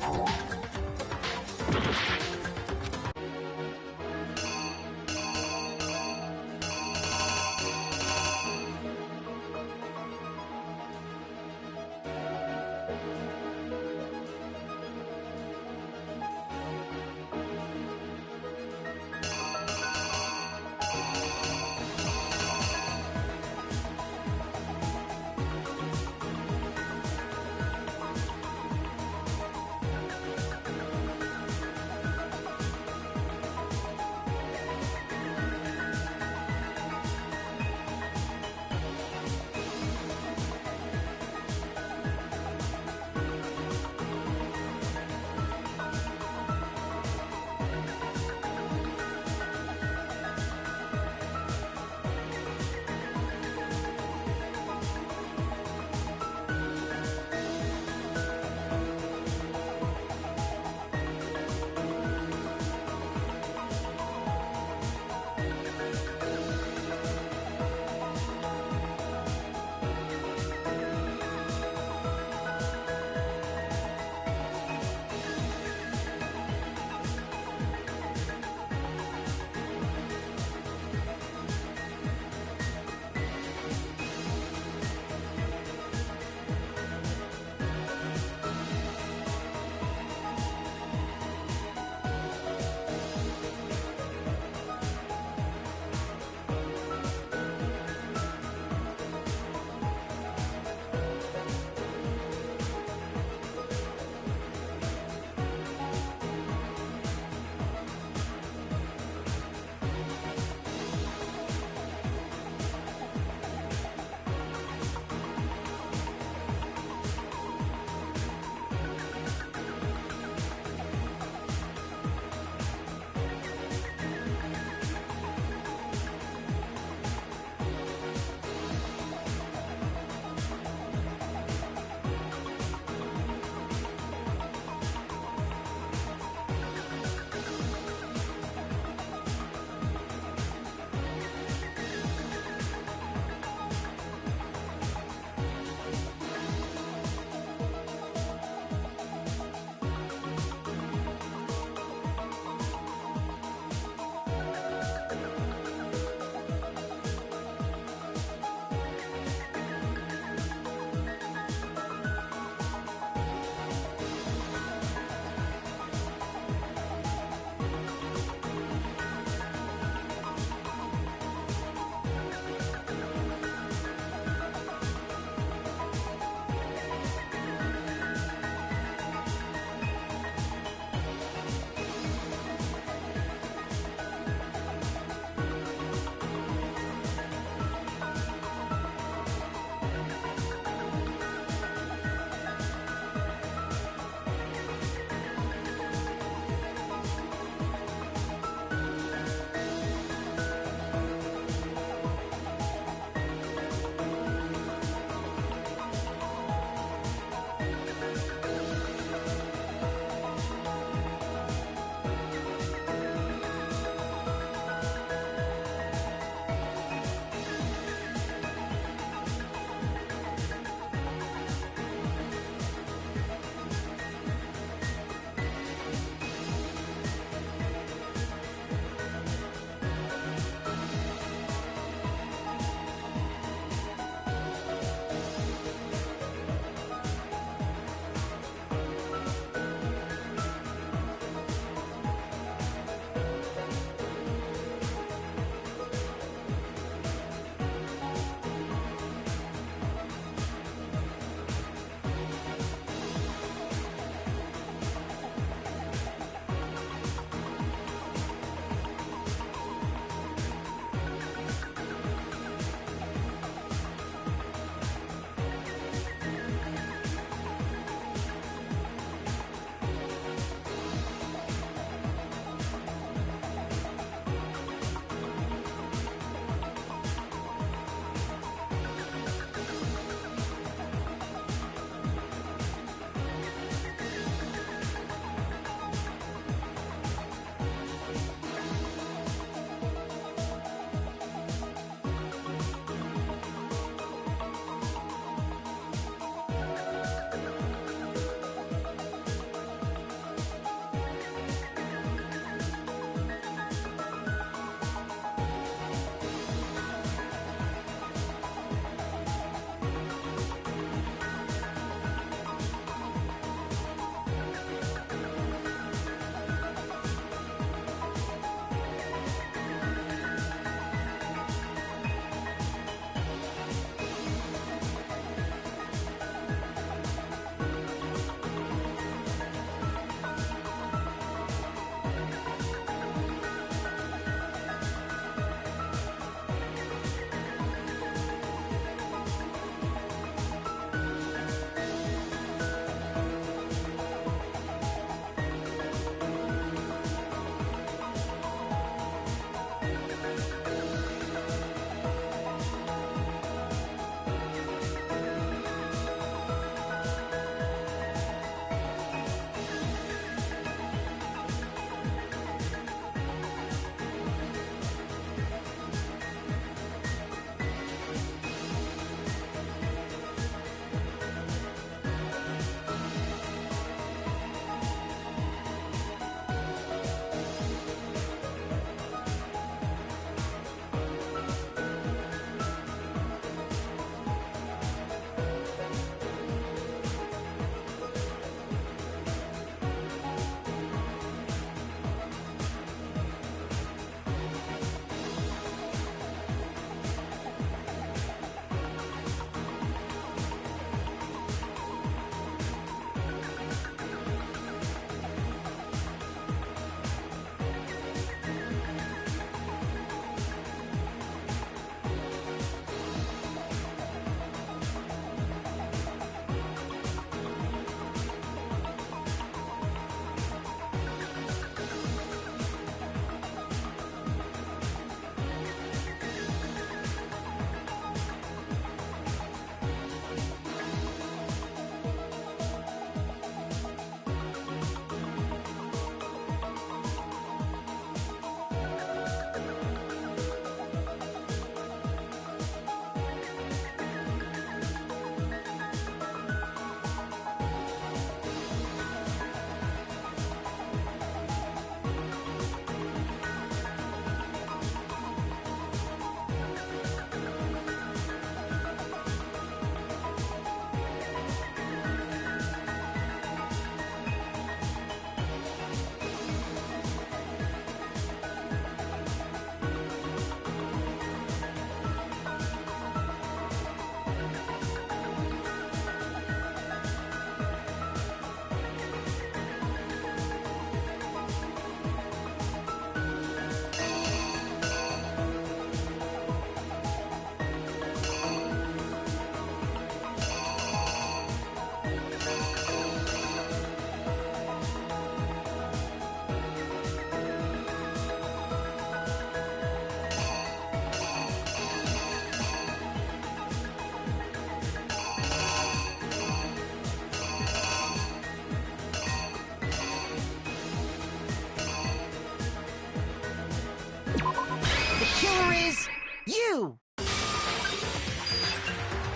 too!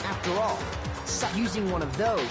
After all, using one of those...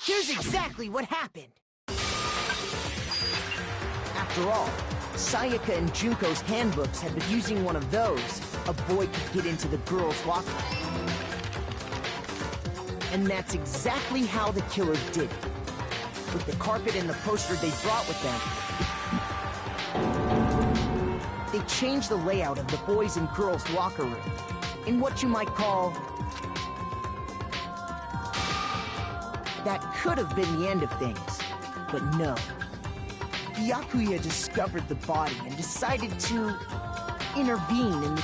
Here's exactly what happened. After all, Sayaka and Junko's handbooks had been using one of those. A boy could get into the girls' locker. And that's exactly how the killer did it. With the carpet and the poster they brought with them, they changed the layout of the boys' and girls' locker room in what you might call... That could have been the end of things, but no. Byakuya discovered the body and decided to intervene in the...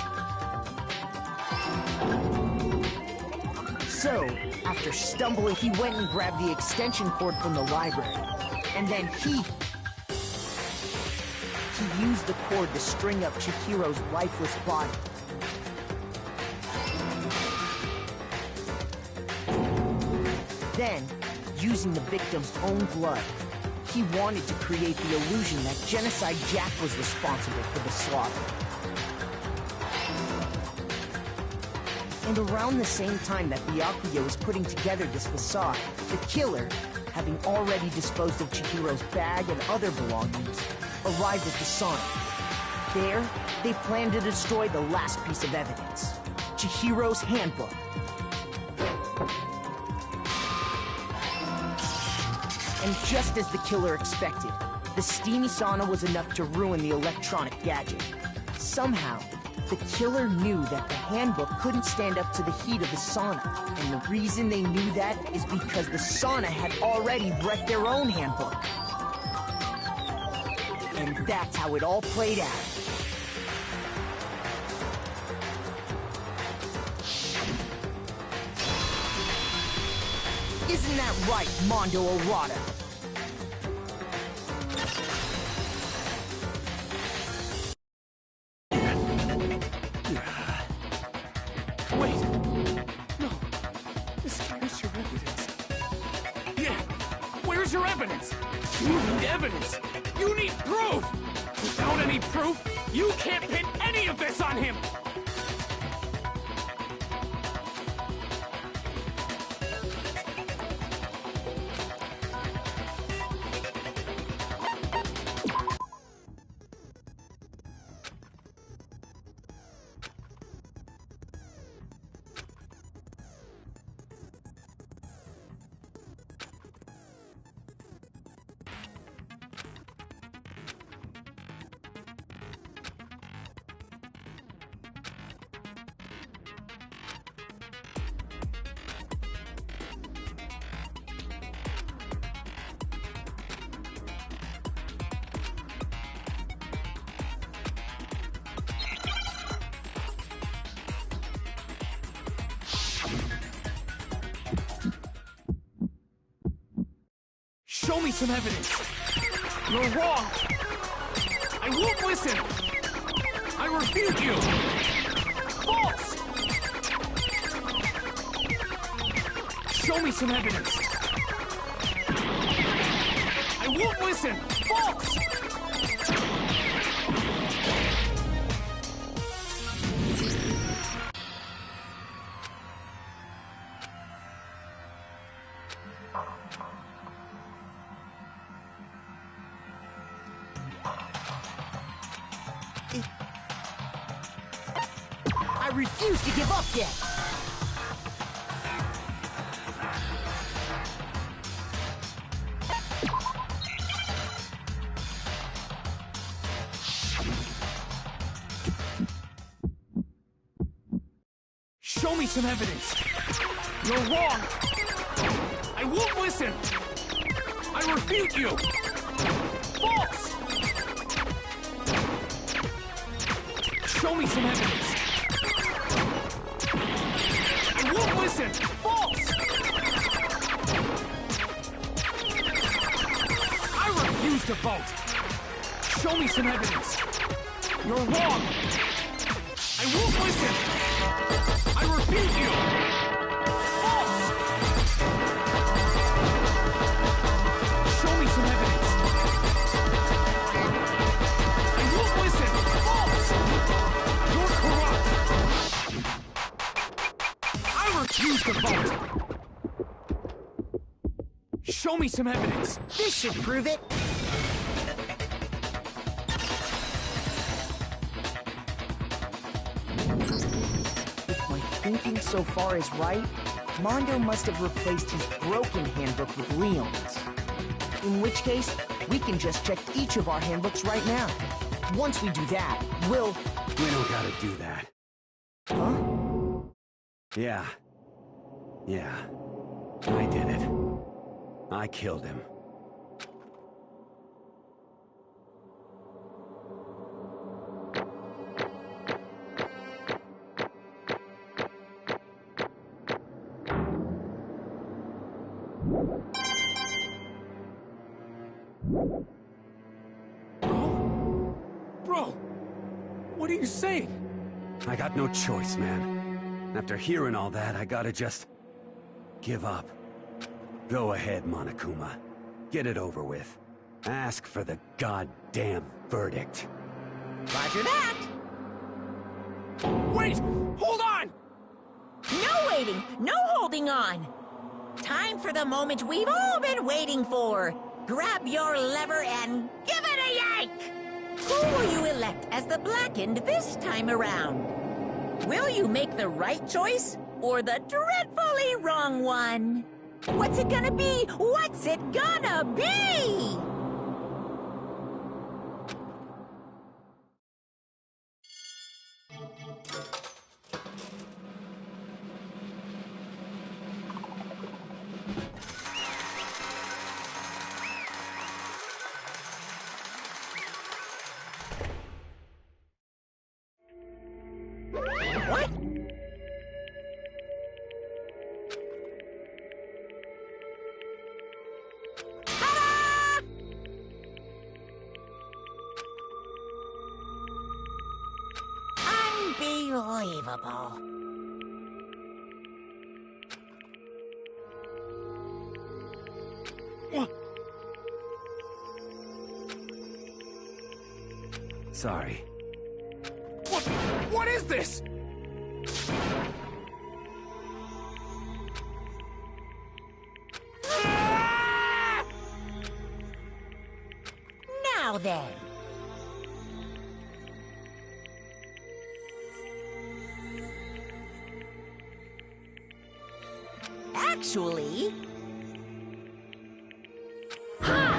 So, after stumbling, he went and grabbed the extension cord from the library. And then he used the cord to string up Chihiro's lifeless body. Then, using the victim's own blood, he wanted to create the illusion that Genocide Jack was responsible for the slaughter. And around the same time that Byakuya was putting together this facade, the killer, having already disposed of Chihiro's bag and other belongings, arrived at the sauna. There, they planned to destroy the last piece of evidence, Chihiro's handbook. And just as the killer expected, the steamy sauna was enough to ruin the electronic gadget. Somehow, the killer knew that the handbook couldn't stand up to the heat of the sauna. And the reason they knew that is because the sauna had already wrecked their own handbook. And that's how it all played out. Isn't that right, Mondo Orada? Wait! No! Where's your evidence? Yeah! Where's your evidence? You need evidence! You need proof! Without any proof, you can't pin any of this on him! Show me some evidence! You're wrong! I won't listen! I refute you! False! Show me some evidence! I won't listen! False! I refuse to give up yet! Show me some evidence! You're wrong! I won't listen! I refute you! False! Show me some evidence! I won't listen! False! I refuse to vote! Show me some evidence! You're wrong! I won't listen! I refute you! False! Show me some evidence! I won't listen! False! You're corrupt! I refuse to vote! Show me some evidence! This should prove it! If my thinking so far is right, Mondo must have replaced his broken handbook with Leon's. In which case, we can just check each of our handbooks right now. Once we do that, we'll... We don't gotta do that. Huh? Yeah. I did it. I killed him. Bro! What are you saying? I got no choice, man. After hearing all that, I gotta just... give up. Go ahead, Monokuma. Get it over with. Ask for the goddamn verdict. Roger that! Wait! Hold on! No waiting! No holding on! Time for the moment we've all been waiting for! Grab your lever and give it a yank! Who will you elect as the Blackened this time around? Will you make the right choice or the dreadfully wrong one? What's it gonna be? What's it gonna be? What? Unbelievable. Sorry. What is this? Now then. Actually... Ha!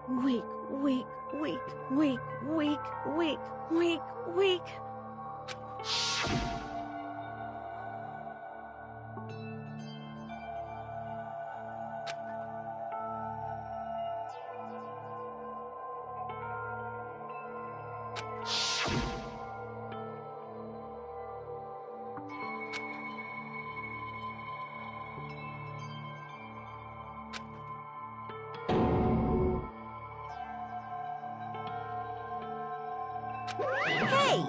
Weak, weak, weak, weak, weak, weak, weak, weak. Hey,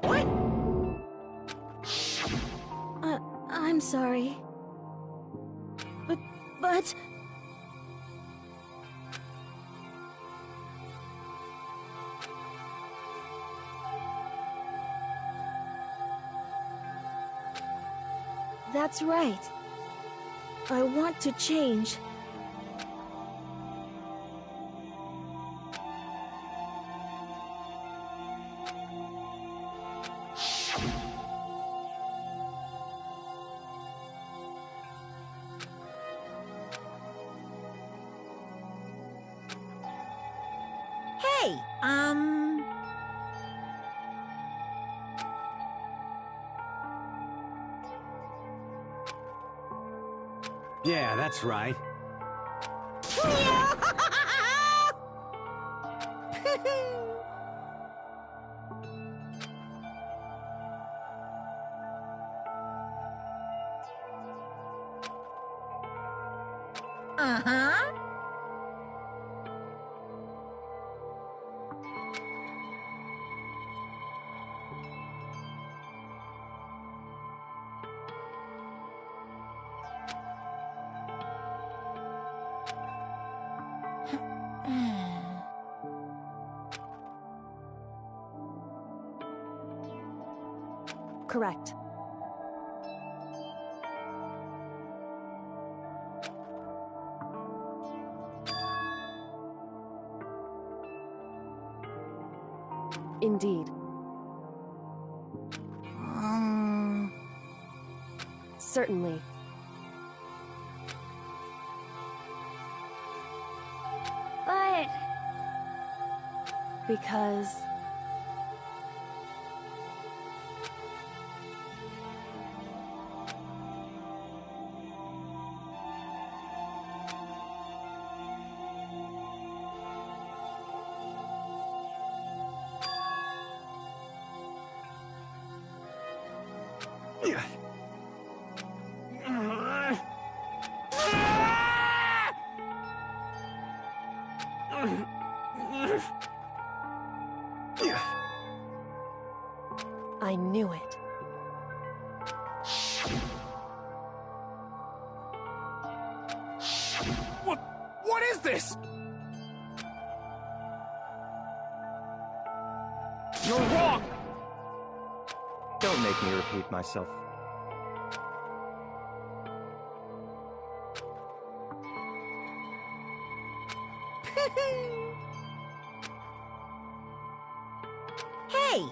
What? I'm sorry. But... That's right. I want to change. Hey, Yeah, that's right. Uh-huh. Correct. Indeed. Certainly. But... Because... I knew it. What is this? You're wrong! Don't make me repeat myself. Hey,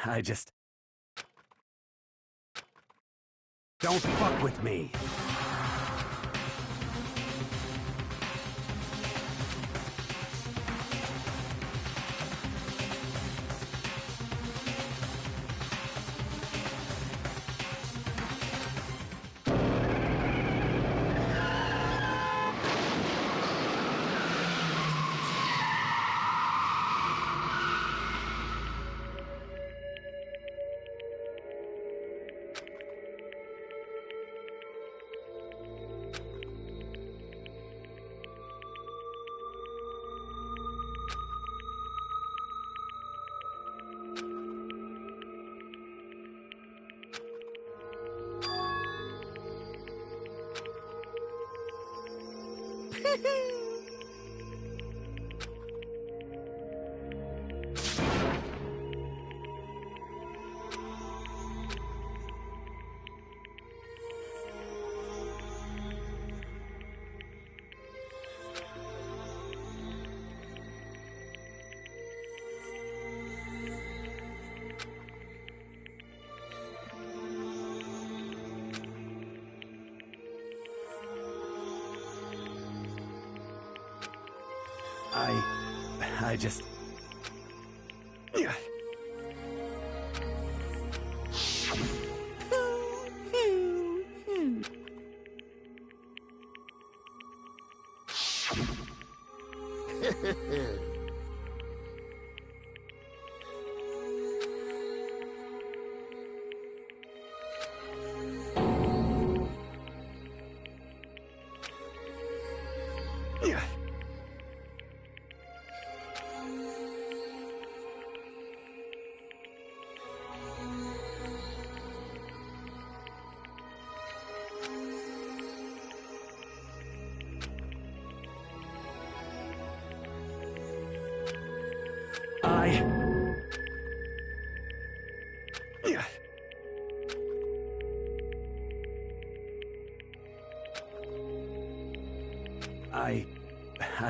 I just... Don't fuck with me. I just...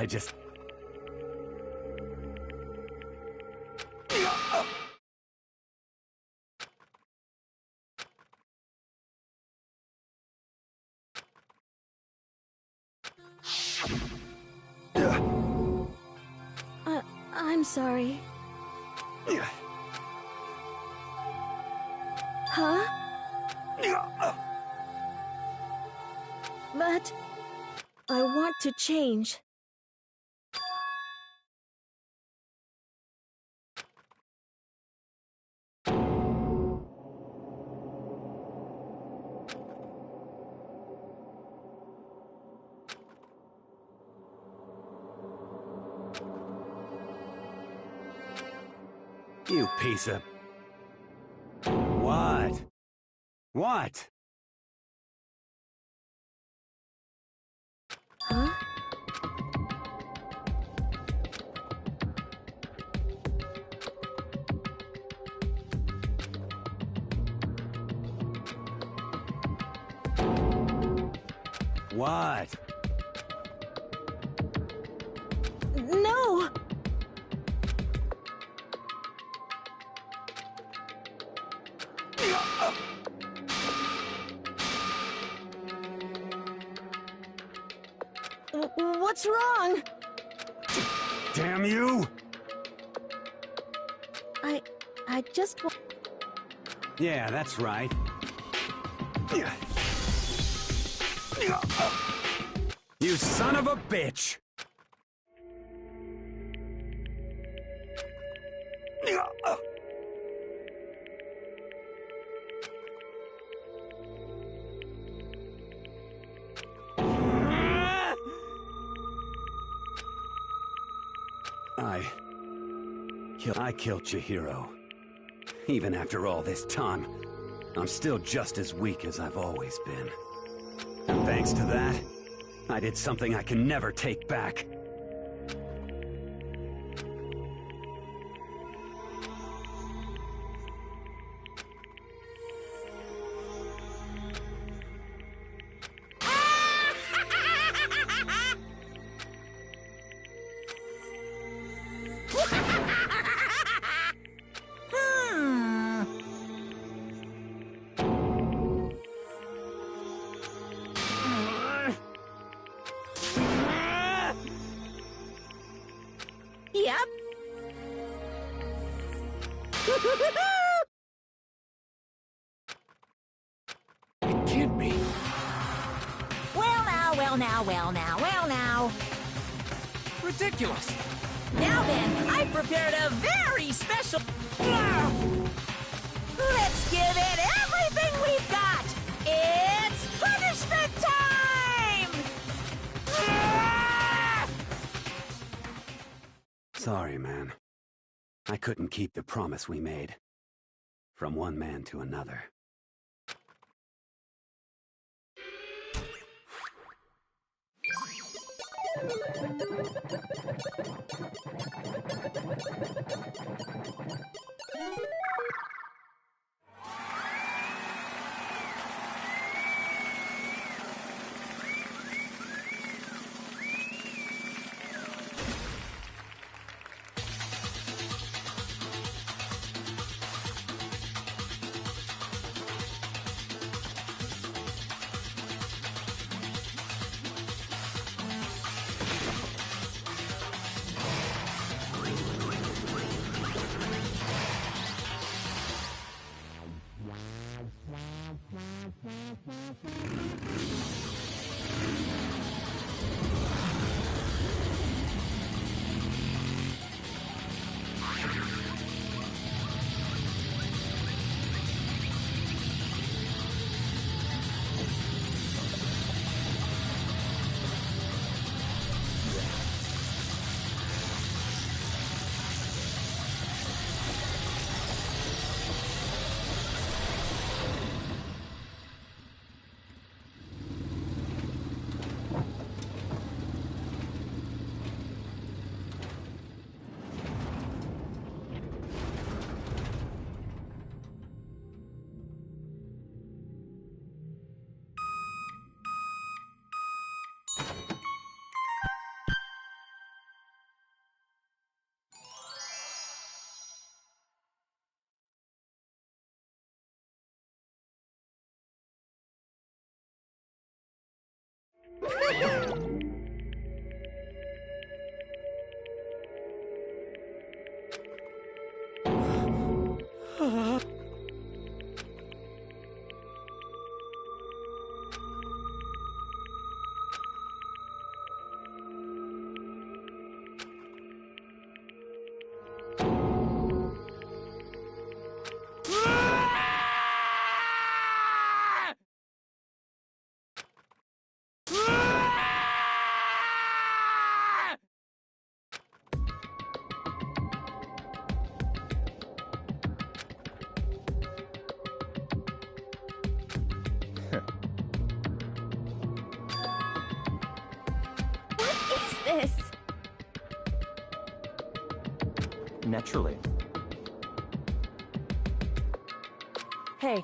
I just... I'm sorry. Huh? But I want to change. You piece of... What? What? Huh? What? No! What's wrong? Damn you! I just want... Yeah, that's right. You son of a bitch! I killed Chihiro. Even after all this time, I'm still just as weak as I've always been. And thanks to that, I did something I can never take back. Yep. It can't be. Well now. Ridiculous. Now then, I prepared a very special... Let's give it everything we've got! It's punishment time! Sorry, man. I couldn't keep the promise we made. From one man to another. Naturally. Hey.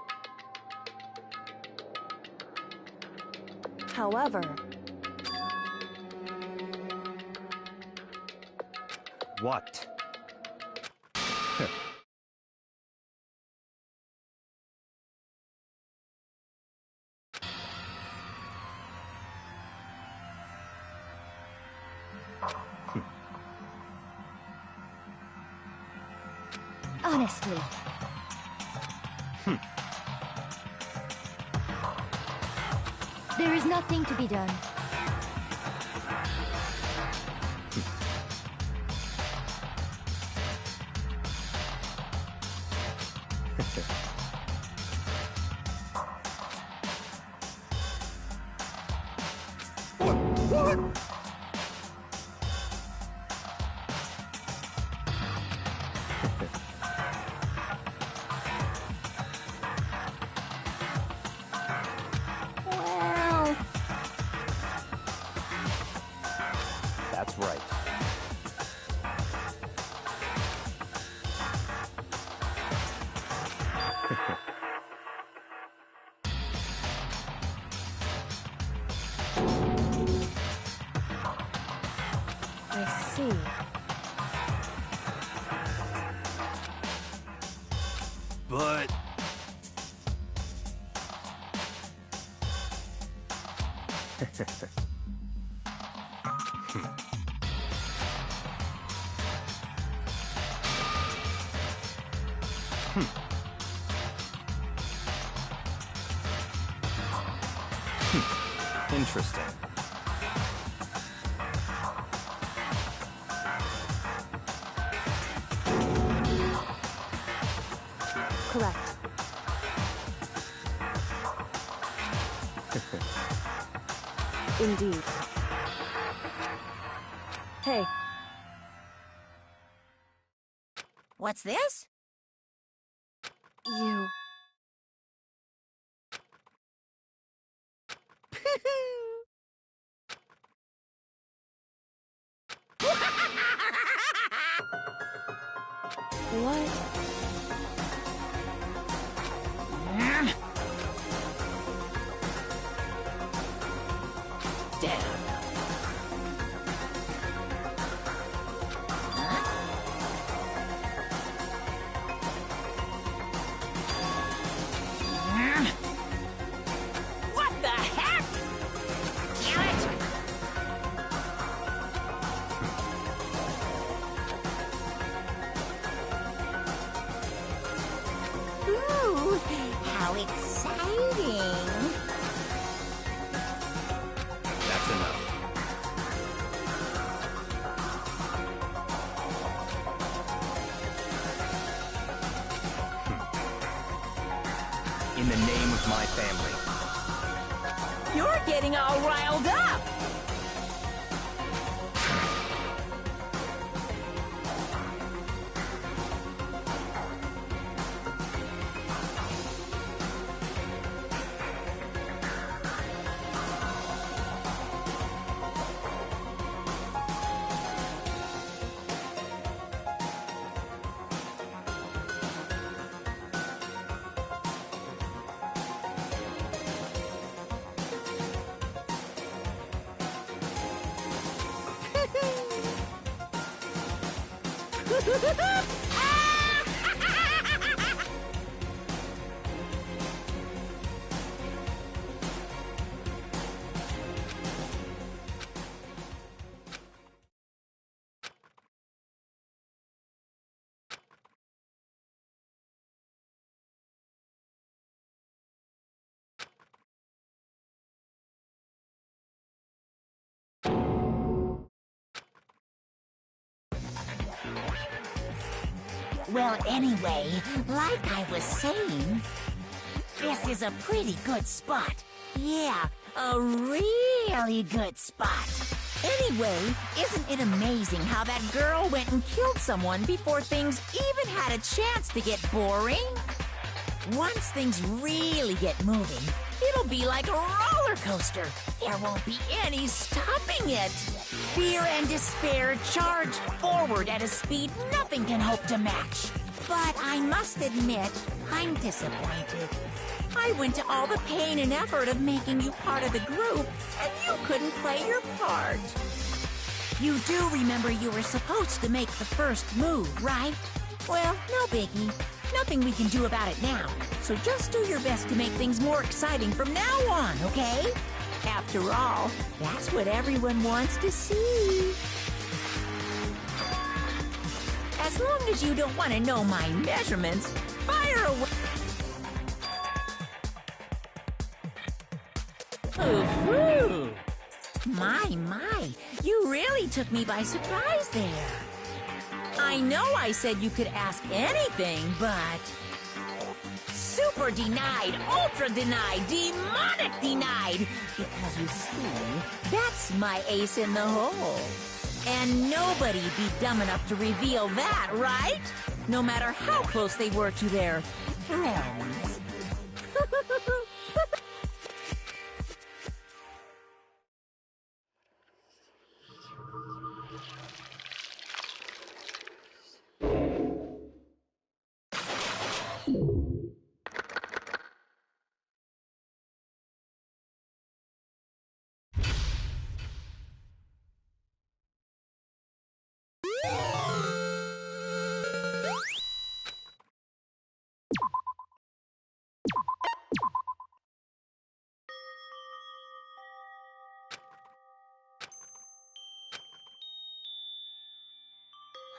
However... What? Honestly. There is nothing to be done. What? Well... That's right. I see. But... Interesting. Correct. Indeed. Hey. What's this? You... What? Damn. What the heck? Damn it! Ooh, how exciting! That's enough. In the name of my family. You're getting all riled up! Well, anyway, like I was saying, this is a pretty good spot. Yeah, a really good spot. Anyway, isn't it amazing how that girl went and killed someone before things even had a chance to get boring? Once things really get moving, It'll be like a roller coaster. There won't be any stopping it. Fear and despair charge forward at a speed nothing can hope to match. But I must admit, I'm disappointed. I went to all the pain and effort of making you part of the group, and you couldn't play your part. You do remember you were supposed to make the first move, right? Well, no biggie. Nothing we can do about it now. So just do your best to make things more exciting from now on, okay? After all, that's what everyone wants to see. As long as you don't want to know my measurements, fire away. Ooh, my, you really took me by surprise there. I know I said you could ask anything, but... Super denied, ultra denied, demonic denied! Because you see, that's my ace in the hole. And nobody'd be dumb enough to reveal that, right? No matter how close they were to their friends.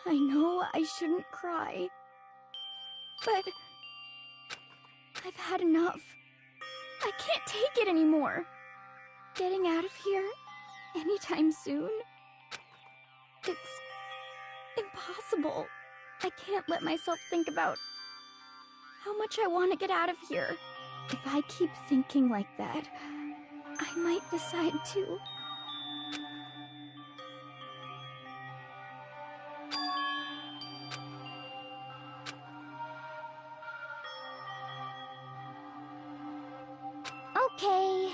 I know I shouldn't cry, but I've had enough. I can't take it anymore. Getting out of here anytime soon, it's impossible. I can't let myself think about how much I want to get out of here. If I keep thinking like that, I might decide to. Okay.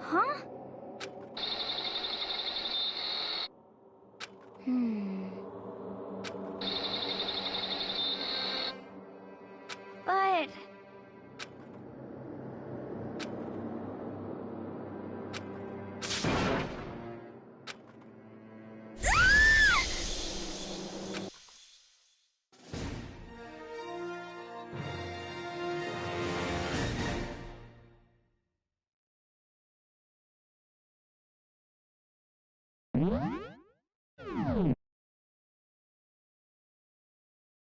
Huh? But